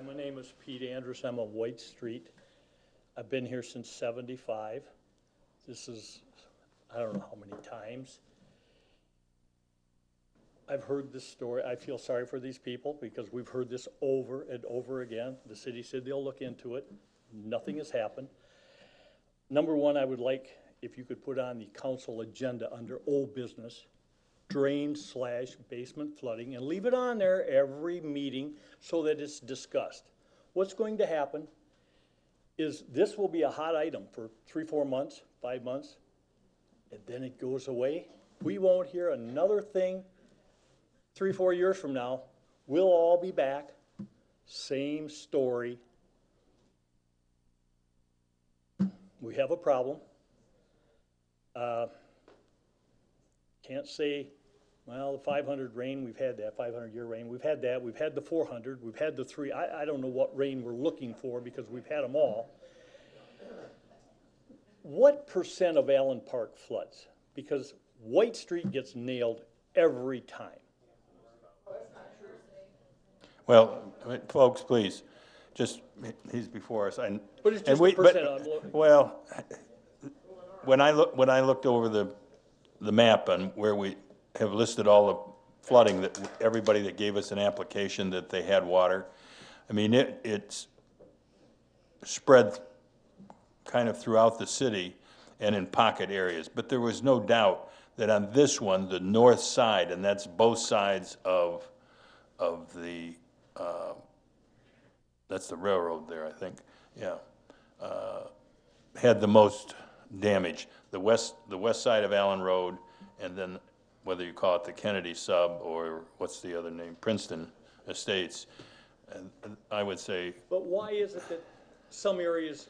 S5: My name is Pete Andrews. I'm on White Street. I've been here since '75. This is, I don't know how many times. I've heard this story. I feel sorry for these people because we've heard this over and over again. The city said they'll look into it. Nothing has happened. Number one, I would like if you could put on the council agenda under old business, drain/basement flooding, and leave it on there every meeting so that it's discussed. What's going to happen is this will be a hot item for 3, 4 months, 5 months, and then it goes away. We won't hear another thing 3, 4 years from now. We'll all be back, same story. We have a problem. Can't say, well, the 500 rain, we've had that, 500-year rain, we've had that, we've had the 400, we've had the 3, I don't know what rain we're looking for because we've had them all. What % of Allen Park floods? Because White Street gets nailed every time.
S1: Well, folks, please, just, he's before us.
S5: But it's just a percent.
S1: Well, when I looked over the map on where we have listed all the flooding, that everybody that gave us an application that they had water, I mean, it's spread kind of throughout the city and in pocket areas. But there was no doubt that on this one, the north side, and that's both sides of the, that's the railroad there, I think, yeah, had the most damage. The west side of Allen Road, and then whether you call it the Kennedy sub or what's the other name, Princeton Estates, and I would say.
S5: But why is it that some areas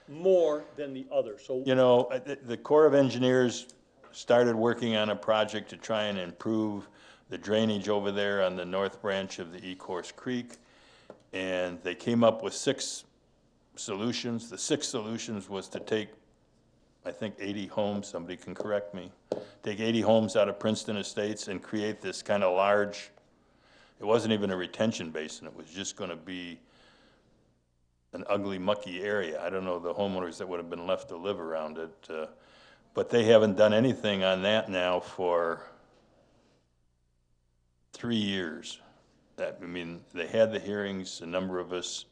S5: more than the others? So,
S1: you know, the Corps of Engineers started working on a project to try and improve the drainage over there on the north branch of the Ecorse Creek, and they came up with 6 solutions. The 6 solutions was to take, I think, 80 homes, somebody can correct me, take 80 homes out of Princeton Estates and create this kind of large, it wasn't even a retention basin, it was just going to be an ugly, mucky area. I don't know the homeowners that would have been left to live around it, but they haven't done anything on that now for 3 years. I mean, they had the hearings, a number of us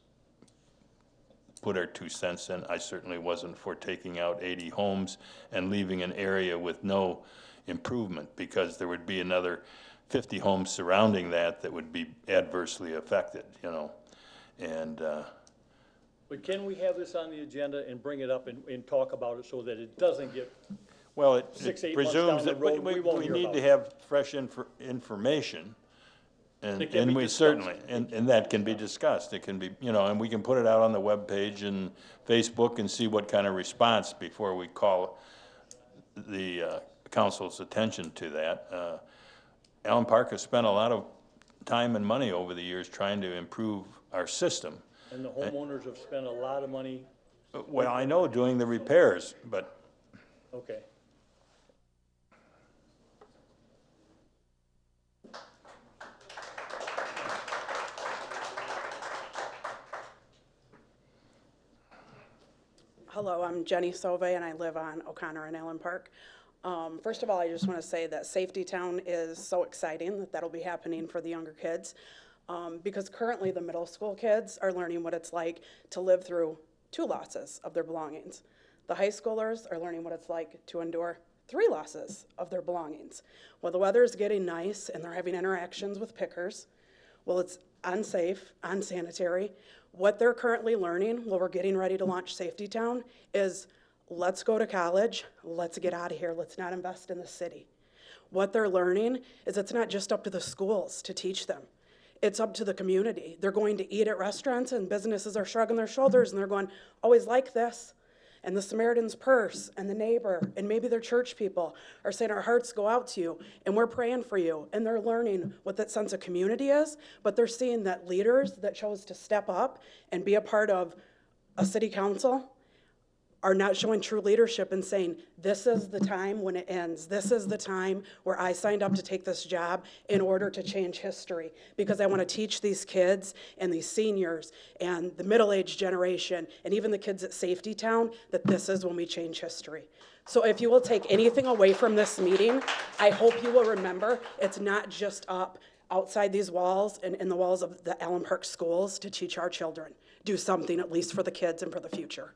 S1: put our 2 cents in. I certainly wasn't for taking out 80 homes and leaving an area with no improvement, because there would be another 50 homes surrounding that would be adversely affected, you know. And
S5: but can we have this on the agenda and bring it up and talk about it so that it doesn't get,
S1: well, it
S5: 6, 8
S1: presumes
S5: months down
S1: that
S5: the road, we won't
S1: we
S5: hear
S1: need
S5: about
S1: to
S5: it.
S1: have fresh information. And we certainly, and that can be discussed. It can be, you know, and we can put it out on the webpage and Facebook and see what kind of response before we call the council's attention to that. Allen Park has spent a lot of time and money over the years trying to improve our system.
S5: And the homeowners have spent a lot of money.
S1: Well, I know, doing the repairs, but.
S5: Okay.
S11: Hello, I'm Jenny Sauve, and I live on O'Connor and Allen Park. First of all, I just want to say that Safety Town is so exciting that that'll be happening for the younger kids. Because currently the middle school kids are learning what it's like to live through 2 losses of their belongings. The high schoolers are learning what it's like to endure 3 losses of their belongings. Well, the weather is getting nice and they're having interactions with pickers. Well, it's unsafe, unsanitary. What they're currently learning while we're getting ready to launch Safety Town is let's go to college, let's get out of here, let's not invest in the city. What they're learning is it's not just up to the schools to teach them. It's up to the community. They're going to eat at restaurants and businesses are shrugging their shoulders and they're going, always like this. And the Samaritan's Purse and the neighbor and maybe their church people are saying our hearts go out to you and we're praying for you. And they're learning what that sense of community is, but they're seeing that leaders that chose to step up and be a part of a city council are not showing true leadership and saying, this is the time when it ends. This is the time where I signed up to take this job in order to change history, because I want to teach these kids and these seniors and the middle-aged generation and even the kids at Safety Town that this is when we change history. So if you will take anything away from this meeting, I hope you will remember it's not just up outside these walls and in the walls of the Allen Park schools to teach our children. Do something at least for the kids and for the future.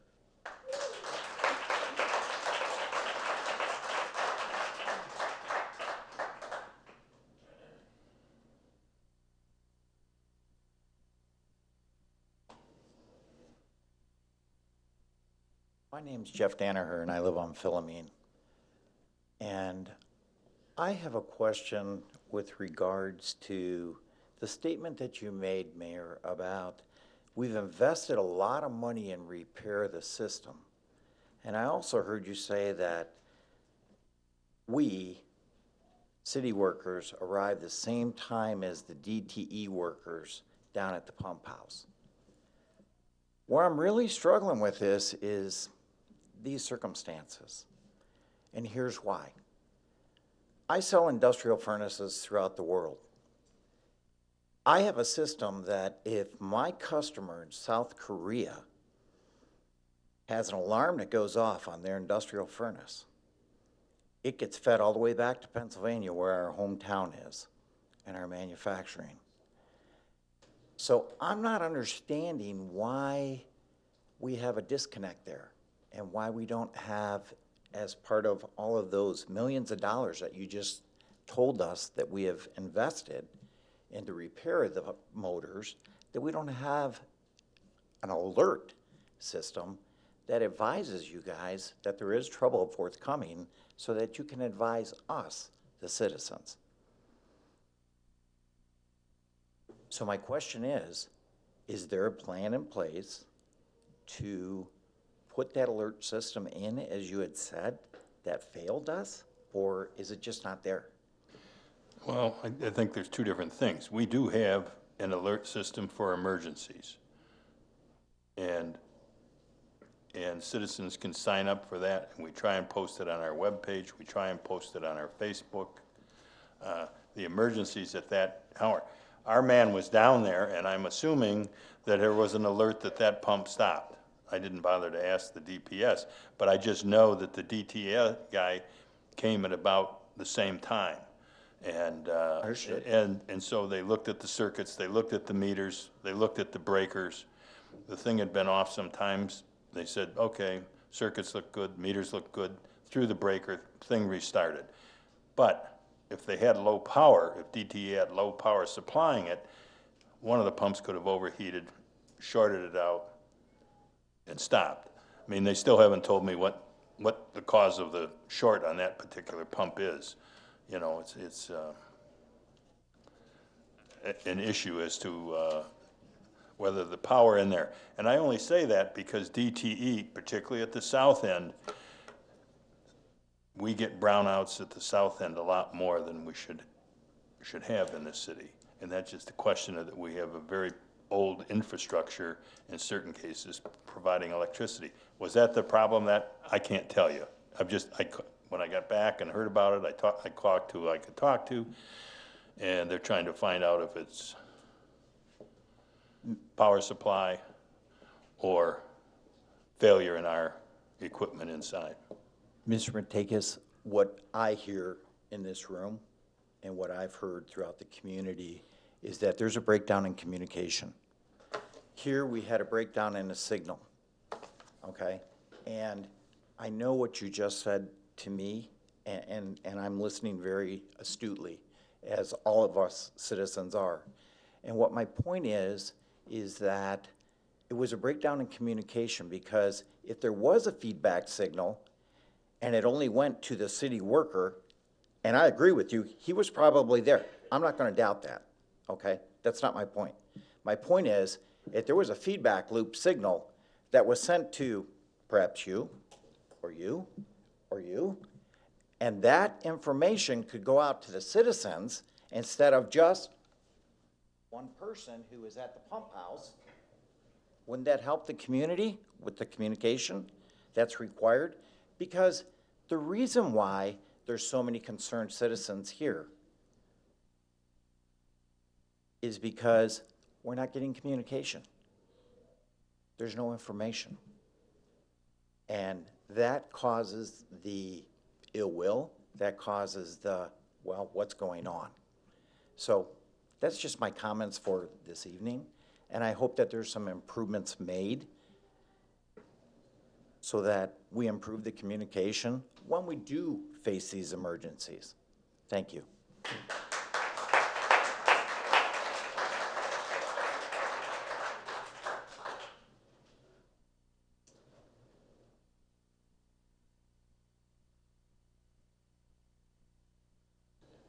S12: My name's Jeff Danaher, and I live on Philomene. And I have a question with regards to the statement that you made, Mayor, about we've invested a lot of money in repair the system. And I also heard you say that we, city workers, arrive the same time as the DTE workers down at the pump house. Where I'm really struggling with this is these circumstances, and here's why. I sell industrial furnaces throughout the world. I have a system that if my customer in South Korea has an alarm that goes off on their industrial furnace, it gets fed all the way back to Pennsylvania where our hometown is and our manufacturing. So I'm not understanding why we have a disconnect there and why we don't have, as part of all of those millions of dollars that you just told us that we have invested in the repair of the motors, that we don't have an alert system that advises you guys that there is trouble forthcoming so that you can advise us, the citizens. So my question is there a plan in place to put that alert system in, as you had said, that failed us, or is it just not there?
S1: Well, I think there's 2 different things. We do have an alert system for emergencies. And citizens can sign up for that, and we try and post it on our webpage. We try and post it on our Facebook. The emergencies at that hour. Our man was down there, and I'm assuming that there was an alert that that pump stopped. I didn't bother to ask the DPS, but I just know that the DTA guy came at about the same time. And so they looked at the circuits, they looked at the meters, they looked at the breakers. The thing had been off sometimes. They said, okay, circuits look good, meters look good, threw the breaker, thing restarted. But if they had low power, if DTE had low power supplying it, one of the pumps could have overheated, shorted it out, and stopped. I mean, they still haven't told me what the cause of the short on that particular pump is. You know, it's an issue as to whether the power in there. And I only say that because DTE, particularly at the south end, we get brownouts at the south end a lot more than we should have in this city. And that's just a question of that we have a very old infrastructure in certain cases providing electricity. Was that the problem? That I can't tell you. When I got back and heard about it, I talked to who I could talk to, and they're trying to find out if it's power supply or failure in our equipment inside.
S12: Mr. Matakas, what I hear in this room and what I've heard throughout the community is that there's a breakdown in communication. Here we had a breakdown in the signal, okay? And I know what you just said to me, and I'm listening very astutely, as all of us citizens are. And what my point is that it was a breakdown in communication, because if there was a feedback signal and it only went to the city worker, and I agree with you, he was probably there. I'm not gonna doubt that, okay? That's not my point. My point is, if there was a feedback loop signal that was sent to perhaps you, or you, or you, and that information could go out to the citizens instead of just one person who is at the pump house, wouldn't that help the community with the communication that's required? Because the reason why there's so many concerned citizens here is because we're not getting communication. There's no information. And that causes the ill will, that causes the, well, what's going on? So that's just my comments for this evening, and I hope that there's some improvements made so that we improve the communication when we do face these emergencies. Thank you.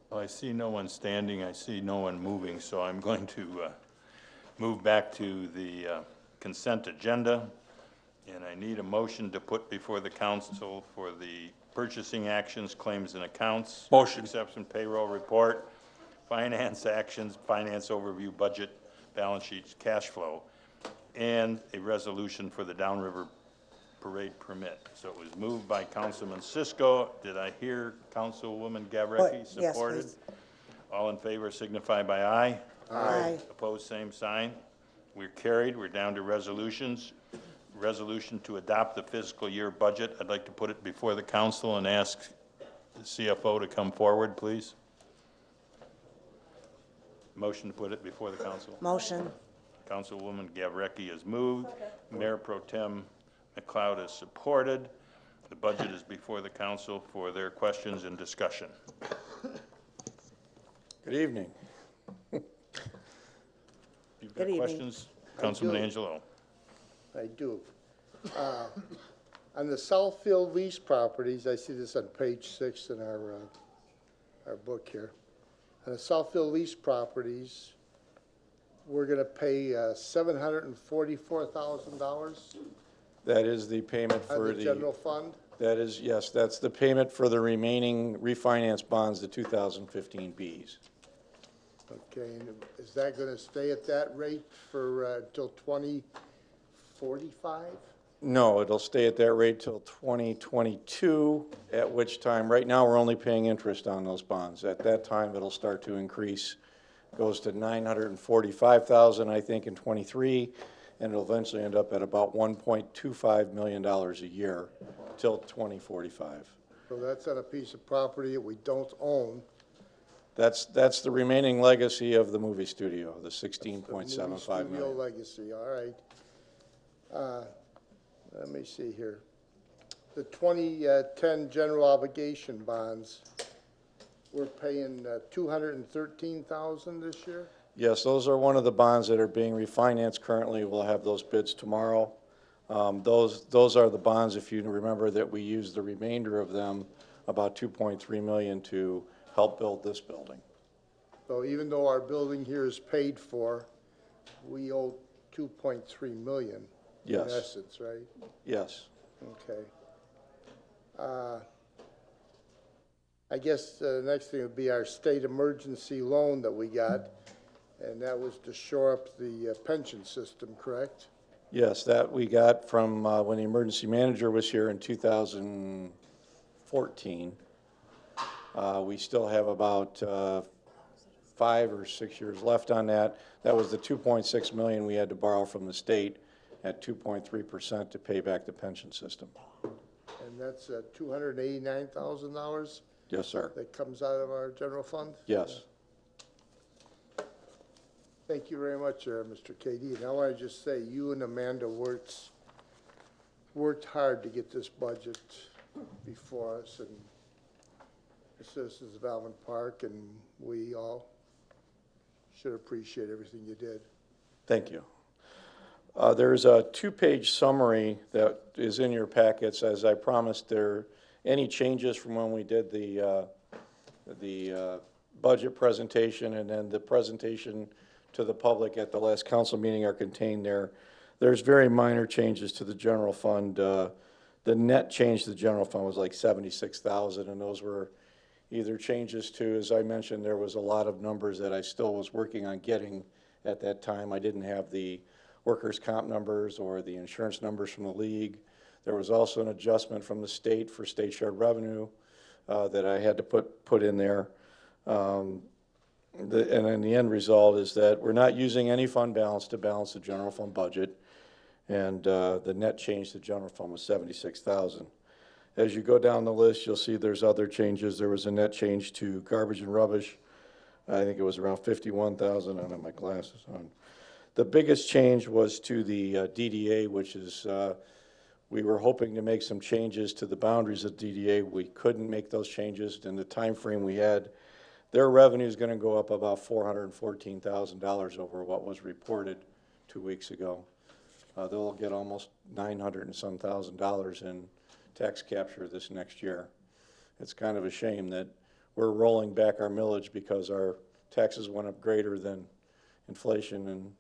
S1: Well, I see no one standing, I see no one moving, so I'm going to move back to the consent agenda. And I need a motion to put before the council for the purchasing actions, claims and accounts.
S19: Motion.
S1: Exception payroll report, finance actions, finance overview, budget, balance sheets, cash flow, and a resolution for the Downriver Parade permit. So it was moved by Councilman Cisco. Did I hear Councilwoman Gavrecki
S13: Yes,
S1: supported?
S13: please.
S1: All in favor signify by aye.
S13: Aye.
S1: Opposed, same sign. We're carried. We're down to resolutions. Resolution to adopt the fiscal year budget. I'd like to put it before the council and ask the CFO to come forward, please. Motion to put it before the council.
S13: Motion.
S1: Councilwoman Gavrecki has moved. Mayor Pro Tem McLeod has supported. The budget is before the council for their questions and discussion.
S14: Good evening.
S1: You've got
S13: Good evening.
S1: questions? Councilman Angelo.
S14: I do. On the Southfield lease properties, I see this on page 6 in our book here. On the Southfield lease properties, we're gonna pay $744,000
S21: That is the payment
S14: on
S21: for
S14: the general fund.
S21: that is, yes, that's the payment for the remaining refinance bonds, the 2015 Bs.
S14: Okay, and is that gonna stay at that rate for, till 2045?
S21: No, it'll stay at that rate till 2022, at which time, right now, we're only paying interest on those bonds. At that time, it'll start to increase, goes to $945,000, I think, in '23, and it'll eventually end up at about $1.25 million a year till 2045.
S14: So that's on a piece of property that we don't own.
S21: That's the remaining legacy of the movie studio, the $16.75
S14: Studio
S21: million.
S14: legacy, all right. Let me see here. The 2010 general obligation bonds, we're paying $213,000 this year?
S21: Yes, those are one of the bonds that are being refinanced currently. We'll have those bids tomorrow. Those are the bonds, if you remember, that we used the remainder of them, about $2.3 million, to help build this building.
S14: So even though our building here is paid for, we owe $2.3 million.
S21: Yes.
S14: In essence, right?
S21: Yes.
S14: Okay. I guess the next thing would be our state emergency loan that we got, and that was to shore up the pension system, correct?
S21: Yes, that we got from when the emergency manager was here in 2014. We still have about 5 or 6 years left on that. That was the $2.6 million we had to borrow from the state at 2.3% to pay back the pension system.
S14: And And that's $289,000
S21: Yes, sir.
S14: that comes out of our general fund?
S21: Yes.
S14: Thank you very much, Mr. KD. And I want to just say, you and Amanda worked hard to get this budget before us, and the citizens of Allen Park, and we all should appreciate everything you did.
S21: Thank you. There's a 2-page summary that is in your packets. As I promised, any changes from when we did the budget presentation and then the presentation to the public at the last council meeting are contained there. There's very minor changes to the general fund. The net change to the general fund was like $76,000, and those were either changes to, as I mentioned, there was a lot of numbers that I still was working on getting at that time. I didn't have the workers' comp numbers or the insurance numbers from the league. There was also an adjustment from the state for state shared revenue that I had to put in there. And then the end result is that we're not using any fund balance to balance the general fund budget, and the net change to general fund was $76,000. As you go down the list, you'll see there's other changes. There was a net change to garbage and rubbish. I think it was around $51,000. I don't have my glasses on. The biggest change was to the DDA, which is we were hoping to make some changes to the boundaries of DDA. We couldn't make those changes in the time frame we had. Their revenue is going to go up about $414,000 over what was reported 2 weeks ago. They'll get almost $900 and some thousand in tax capture this next year. It's kind of a shame that we're rolling back our millage because our taxes went up greater than inflation, and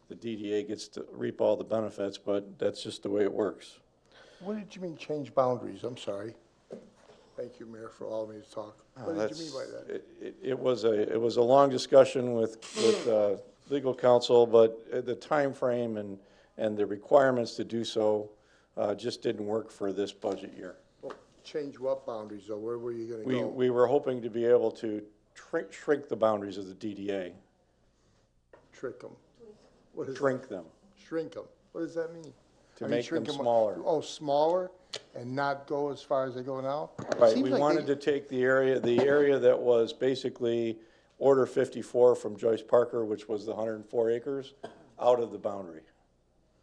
S21: the DDA gets to reap all the benefits, but that's just the way it works.
S14: What did you mean change boundaries? I'm sorry. Thank you, Mayor, for allowing me to talk. What did you mean by that?
S21: It was a long discussion with legal counsel, but the time frame and the requirements to do so just didn't work for this budget year.
S14: Well, change what boundaries, though? Where were you going to go?
S21: We were hoping to be able to shrink the boundaries of the DDA.
S14: Trick them.
S21: Shrink them.
S14: Shrink them. What does that mean?
S21: To make them smaller.
S14: Oh, smaller and not go as far as they go now?
S21: Right, we wanted to take the area that was basically Order 54 from Joyce Parker, which was the 104 acres, out of the boundary.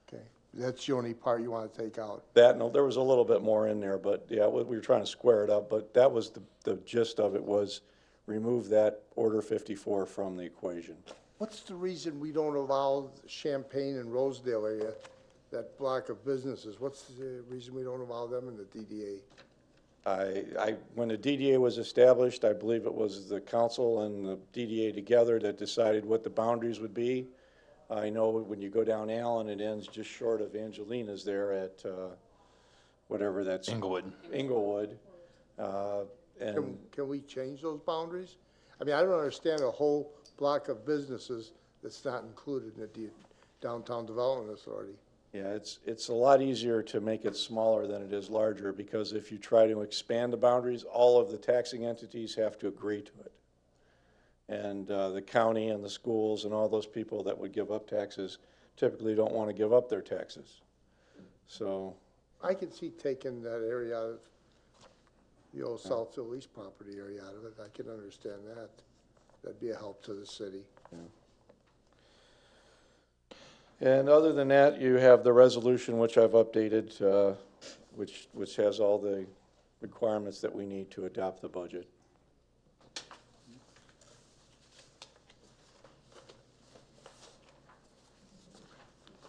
S14: Okay, that's the only part you want to take out?
S21: That, no, there was a little bit more in there, but yeah, we were trying to square it up, but that was the gist of it, was remove that Order 54 from the equation.
S14: What's the reason we don't allow Champaign and Rosedale area, that block of businesses? What's the reason we don't allow them in the DDA?
S21: When the DDA was established, I believe it was the council and the DDA together that decided what the boundaries would be. I know when you go down Allen, it ends just short of Angelina's there at whatever that's.
S1: Inglewood.
S21: Inglewood.
S14: Can we change those boundaries? I mean, I don't understand a whole block of businesses that's not included in the Downtown Development Authority.
S21: Yeah, it's a lot easier to make it smaller than it is larger, because if you try to expand the boundaries, all of the taxing entities have to agree to it. And the county and the schools and all those people that would give up taxes typically don't want to give up their taxes. So
S14: I can see taking that area out of the old Southfield lease property area out of it. I can understand that. That'd be a help to the city.
S21: Yeah. And other than that, you have the resolution, which I've updated, which has all the requirements that we need to adopt the budget.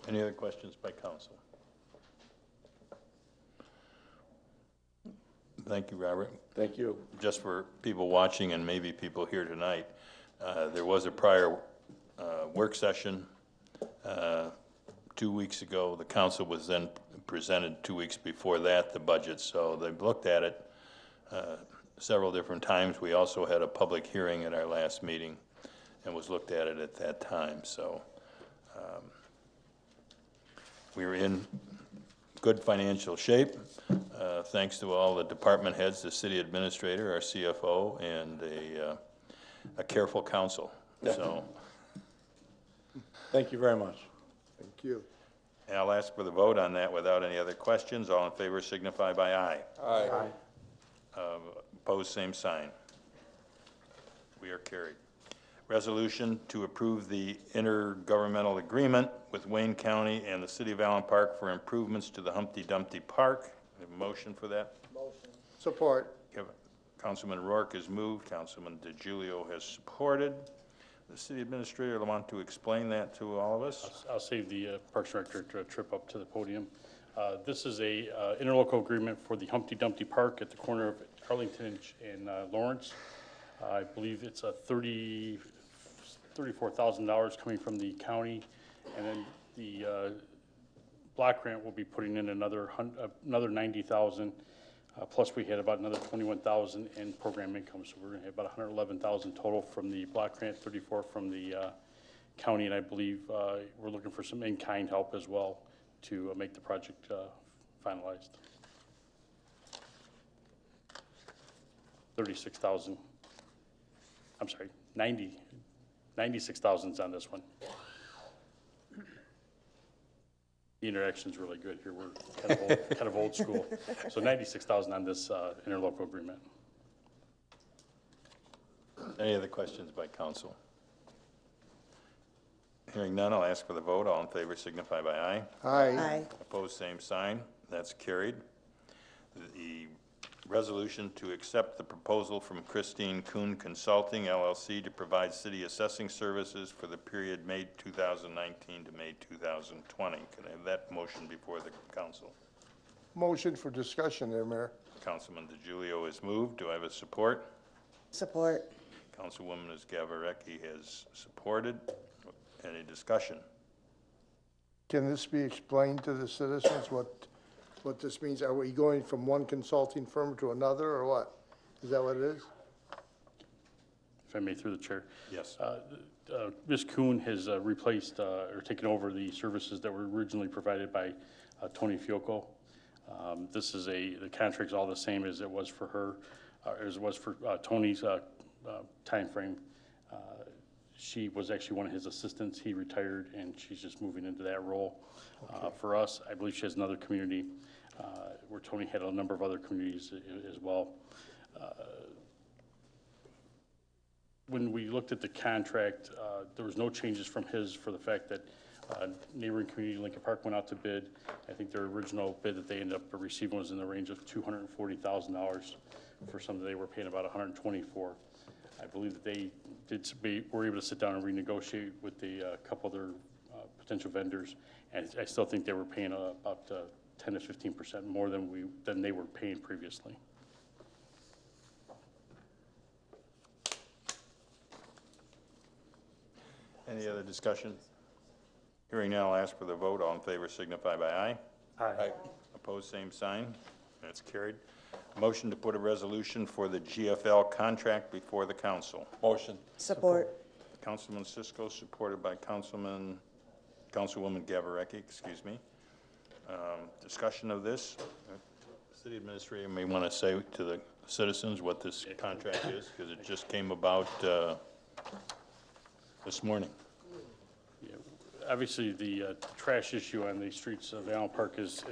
S1: Any other questions by council? Thank you, Robert.
S21: Thank you.
S1: Just for people watching and maybe people here tonight, there was a prior work session 2 weeks ago. The council was then presented 2 weeks before that, the budget, so they've looked at it several different times. We also had a public hearing at our last meeting and was looked at it at that time. So we were in good financial shape, thanks to all the department heads, the city administrator, our CFO, and a careful council. So
S21: thank you very much.
S14: Thank you.
S1: I'll ask for the vote on that without any other questions. All in favor signify by aye.
S19: Aye.
S1: Opposed, same sign. We are carried. Resolution to approve the intergovernmental agreement with Wayne County and the City of Allen Park for improvements to the Humpty Dumpty Park. We have a motion for that.
S14: Motion. Support.
S1: Councilman Rourke has moved. Councilman DeGiulio has supported. The city administrator will want to explain that to all of us.
S4: I'll save the Parks Director to trip up to the podium. This is a interlocal agreement for the Humpty Dumpty Park at the corner of Arlington and Lawrence. I believe it's a $34,000 coming from the county, and then the block grant will be putting in another $90,000. Plus, we had about another $21,000 in program income, so we're going to have about $111,000 total from the block grant, $34,000 from the county, and I believe we're looking for some in-kind help as well to make the project finalized. $36,000. I'm sorry, 96,000 is on this one. The interaction's really good here. We're kind of old school. So 96,000 on this interlocal agreement.
S1: Any other questions by council? Hearing none, I'll ask for the vote. All in favor signify by aye.
S14: Aye.
S1: Opposed, same sign. That's carried. The resolution to accept the proposal from Christine Kuhn Consulting LLC to provide city assessing services for the period May 2019 to May 2020. Can I have that motion before the council?
S14: Motion for discussion there, Mayor.
S1: Councilman DeGiulio has moved. Do I have a support?
S13: Support.
S1: Councilwoman Gavareki has supported. Any discussion?
S14: Can this be explained to the citizens, what this means? Are we going from one consulting firm to another, or what? Is that what it is?
S4: If I may, through the chair.
S1: Yes.
S4: Ms. Kuhn has replaced or taken over the services that were originally provided by Tony Fiocco. This is the contract's all the same as it was for her, as it was for Tony's time frame. She was actually one of his assistants. He retired, and she's just moving into that role. Okay. For us, I believe she has another community where Tony had a number of other communities as well. When we looked at the contract, there was no changes from his for the fact that neighboring community, Lincoln Park, went out to bid. I think their original bid that they ended up receiving was in the range of $240,000 for something they were paying about $124,000. I believe that they were able to sit down and renegotiate with a couple other potential vendors, and I still think they were paying about 10 to 15% more than they were paying previously.
S1: Any other discussion? Hearing now, I'll ask for the vote. All in favor signify by aye.
S18: Aye.
S1: Opposed, same sign. That's carried. Motion to put a resolution for the GFL contract before the council.
S19: Motion.
S13: Support.
S1: Councilman Cisco, supported by Councilwoman Gavareki, excuse me. Discussion of this. City administrator may want to say to the citizens what this contract is, because it just came about this morning.
S4: Yeah, obviously, the trash issue on the streets of Allen Park is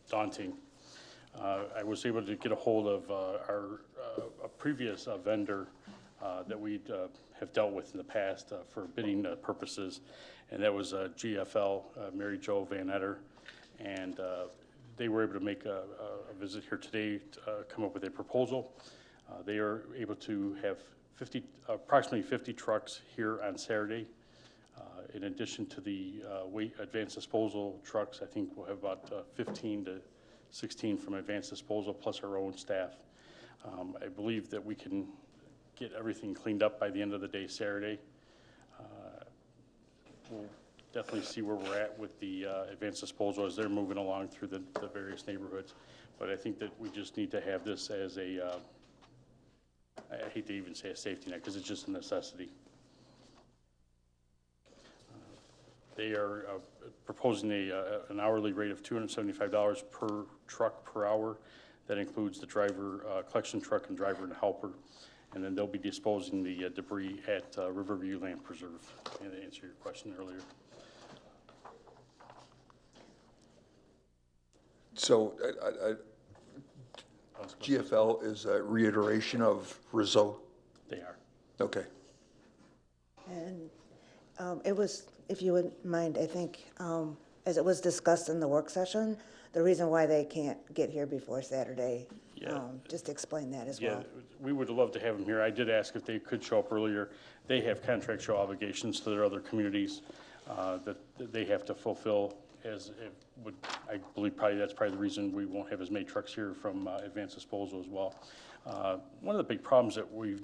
S4: daunting. I was able to get a hold of a previous vendor that we have dealt with in the past for bidding purposes, and that was GFL, Mary Jo Van Etter, and they were able to make a visit here today to come up with a proposal. They are able to have approximately 50 trucks here on Saturday. In addition to the advanced disposal trucks, I think we'll have about 15 to 16 from advanced disposal plus our own staff. I believe that we can get everything cleaned up by the end of the day Saturday. We'll definitely see where we're at with the advanced disposal as they're moving along through the various neighborhoods. But I think that we just need to have this as I hate to even say a safety net because it's just a necessity. They are proposing an hourly rate of $275 per truck per hour. That includes the driver, collection truck and driver and helper. And then they'll be disposing the debris at Riverview Land Preserve, to answer your question earlier.
S19: So GFL is a reiteration of result?
S4: They are.
S19: Okay.
S15: And it was, if you wouldn't mind, I think, as it was discussed in the work session, the reason why they can't get here before Saturday, just explain that as well.
S4: Yeah, we would love to have them here. I did ask if they could show up earlier. They have contractual obligations to their other communities that they have to fulfill, as it would, I believe that's probably the reason we won't have as many trucks here from Advanced Disposal as well. One of the big problems that we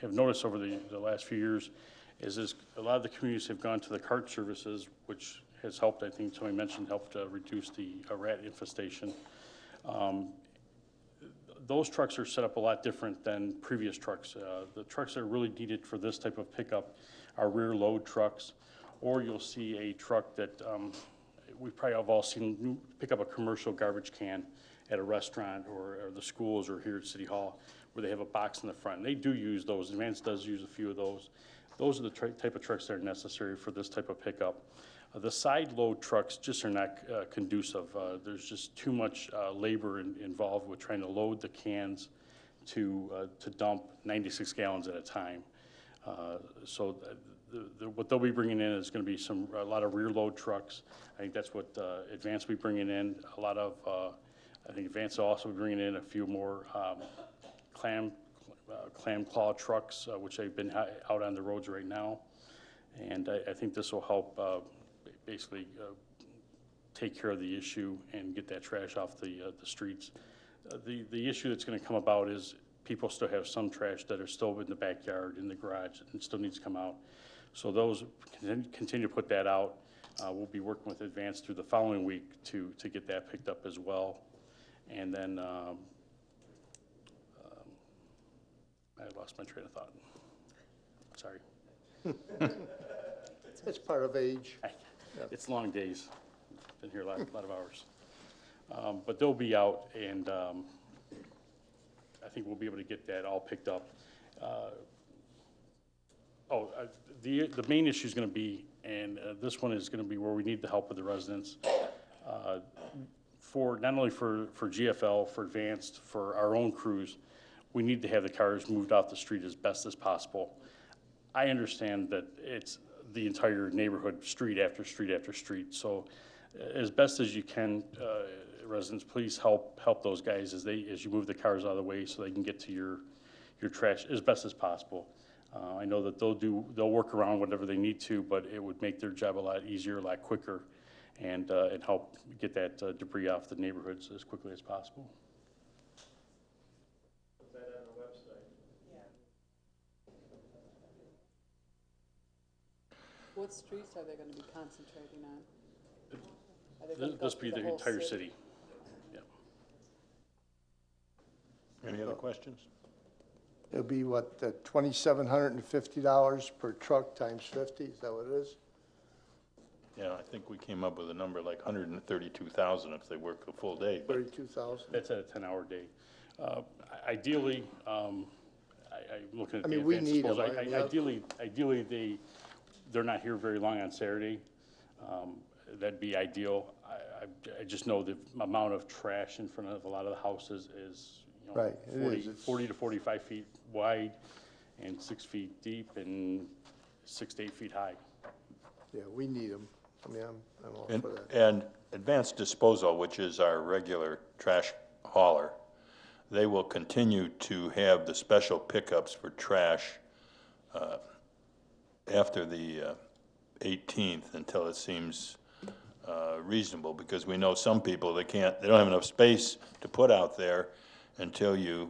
S4: have noticed over the last few years is a lot of the communities have gone to the cart services, which has helped, I think somebody mentioned, helped reduce the rat infestation. Those trucks are set up a lot different than previous trucks. The trucks that are really needed for this type of pickup are rear load trucks, or you'll see a truck that we probably have all seen pick up a commercial garbage can at a restaurant or the schools or here at City Hall, where they have a box in the front. And they do use those. Advance does use a few of those. Those are the type of trucks that are necessary for this type of pickup. The side load trucks just are not conducive. There's just too much labor involved with trying to load the cans to dump 96 gallons at a time. So what they'll be bringing in is going to be a lot of rear load trucks. I think that's what Advance will be bringing in. A lot of, I think Advance will also be bringing in a few more clam claw trucks, which they've been out on the roads right now. And I think this will help basically take care of the issue and get that trash off the streets. The issue that's going to come about is people still have some trash that are still in the backyard, in the garage, and still needs to come out. So those continue to put that out. We'll be working with Advance through the following week to get that picked up as well. And then I lost my train of thought. Sorry.
S14: It's part of age.
S4: It's long days. Been here a lot of hours. But they'll be out, and I think we'll be able to get that all picked up. The main issue is going to be, and this one is going to be where we need the help of the residents, for not only for GFL, for Advanced, for our own crews. We need to have the cars moved off the street as best as possible. I understand that it's the entire neighborhood, street after street after street. So as best as you can, residents, please help those guys as you move the cars out of the way so they can get to your trash as best as possible. I know that they'll work around whatever they need to, but it would make their job a lot easier, a lot quicker, and help get that debris off the neighborhoods as quickly as possible.
S18: Put that on the website.
S16: What streets are they going to be concentrating on?
S4: This will be the entire city. Yeah.
S1: Any other questions?
S14: It'll be what, $2,750 per truck times 50, is that what it is?
S1: Yeah, I think we came up with a number like 132,000 if they work a full day.
S14: 32,000?
S4: That's at a 10-hour day. Ideally, I'm looking at
S14: I
S4: the
S14: mean, we
S4: advanced
S14: need
S4: disposal.
S14: them, right?
S4: Ideally, they're not here very long on Saturday. That'd be ideal. I just know the amount of trash in front of a lot of the houses is, you know,
S14: Right, it is.
S4: 40 to 45 feet wide and 6 feet deep and 6 to 8 feet high.
S14: Yeah, we need them. I mean, I'm all for that.
S1: And Advanced Disposal, which is our regular trash hauler, they will continue to have the special pickups for trash after the 18th until it seems reasonable, because we know some people, they don't have enough space to put out there until you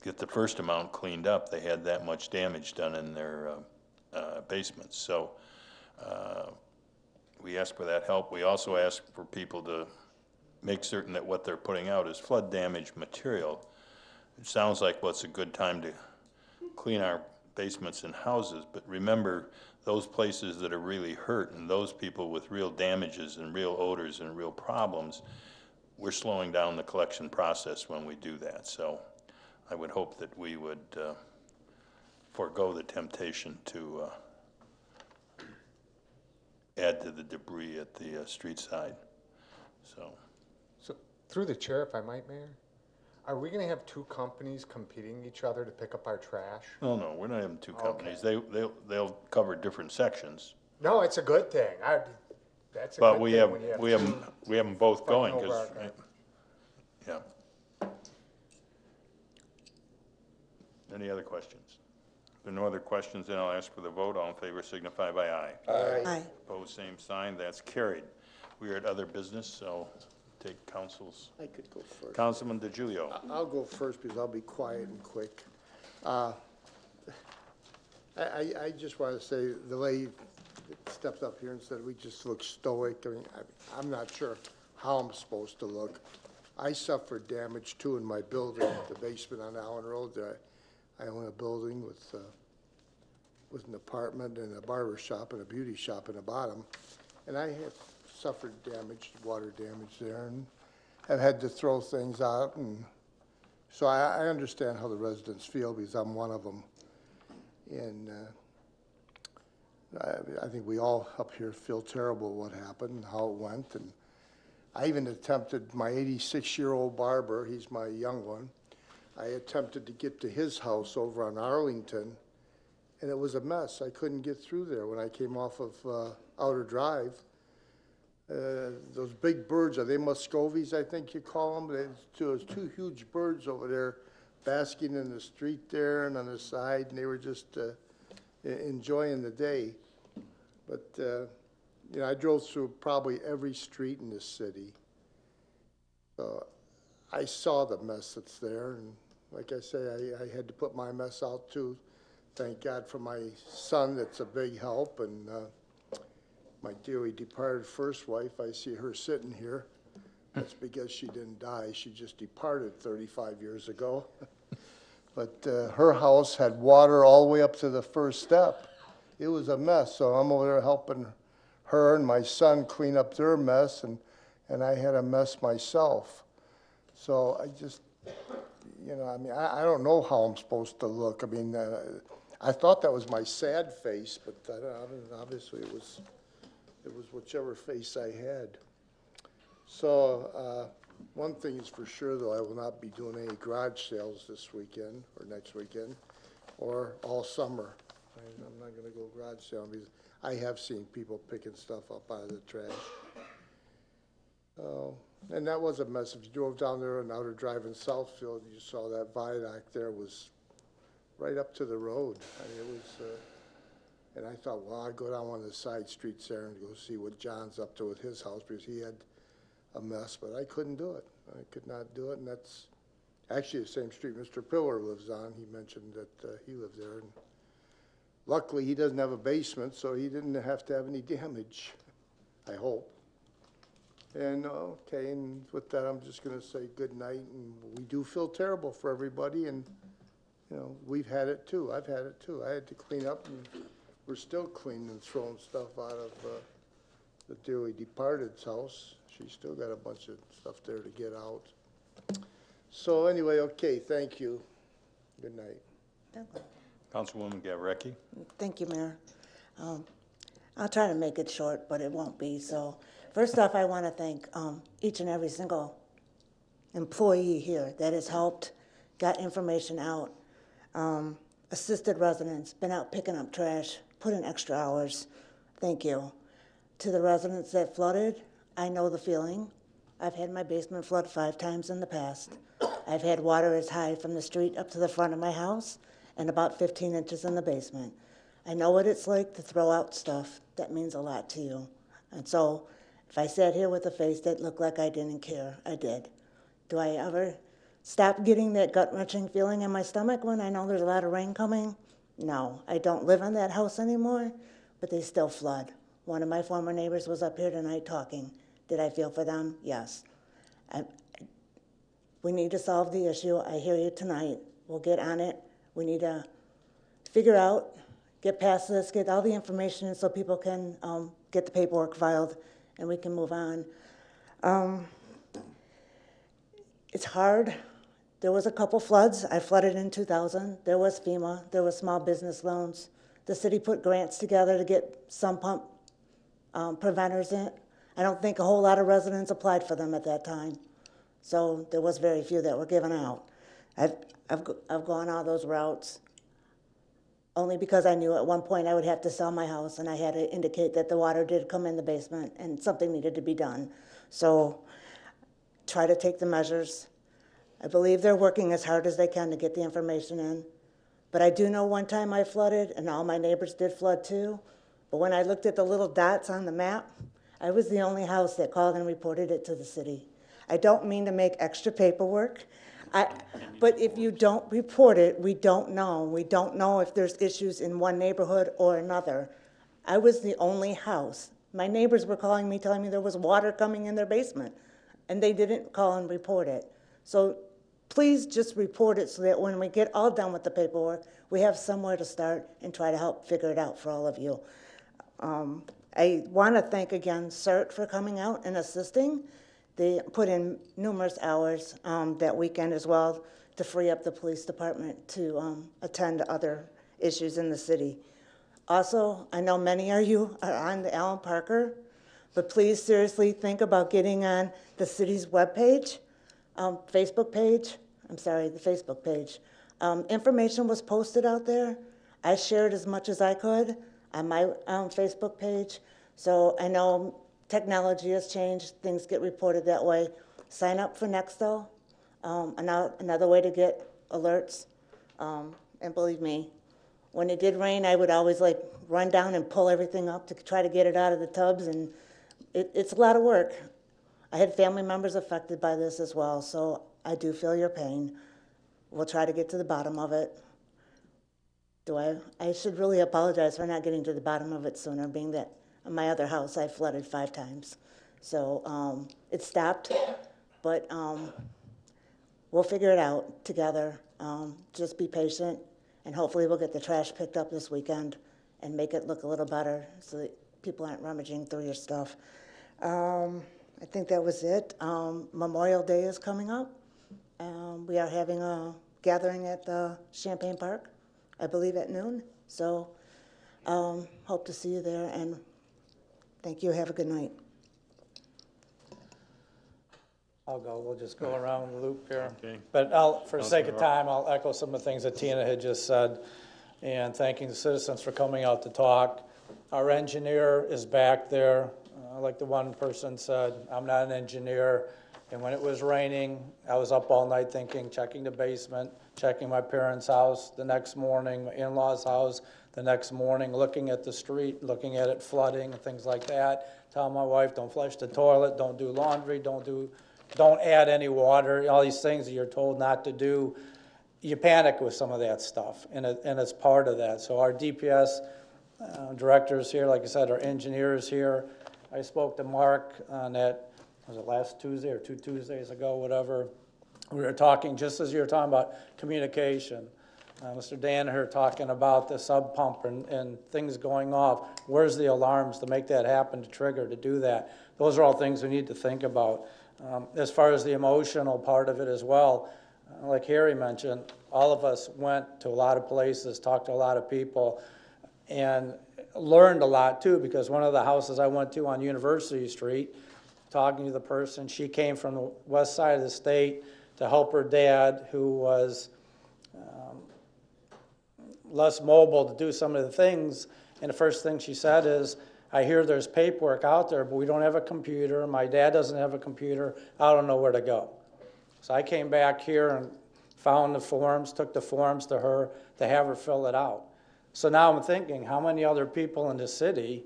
S1: get the first amount cleaned up. They had that much damage done in their basements. So we ask for that help. We also ask for people to make certain that what they're putting out is flood damage material. It sounds like, well, it's a good time to clean our basements and houses, but remember those places that are really hurt and those people with real damages and real odors and real problems, we're slowing down the collection process when we do that. So I would hope that we would forego the temptation to add to the debris at the street side. So
S3: Through the chair, if I might, Mayor, are we gonna have two companies competing each other to pick up our trash?
S1: Oh, no, we're not having two companies. They'll cover different sections.
S3: No, it's a good thing. That's a
S1: But
S3: good
S1: we
S3: thing
S1: have,
S3: when you have
S1: we have,
S3: two
S1: 'em- we have them both
S3: fighting
S1: going,
S3: over
S1: because,
S3: our garbage.
S1: yeah. Any other questions? If there are no other questions, then I'll ask for the vote. All in favor signify by aye.
S15: Aye.
S1: Opposed, same sign. That's carried. We are at other business, so take councils.
S14: I could go first.
S1: Councilman DiGiulio.
S14: I'll go first because I'll be quiet and quick. I just want to say, the lady that stepped up here and said we just look stoic. I mean, I'm not sure how I'm supposed to look. I suffered damage too in my building, the basement on Allen Road. I own a building with an apartment and a barber shop and a beauty shop in the bottom. And I have suffered damage, water damage there, and have had to throw things out. And so I understand how the residents feel because I'm one of them. And I think we all up here feel terrible what happened and how it went. And I even attempted, my 86-year-old barber, he's my young one, I attempted to get to his house over on Arlington, and it was a mess. I couldn't get through there when I came off of Outer Drive. Those big birds, are they Muscovies, I think you call them? There's two huge birds over there basking in the street there and on the side, and they were just enjoying the day. But, you know, I drove through probably every street in this city. So I saw the mess that's there, and like I say, I had to put my mess out too. Thank God for my son, that's a big help, and my dearly departed first wife, I see her sitting here. That's because she didn't die, she just departed 35 years ago. But her house had water all the way up to the first step. It was a mess, so I'm over there helping her and my son clean up their mess, and I had a mess myself. So I just, you know, I mean, I don't know how I'm supposed to look. I mean, I thought that was my sad face, but obviously it was whichever face I had. So one thing is for sure, though, I will not be doing any garage sales this weekend or next weekend or all summer. I'm not going to go garage selling because I have seen people picking stuff up out of the trash. And that was a mess. If you drove down there on Outer Drive in Southfield, you saw that viaduct there was right up to the road. I mean, it was, and I thought, well, I'd go down one of the side streets there and go see what John's up to with his house because he had a mess, but I couldn't do it. I could not do it, and that's actually the same street Mr. Pillar lives on. He mentioned that he lived there, and luckily he doesn't have a basement, so he didn't have to have any damage, I hope. And okay, and with that, I'm just going to say good night, and we do feel terrible for everybody, and you know, we've had it too. I've had it too. I had to clean up, and we're still cleaning and throwing stuff out of the dearly departed's house. She's still got a bunch of stuff there to get out. So anyway, okay, thank you. Good night.
S1: Councilwoman Gavreki.
S15: Thank you, Mayor. I'll try to make it short, but it won't be. So first off, I want to thank each and every single employee here that has helped, got information out, assisted residents, been out picking up trash, put in extra hours. Thank you. To the residents that flooded, I know the feeling. I've had my basement flood 5 times in the past. I've had water as high from the street up to the front of my house and about 15 inches in the basement. I know what it's like to throw out stuff that means a lot to you. And so if I sat here with a face that looked like I didn't care, I did. Do I ever stop getting that gut-wrenching feeling in my stomach when I know there's a lot of rain coming? No, I don't live in that house anymore, but they still flood. One of my former neighbors was up here tonight talking. Did I feel for them? Yes. We need to solve the issue. I hear you tonight. We'll get on it. We need to figure out, get past this, get all the information so people can get the paperwork filed and we can move on. It's hard. There was a couple floods. I flooded in 2000. There was FEMA. There was small business loans. The city put grants together to get sump pump preventers in. I don't think a whole lot of residents applied for them at that time. So there was very few that were given out. I've gone all those routes only because I knew at one point I would have to sell my house, and I had to indicate that the water did come in the basement and something needed to be done. So try to take the measures. I believe they're working as hard as they can to get the information in. But I do know one time I flooded, and all my neighbors did flood too. But when I looked at the little dots on the map, I was the only house that called and reported it to the city. I don't mean to make extra paperwork, but if you don't report it, we don't know. We don't know if there's issues in one neighborhood or another. I was the only house. My neighbors were calling me, telling me there was water coming in their basement, and they didn't call and report it. So please just report it so that when we get all done with the paperwork, we have somewhere to start and try to help figure it out for all of you. I want to thank again CERT for coming out and assisting. They put in numerous hours that weekend as well to free up the police department to attend to other issues in the city. Also, I know many of you are on the Allen Parker, but please seriously think about getting on the city's webpage, Facebook page. I'm sorry, the Facebook page. Information was posted out there. I shared as much as I could on my Facebook page. So I know technology has changed. Things get reported that way. Sign up for Nextel, another way to get alerts. And believe me, when it did rain, I would always like run down and pull everything up to try to get it out of the tubs, and it's a lot of work. I had family members affected by this as well, so I do feel your pain. We'll try to get to the bottom of it. I should really apologize for not getting to the bottom of it sooner, being that in my other house I flooded 5 times. So it stopped, but we'll figure it out together. Just be patient, and hopefully we'll get the trash picked up this weekend and make it look a little better so that people aren't rummaging through your stuff. I think that was it. Memorial Day is coming up. We are having a gathering at the Champaign Park, I believe at noon. So hope to see you there, and thank you. Have a good night.
S17: I'll go. We'll just go around the loop here.
S1: Okay.
S17: But for the sake of time, I'll echo some of the things that Tina had just said, and thanking the citizens for coming out to talk. Our engineer is back there. Like the one person said, I'm not an engineer. And when it was raining, I was up all night thinking, checking the basement, checking my parents' house the next morning, my in-laws' house the next morning, looking at the street, looking at it flooding and things like that. Telling my wife, don't flush the toilet, don't do laundry, don't add any water, all these things that you're told not to do. You panic with some of that stuff, and it's part of that. So our DPS director is here, like I said, our engineer is here. I spoke to Mark on that, was it last Tuesday or 2 Tuesdays ago, whatever. We were talking, just as you were talking about communication. Mr. Danaher talking about the sub pump and things going off. Where's the alarms to make that happen, to trigger, to do that? Those are all things we need to think about. As far as the emotional part of it as well, like Harry mentioned, all of us went to a lot of places, talked to a lot of people, and learned a lot too, because one of the houses I went to on University Street, talking to the person, she came from the west side of the state to help her dad, who was less mobile, to do some of the things. And the first thing she said is, I hear there's paperwork out there, but we don't have a computer. My dad doesn't have a computer. I don't know where to go. So I came back here and found the forms, took the forms to her to have her fill it out. So now I'm thinking, how many other people in the city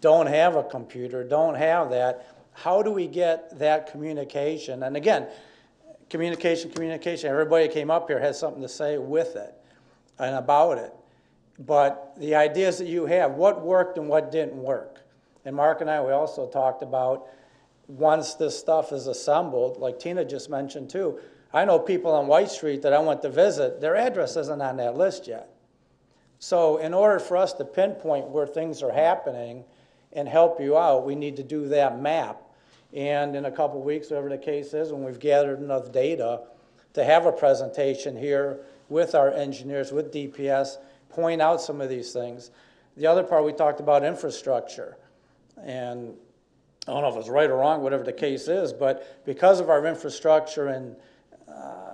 S17: don't have a computer, don't have that? How do we get that communication? And again, communication. Everybody came up here has something to say with it and about it. But the ideas that you have, what worked and what didn't work. And Mark and I, we also talked about once this stuff is assembled, like Tina just mentioned too, I know people on White Street that I went to visit, their address isn't on that list yet. So in order for us to pinpoint where things are happening and help you out, we need to do that map. And in a couple weeks, whatever the case is, when we've gathered enough data to have a presentation here with our engineers, with DPS, point out some of these things. The other part, we talked about infrastructure. And I don't know if it's right or wrong, whatever the case is, but because of our infrastructure and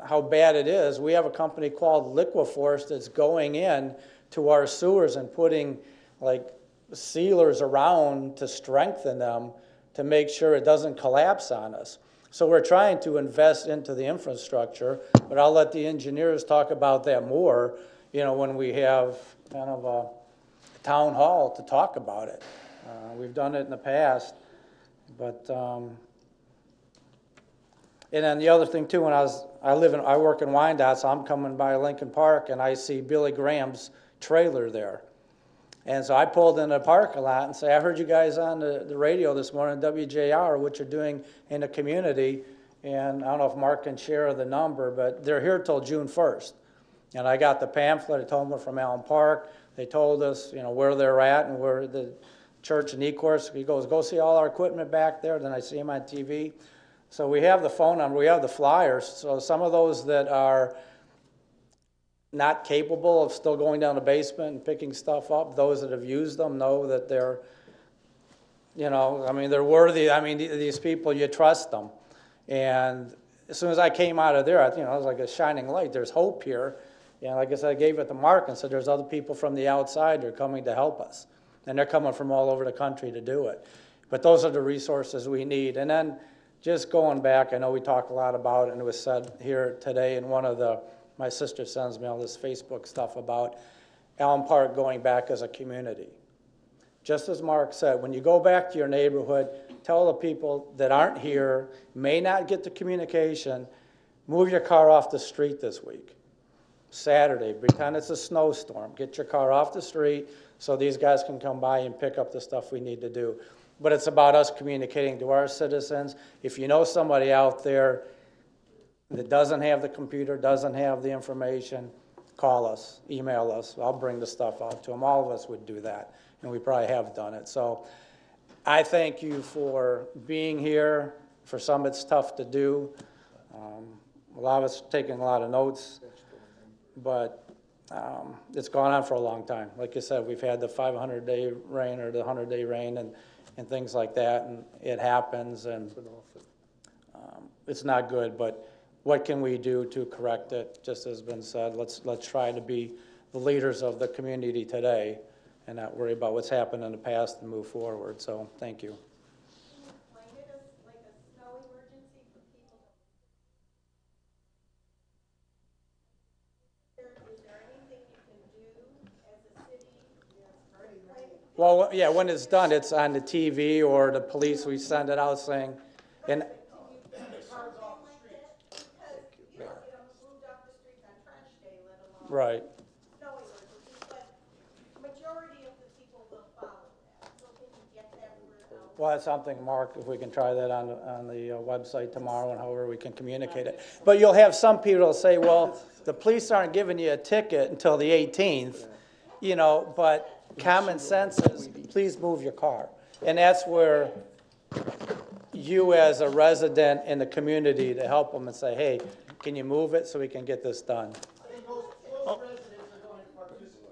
S17: how bad it is, we have a company called Liquiforce that's going in to our sewers and putting like sealers around to strengthen them to make sure it doesn't collapse on us. So we're trying to invest into the infrastructure, but I'll let the engineers talk about that more, you know, when we have kind of a town hall to talk about it. We've done it in the past, but, and then the other thing too, when I work in Wyandotte, so I'm coming by Lincoln Park and I see Billy Graham's trailer there. And so I pulled in the parking lot and say, I heard you guys on the radio this morning, WJR, what you're doing in the community. And I don't know if Mark can share the number, but they're here till June 1st. And I got the pamphlet. I told them we're from Allen Park. They told us, you know, where they're at and where the church in Ecorse. He goes, go see all our equipment back there. Then I see him on TV. So we have the phone number. We have the flyers. So some of those that are not capable of still going down the basement and picking stuff up, those that have used them know that they're, you know, I mean, they're worthy. I mean, these people, you trust them. And as soon as I came out of there, you know, it was like a shining light. There's hope here. You know, like I said, I gave it to Mark and said, there's other people from the outside that are coming to help us. And they're coming from all over the country to do it. But those are the resources we need. And then just going back, I know we talk a lot about it, and it was said here today in one of my sister sends me all this Facebook stuff about Allen Park going back as a community. Just as Mark said, when you go back to your neighborhood, tell the people that aren't here, may not get the communication, move your car off the street this week. Saturday, pretend it's a snowstorm. Get your car off the street so these guys can come by and pick up the stuff we need to do. But it's about us communicating to our citizens. If you know somebody out there that doesn't have the computer, doesn't have the information, call us, email us. I'll bring the stuff out to them. All of us would do that, and we probably have done it. So I thank you for being here. For some, it's tough to do. A lot of us taking a lot of notes, but it's gone on for a long time. Like I said, we've had the 500-day rain or the 100-day rain and things like that, and it happens, and it's not good, but what can we do to correct it? Just as been said, let's try to be the leaders of the community today and not worry about what's happened in the past and move forward. So thank you. Well, yeah, when it's done, it's on the TV or the police, we send it out saying, and right. Well, that's something, Mark, if we can try that on the website tomorrow and however we can communicate it. But you'll have some people that say, well, the police aren't giving you a ticket until the 18th, you know, but common sense is, please move your car. And that's where you as a resident in the community to help them and say, hey, can you move it so we can get this done?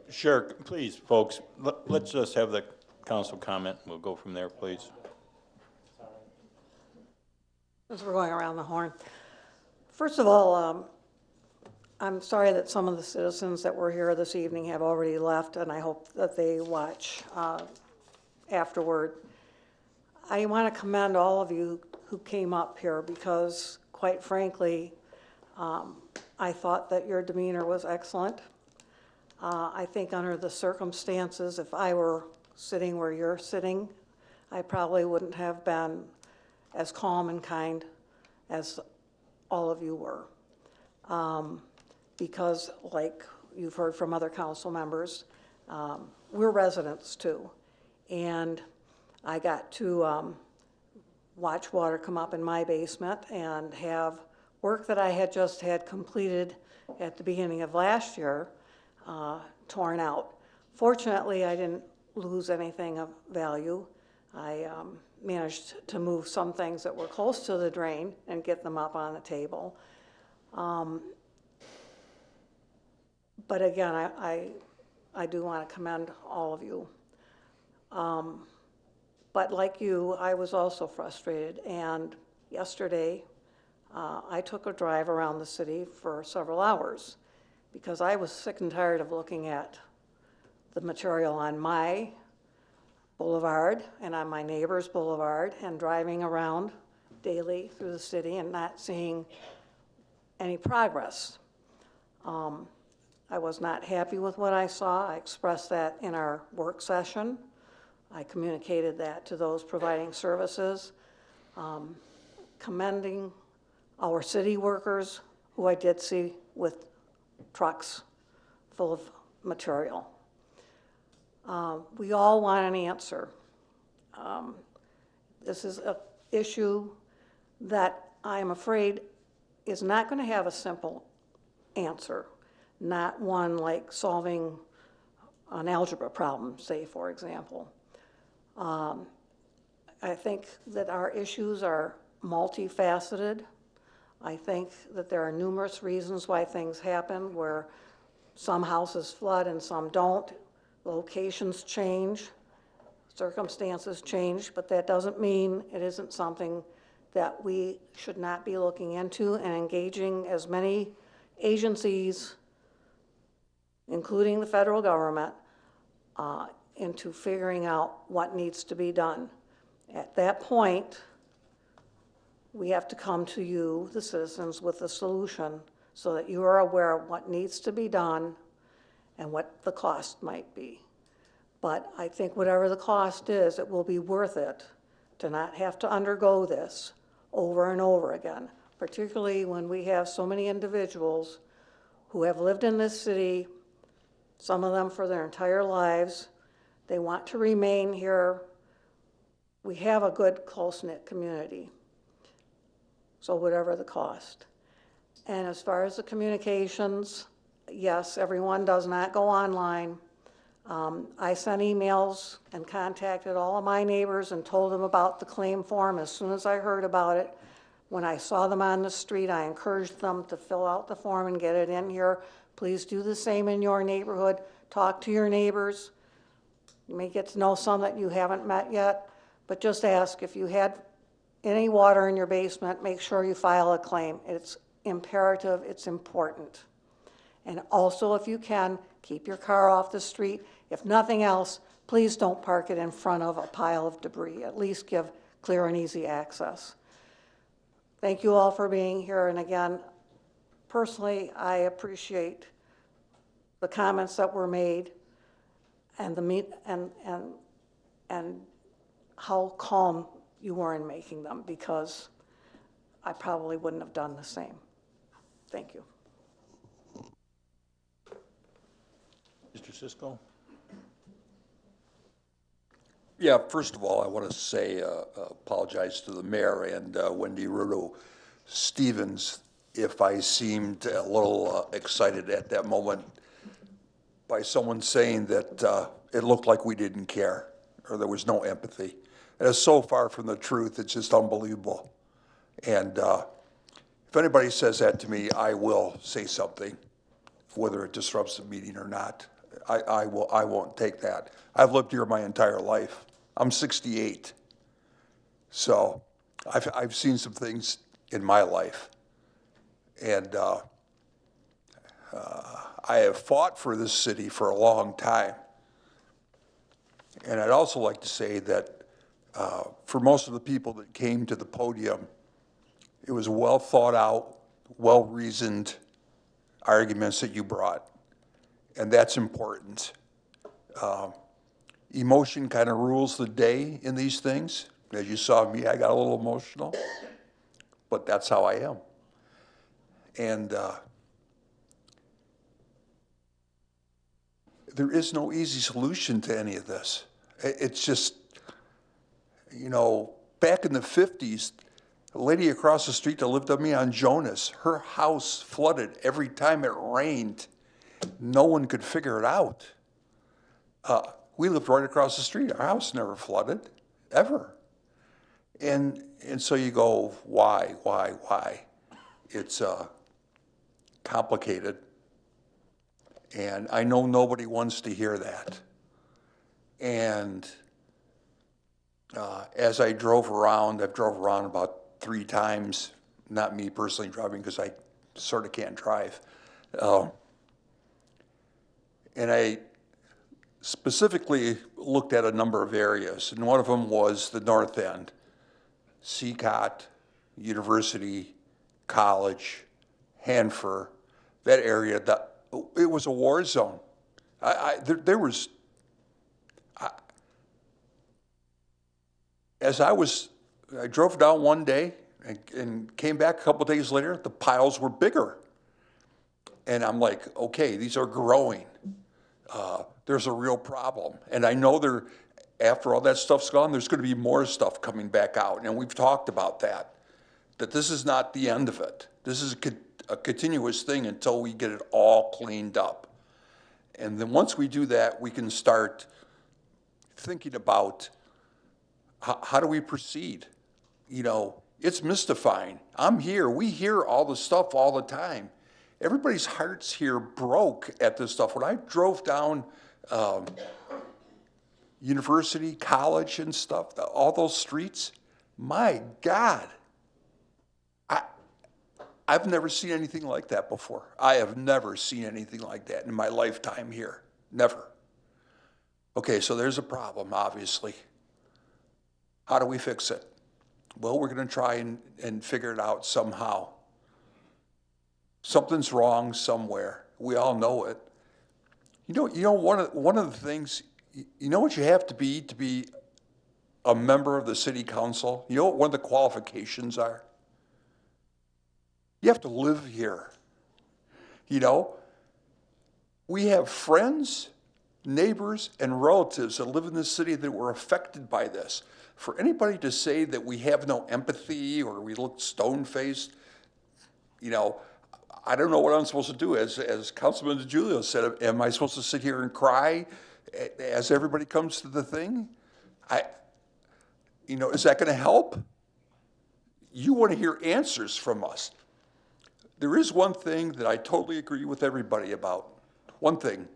S1: Sure, please, folks, let's just have the council comment. We'll go from there, please.
S2: As we're going around the horn. First of all, I'm sorry that some of the citizens that were here this evening have already left, and I hope that they watch afterward. I want to commend all of you who came up here because, quite frankly, I thought that your demeanor was excellent. I think under the circumstances, if I were sitting where you're sitting, I probably wouldn't have been as calm and kind as all of you were. Because, like you've heard from other council members, we're residents too. And I got to watch water come up in my basement and have work that I had just had completed at the beginning of last year torn out. Fortunately, I didn't lose anything of value. I managed to move some things that were close to the drain and get them up on the table. But again, I do want to commend all of you. But like you, I was also frustrated, and yesterday, I took a drive around the city for several hours because I was sick and tired of looking at the material on my boulevard and on my neighbor's boulevard and driving around daily through the city and not seeing any progress. I was not happy with what I saw. I expressed that in our work session. I communicated that to those providing services, commending our city workers, who I did see with trucks full of material. We all want an answer. This is an issue that I'm afraid is not going to have a simple answer, not one like solving an algebra problem, say, for example. I think that our issues are multifaceted. I think that there are numerous reasons why things happen, where some houses flood and some don't. Locations change, circumstances change, but that doesn't mean it isn't something that we should not be looking into and engaging as many agencies, including the federal government, into figuring out what needs to be done. At that point, we have to come to you, the citizens, with a solution so that you are aware of what needs to be done and what the cost might be. But I think whatever the cost is, it will be worth it to not have to undergo this over and over again, particularly when we have so many individuals who have lived in this city, some of them for their entire lives. They want to remain here. We have a good, close-knit community. So whatever the cost. And as far as the communications, yes, everyone does not go online. I sent emails and contacted all of my neighbors and told them about the claim form as soon as I heard about it. When I saw them on the street, I encouraged them to fill out the form and get it in here. Please do the same in your neighborhood. Talk to your neighbors. You may get to know some that you haven't met yet, but just ask if you had any water in your basement, make sure you file a claim. It's imperative, it's important. And also, if you can, keep your car off the street. If nothing else, please don't park it in front of a pile of debris. At least give clear and easy access. Thank you all for being here. And again, personally, I appreciate the comments that were made and and how calm you were in making them, because I probably wouldn't have done the same. Thank you.
S1: Mr. Cisco?
S19: Yeah, first of all, I want to say, apologize to the mayor and Wendy Rudo Stevens if I seemed a little excited at that moment by someone saying that it looked like we didn't care or there was no empathy. It is so far from the truth, it's just unbelievable. And if anybody says that to me, I will say something, whether it disrupts the meeting or not. I won't take that. I've lived here my entire life. I'm 68. So I've seen some things in my life. And I have fought for this city for a long time. And I'd also like to say that for most of the people that came to the podium, it was well thought out, well-reasoned arguments that you brought. And that's important. Emotion kind of rules the day in these things. As you saw me, I got a little emotional, but that's how I am. And there is no easy solution to any of this. It's just, you know, back in the 50s, a lady across the street that lived with me on Jonas, her house flooded every time it rained. No one could figure it out. We lived right across the street. Our house never flooded, ever. And so you go, why? It's complicated. And I know nobody wants to hear that. And As I drove around, I've drove around about 3 times, not me personally driving because I sort of can't drive. And I specifically looked at a number of areas, and one of them was the north end, Seacott, University, College, Hanford, that area, it was a war zone. I drove down one day and came back a couple days later, the piles were bigger. And I'm like, okay, these are growing. There's a real problem. And I know after all that stuff's gone, there's going to be more stuff coming back out. And we've talked about that this is not the end of it. This is a continuous thing until we get it all cleaned up. And then once we do that, we can start thinking about how do we proceed? You know, it's mystifying. I'm here. We hear all the stuff all the time. Everybody's hearts here broke at this stuff. When I drove down University, College and stuff, all those streets, my God, I've never seen anything like that before. I have never seen anything like that in my lifetime here. Never. Okay, so there's a problem, obviously. How do we fix it? Well, we're going to try and figure it out somehow. Something's wrong somewhere. We all know it. You know, one of the things, you know what you have to be a member of the city council? You know what one of the qualifications are? You have to live here. You know, we have friends, neighbors, and relatives that live in this city that were affected by this. For anybody to say that we have no empathy or we look stone-faced, you know, I don't know what I'm supposed to do. As Councilman DeGiulio said, am I supposed to sit here and cry as everybody comes to the thing? You know, is that going to help? You want to hear answers from us. There is one thing that I totally agree with everybody about. One thing.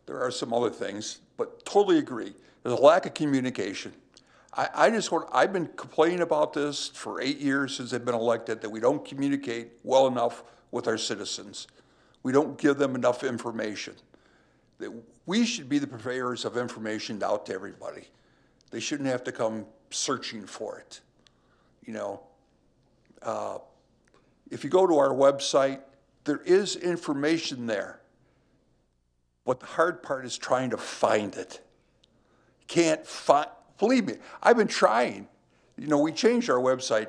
S19: There are some other things, but totally agree. There's a lack of communication. I've been complaining about this for 8 years since I've been elected, that we don't communicate well enough with our citizens. We don't give them enough information. That we should be the purveyors of information out to everybody. They shouldn't have to come searching for it. You know, if you go to our website, there is information there. But the hard part is trying to find it. Can't find, believe me, I've been trying. You know, we changed our website.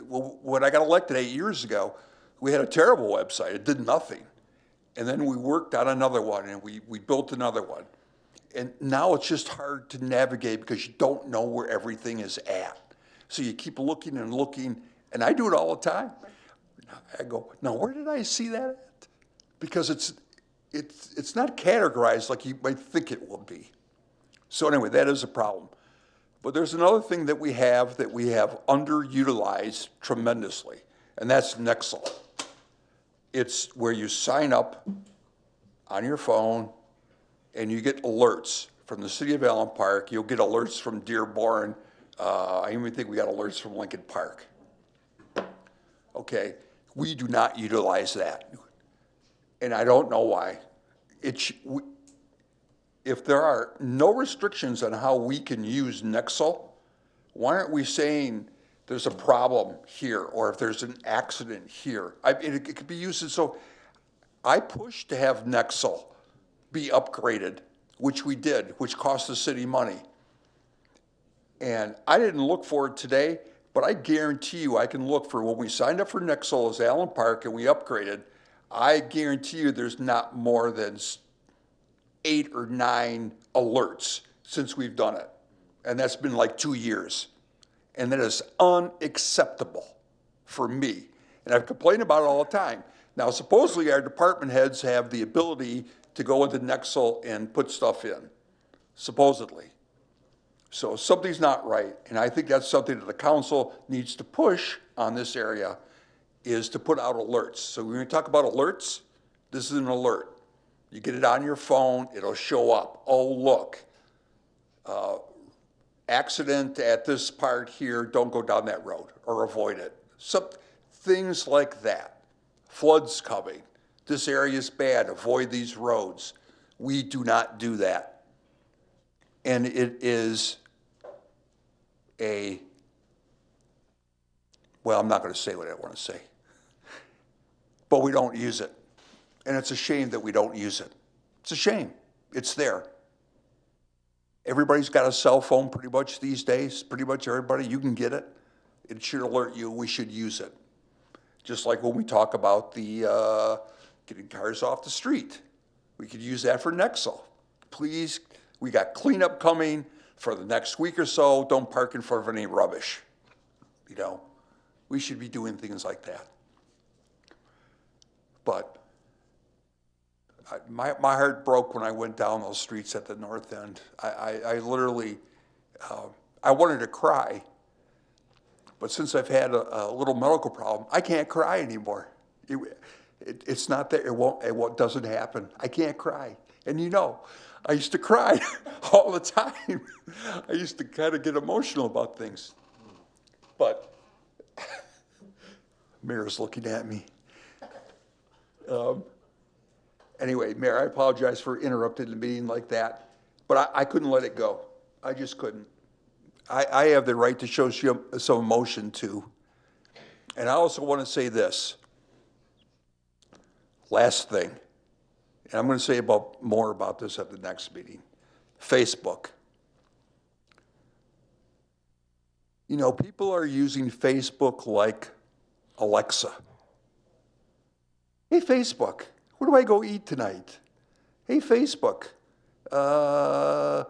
S19: When I got elected 8 years ago, we had a terrible website. It did nothing. And then we worked on another one, and we built another one. And now it's just hard to navigate because you don't know where everything is at. So you keep looking and looking, and I do it all the time. I go, now where did I see that at? Because it's not categorized like you might think it will be. So anyway, that is a problem. But there's another thing that we have underutilized tremendously, and that's Nexel. It's where you sign up on your phone and you get alerts from the city of Allen Park. You'll get alerts from Dearborn. I even think we got alerts from Lincoln Park. Okay, we do not utilize that. And I don't know why. If there are no restrictions on how we can use Nexel, why aren't we saying there's a problem here, or if there's an accident here? It could be used. So I pushed to have Nexel be upgraded, which we did, which cost the city money. And I didn't look for it today, but I guarantee you I can look for when we signed up for Nexel as Allen Park and we upgraded, I guarantee you there's not more than 8 or 9 alerts since we've done it. And that's been like 2 years. And that is unacceptable for me. And I've complained about it all the time. Now, supposedly our department heads have the ability to go into Nexel and put stuff in, supposedly. So something's not right. And I think that's something that the council needs to push on this area, is to put out alerts. So when we talk about alerts, this is an alert. You get it on your phone, it'll show up. Oh, look, accident at this part here, don't go down that road or avoid it. Some things like that. Floods coming. This area is bad. Avoid these roads. We do not do that. And it is well, I'm not going to say what I want to say. But we don't use it. And it's a shame that we don't use it. It's a shame. It's there. Everybody's got a cell phone pretty much these days. Pretty much everybody. You can get it. It should alert you. We should use it. Just like when we talk about the getting cars off the street. We could use that for Nexel. Please, we got cleanup coming for the next week or so. Don't park in front of any rubbish. You know, we should be doing things like that. But my heart broke when I went down those streets at the north end. I literally, I wanted to cry. But since I've had a little medical problem, I can't cry anymore. It's not that it doesn't happen. I can't cry. And you know, I used to cry all the time. I used to kind of get emotional about things. But Mayor's looking at me. Anyway, Mayor, I apologize for interrupting the meeting like that, but I couldn't let it go. I just couldn't. I have the right to show some emotion too. And I also want to say this. Last thing, and I'm going to say more about this at the next meeting. Facebook. You know, people are using Facebook like Alexa. Hey, Facebook, where do I go eat tonight? Hey, Facebook, I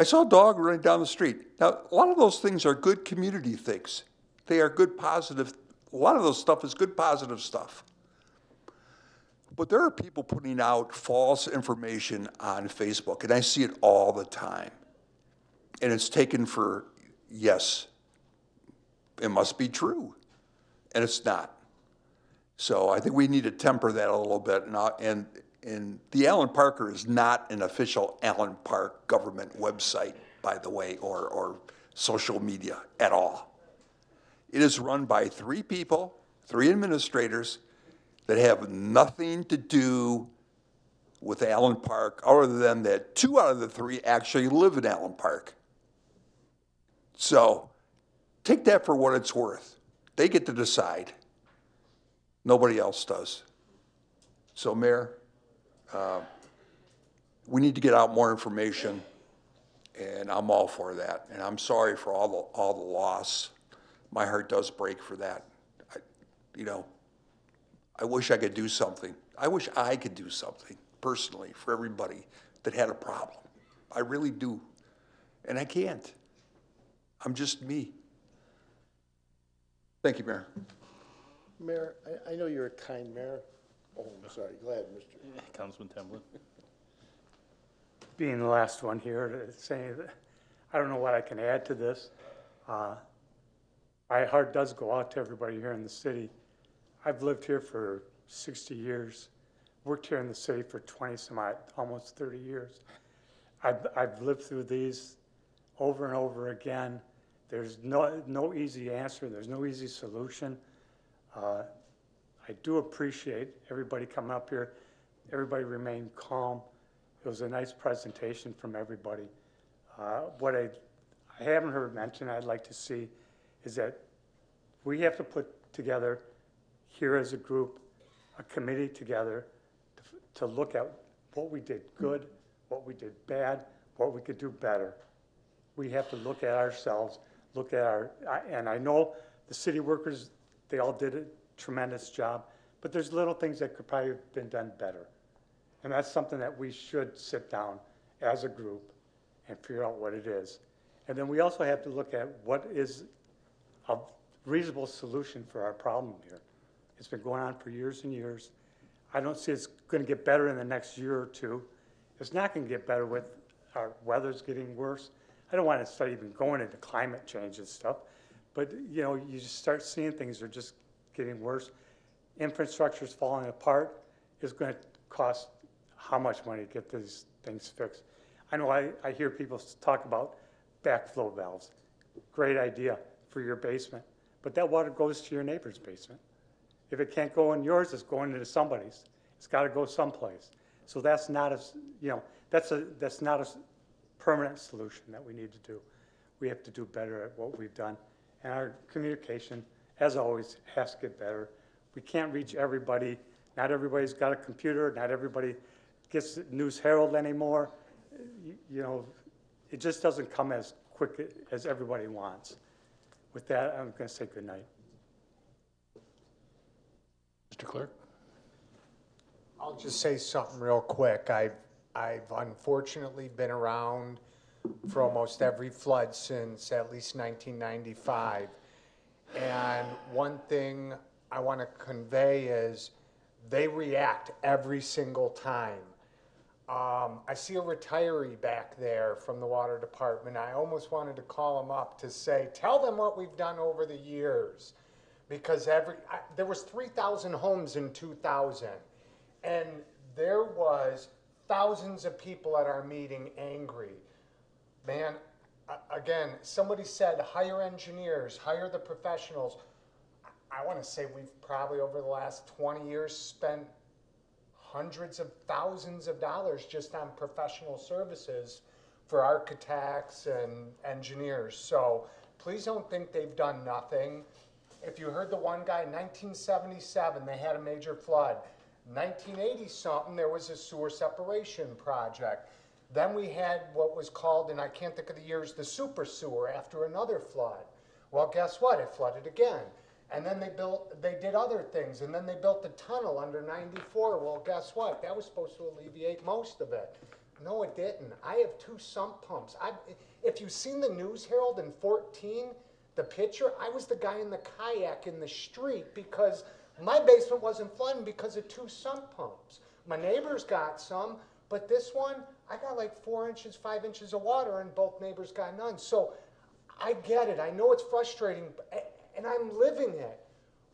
S19: saw a dog running down the street. Now, a lot of those things are good community things. They are good, positive. A lot of those stuff is good, positive stuff. But there are people putting out false information on Facebook, and I see it all the time. And it's taken for, yes, it must be true, and it's not. So I think we need to temper that a little bit. And the Allen Parker is not an official Allen Park government website, by the way, or social media at all. It is run by 3 people, 3 administrators that have nothing to do with Allen Park, other than that 2 out of the 3 actually live in Allen Park. So take that for what it's worth. They get to decide. Nobody else does. So, Mayor, we need to get out more information, and I'm all for that. And I'm sorry for all the loss. My heart does break for that. I wish I could do something. I wish I could do something personally for everybody that had a problem. I really do. And I can't. I'm just me. Thank you, Mayor.
S14: Mayor, I know you're a kind mayor. Oh, I'm sorry. Go ahead, Mr.
S1: Councilman Templin.
S20: Being the last one here to say that I don't know what I can add to this. My heart does go out to everybody here in the city. I've lived here for 60 years, worked here in the city for 20-some-odd, almost 30 years. I've lived through these over and over again. There's no easy answer. There's no easy solution. I do appreciate everybody coming up here. Everybody remained calm. It was a nice presentation from everybody. What I haven't heard mentioned I'd like to see is that we have to put together here as a group, a committee together to look at what we did good, what we did bad, what we could do better. We have to look at ourselves, look at and I know the city workers, they all did a tremendous job, but there's little things that could probably have been done better. And that's something that we should sit down as a group and figure out what it is. And then we also have to look at what is a reasonable solution for our problem here. It's been going on for years and years. I don't see it's going to get better in the next year or 2. It's not going to get better with our weather's getting worse. I don't want to start even going into climate change and stuff, but you just start seeing things are just getting worse. Infrastructure's falling apart. It's going to cost how much money to get these things fixed. I know I hear people talk about backflow valves. Great idea for your basement, but that water goes to your neighbor's basement. If it can't go in yours, it's going into somebody's. It's got to go someplace. So that's not a, you know, that's not a permanent solution that we need to do. We have to do better at what we've done. And our communication, as always, has to get better. We can't reach everybody. Not everybody's got a computer. Not everybody gets the News Herald anymore. You know, it just doesn't come as quick as everybody wants. With that, I'm going to say good night.
S1: Mr. Clerk?
S3: I'll just say something real quick. I've unfortunately been around for almost every flood since at least 1995. And one thing I want to convey is they react every single time. I see a retiree back there from the water department. I almost wanted to call him up to say, tell them what we've done over the years. Because there was 3,000 homes in 2000. And there was thousands of people at our meeting angry. Man, again, somebody said hire engineers, hire the professionals. I want to say we've probably over the last 20 years spent hundreds of thousands of dollars just on professional services for architects and engineers. So please don't think they've done nothing. If you heard the one guy, 1977, they had a major flood. 1980 something, there was a sewer separation project. Then we had what was called, and I can't think of the years, the super sewer after another flood. Well, guess what? It flooded again. And then they did other things, and then they built the tunnel under 94. Well, guess what? That was supposed to alleviate most of it. No, it didn't. I have 2 sump pumps. If you've seen the News Herald in 14, the picture, I was the guy in the kayak in the street because my basement wasn't flooding because of 2 sump pumps. My neighbors got some, but this one, I got like 4 inches, 5 inches of water, and both neighbors got none. So I get it. I know it's frustrating, and I'm living it.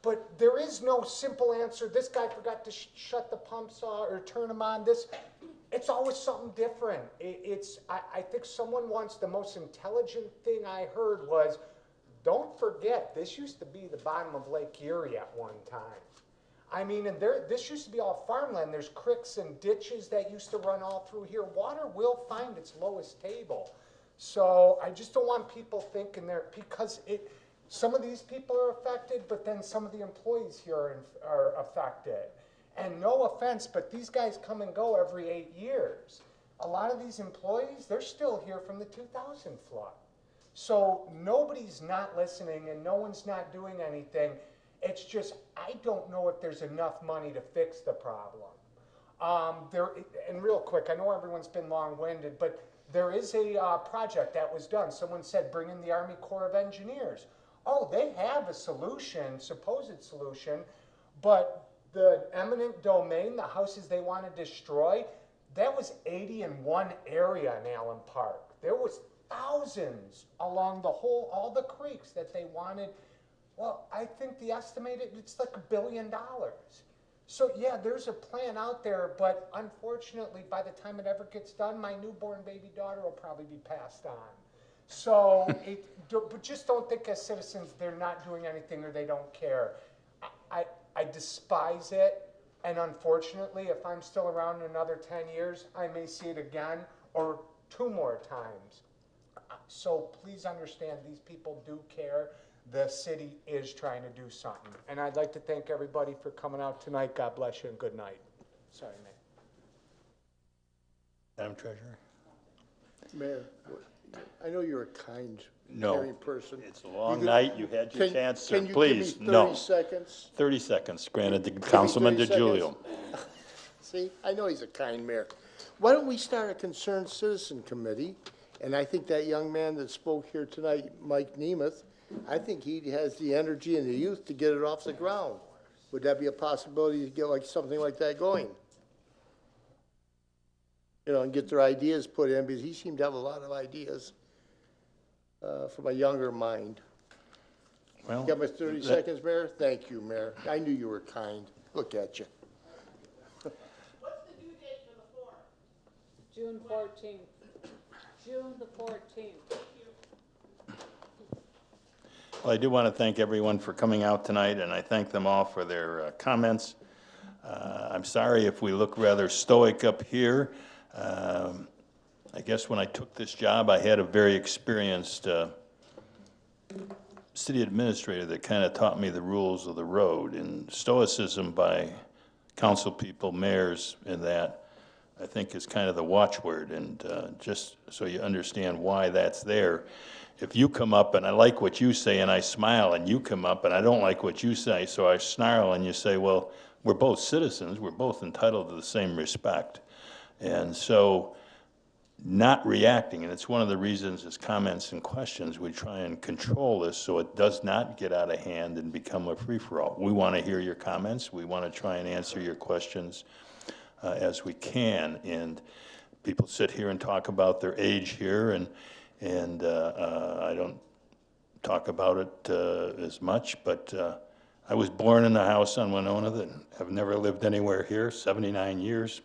S3: But there is no simple answer. This guy forgot to shut the pumps off or turn them on. It's always something different. I think someone once, the most intelligent thing I heard was, don't forget, this used to be the bottom of Lake Erie at one time. I mean, and this used to be all farmland. There's creeks and ditches that used to run all through here. Water will find its lowest table. So I just don't want people thinking because some of these people are affected, but then some of the employees here are affected. And no offense, but these guys come and go every 8 years. A lot of these employees, they're still here from the 2000 flood. So nobody's not listening and no one's not doing anything. It's just, I don't know if there's enough money to fix the problem. And real quick, I know everyone's been long-winded, but there is a project that was done. Someone said, bring in the Army Corps of Engineers. Oh, they have a solution, supposed solution, but the eminent domain, the houses they want to destroy, that was 80 in one area in Allen Park. There was thousands along all the creeks that they wanted. Well, I think the estimated, it's like $1 billion. So yeah, there's a plan out there, but unfortunately, by the time it ever gets done, my newborn baby daughter will probably be passed on. So, but just don't think as citizens they're not doing anything or they don't care. I despise it, and unfortunately, if I'm still around in another 10 years, I may see it again or 2 more times. So please understand, these people do care. The city is trying to do something. And I'd like to thank everybody for coming out tonight. God bless you and good night. Sorry, Mayor.
S1: Madam Treasurer?
S14: Mayor, I know you're a kind, caring person.
S1: It's a long night. You had your chance, sir.
S14: Can you
S1: Please,
S14: give me 30
S1: no.
S14: seconds?
S1: 30 seconds, granted to Councilman
S14: 30
S1: DiGiulio.
S14: See, I know he's a kind mayor. Why don't we start a concerned citizen committee? And I think that young man that spoke here tonight, Mike Nemeth, I think he has the energy and the youth to get it off the ground. Would that be a possibility to get like something like that going? You know, and get their ideas put in, because he seemed to have a lot of ideas from a younger mind.
S1: Well,
S14: You got my 30 seconds, Mayor? Thank you, Mayor. I knew you were kind. Look at you.
S6: What's the due date for the form?
S16: June 14th. June the 14th.
S1: Well, I do want to thank everyone for coming out tonight, and I thank them all for their comments. I'm sorry if we look rather stoic up here. I guess when I took this job, I had a very experienced city administrator that kind of taught me the rules of the road. And stoicism by council people, mayors, and that, I think is kind of the watchword. And just so you understand why that's there, if you come up and I like what you say and I smile, and you come up and I don't like what you say, so I snarl, and you say, well, we're both citizens, we're both entitled to the same respect. And so not reacting, and it's one of the reasons as comments and questions we try and control this so it does not get out of hand and become a free-for-all. We want to hear your comments, we want to try and answer your questions as we can, and people sit here and talk about their age here, and I don't talk about it as much, but I was born in the house on Winona that have never lived anywhere here, 79 years.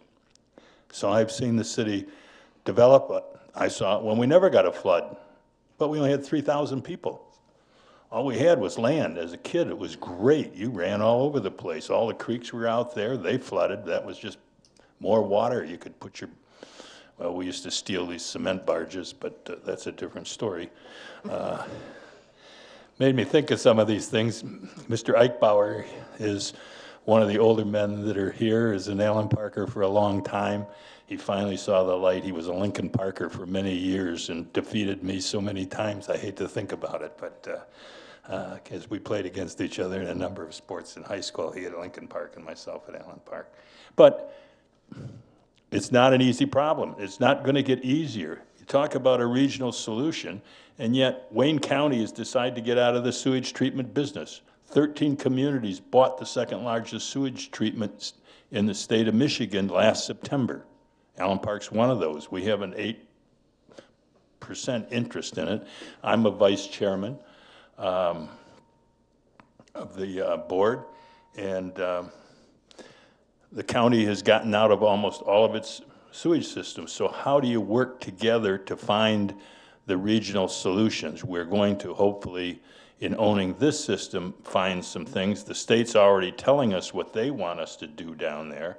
S1: So I've seen the city develop. I saw it when we never got a flood, but we only had 3,000 people. All we had was land. As a kid, it was great. You ran all over the place. All the creeks were out there. They flooded. That was just more water. You could put your, well, we used to steal these cement barges, but that's a different story. Made me think of some of these things. Mr. Eichbauer is one of the older men that are here, is an Allen Parker for a long time. He finally saw the light. He was a Lincoln Parker for many years and defeated me so many times. I hate to think about it, but because we played against each other in a number of sports in high school. He at Lincoln Park and myself at Allen Park. But it's not an easy problem. It's not going to get easier. You talk about a regional solution, and yet Wayne County has decided to get out of the sewage treatment business. 13 communities bought the second largest sewage treatment in the state of Michigan last September. Allen Park's one of those. We have an 8% interest in it. I'm a vice chairman of the board, and the county has gotten out of almost all of its sewage systems. So how do you work together to find the regional solutions? We're going to hopefully, in owning this system, find some things. The state's already telling us what they want us to do down there,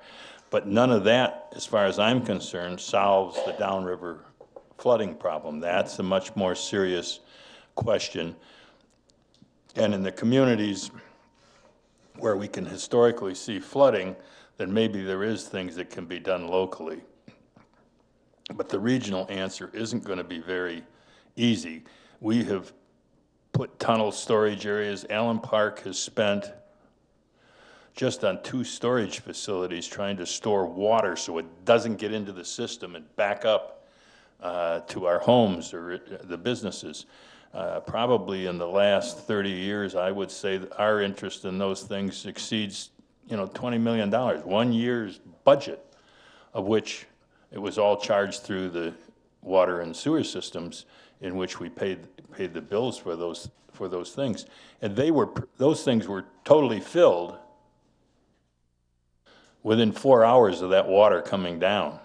S1: but none of that, as far as I'm concerned, solves the downriver flooding problem. That's a much more serious question. And in the communities where we can historically see flooding, then maybe there is things that can be done locally. But the regional answer isn't going to be very easy. We have put tunnel storage areas. Allen Park has spent just on 2 storage facilities trying to store water so it doesn't get into the system and back up to our homes or the businesses. Probably in the last 30 years, I would say that our interest in those things exceeds, $20 million, 1 year's budget, of which it was all charged through the water and sewer systems, in which we paid the bills for those things, and those things were totally filled within 4 hours of that water coming down.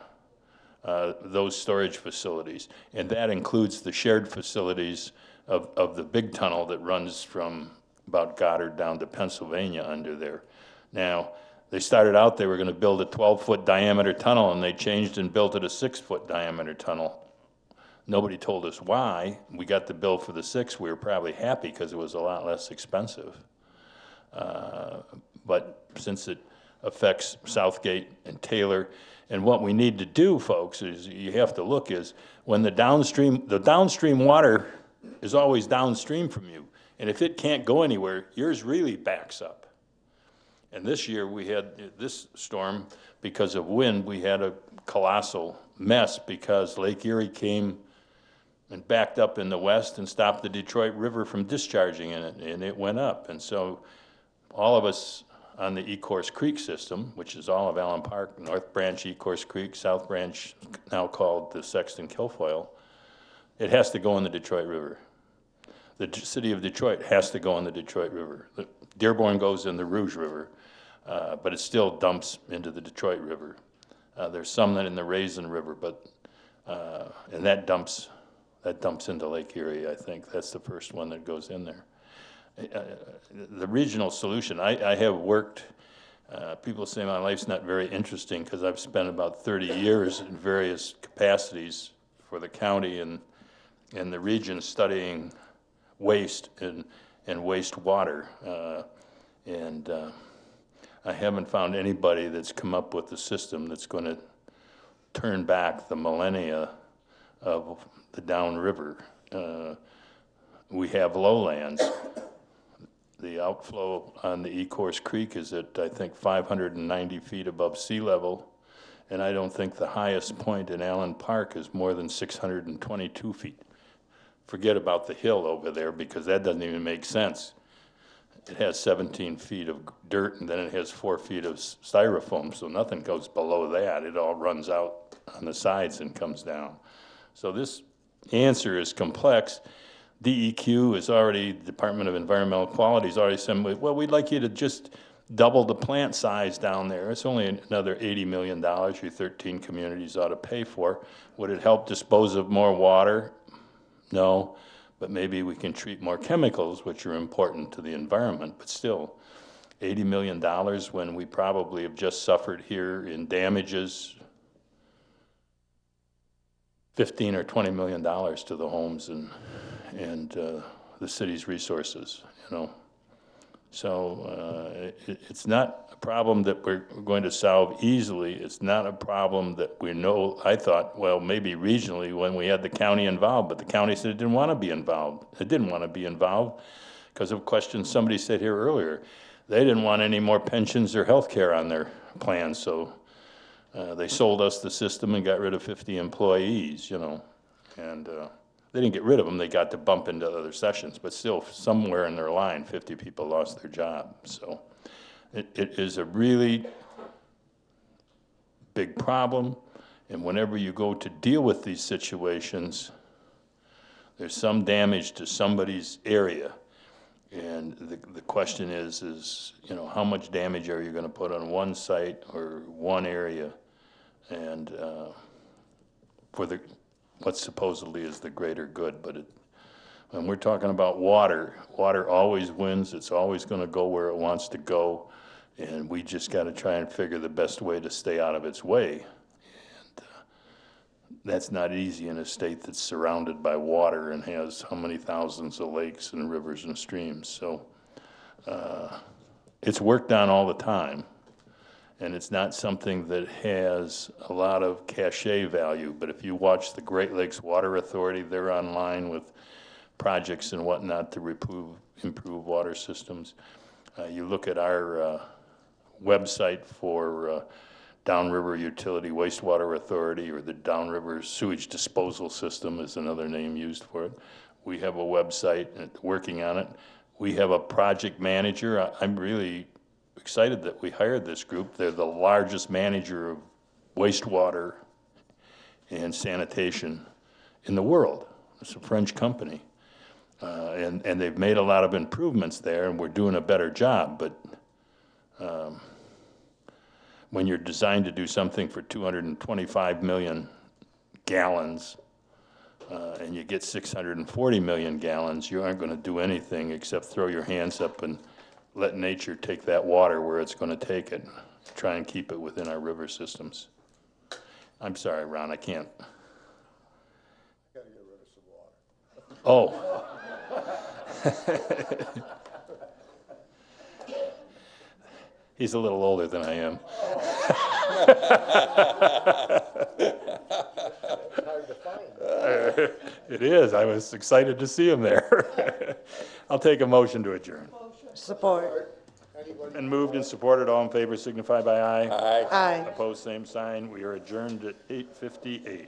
S1: Those storage facilities, and that includes the shared facilities of the big tunnel that runs from about Goddard down to Pennsylvania under there. Now, they started out, they were going to build a 12-foot diameter tunnel, and they changed and built it a 6-foot diameter tunnel. Nobody told us why. We got the bill for the 6. We were probably happy because it was a lot less expensive. But since it affects Southgate and Taylor, and what we need to do, folks, is you have to look is when the downstream water is always downstream from you. And if it can't go anywhere, yours really backs up. And this year we had this storm, because of wind, we had a colossal mess because Lake Erie came and backed up in the west and stopped the Detroit River from discharging in it, and it went up. And so all of us on the Ecorse Creek system, which is all of Allen Park, North Branch, Ecorse Creek, South Branch, now called the Sexton Kilfoyle, it has to go in the Detroit River. The city of Detroit has to go in the Detroit River. Dearborn goes in the Rouge River, but it still dumps into the Detroit River. There's some that in the Raisin River, but and that dumps into Lake Erie. I think that's the first one that goes in there. the regional solution, I have worked, people say my life's not very interesting because I've spent about 30 years in various capacities for the county and the region studying waste and wastewater. I haven't found anybody that's come up with a system that's going to turn back the millennia of the downriver. We have lowlands. The outflow on the Ecorse Creek is at, I think, 590 feet above sea level, and I don't think the highest point in Allen Park is more than 622 feet. Forget about the hill over there, because that doesn't even make sense. It has 17 feet of dirt, and then it has 4 feet of styrofoam, so nothing goes below that. It all runs out on the sides and comes down. So this answer is complex. DEQ is already, Department of Environmental Quality is already saying, well, we'd like you to just double the plant size down there. It's only another $80 million your 13 communities ought to pay for. Would it help dispose of more water? No, but maybe we can treat more chemicals, which are important to the environment, but still, $80 million when we probably have just suffered here in damages, $15 or $20 million to the homes and the city's resources, you know. So it's not a problem that we're going to solve easily. It's not a problem that we know. I thought, well, maybe regionally when we had the county involved, but the county said it didn't want to be involved. It didn't want to be involved because of questions somebody said here earlier. They didn't want any more pensions or health care on their plans, so they sold us the system and got rid of 50 employees, you know, and they didn't get rid of them. They got to bump into other sessions, but still somewhere in their line, 50 people lost their job. So it is a really big problem, and whenever you go to deal with these situations, there's some damage to somebody's area. And the question is, you know, how much damage are you going to put on one site or one area? And for what supposedly is the greater good, but when we're talking about water, water always wins. It's always going to go where it wants to go, and we just got to try and figure the best way to stay out of its way. And that's not easy in a state that's surrounded by water and has how many thousands of lakes and rivers and streams. So it's worked on all the time. And it's not something that has a lot of cachet value, but if you watch the Great Lakes Water Authority, they're online with projects and whatnot to improve water systems. You look at our website for Downriver Utility Wastewater Authority, or the Downriver Sewage Disposal System is another name used for it. We have a website working on it. We have a project manager. I'm really excited that we hired this group. They're the largest manager of wastewater and sanitation in the world. It's a French company. And they've made a lot of improvements there, and we're doing a better job. But when you're designed to do something for 225 million gallons, and you get 640 million gallons, you aren't going to do anything except throw your hands up and let nature take that water where it's going to take it. Try and keep it within our river systems. I'm sorry, Ron, I can't.
S14: I gotta get rid of some water.
S1: Oh. He's a little older than I am.
S14: It's hard to find.
S1: It is. I was excited to see him there. I'll take a motion to adjourn.
S15: Support.
S1: And moved and supported. All in favor signify by aye.
S15: Aye.
S1: Opposed, same sign. We are adjourned at 8:58.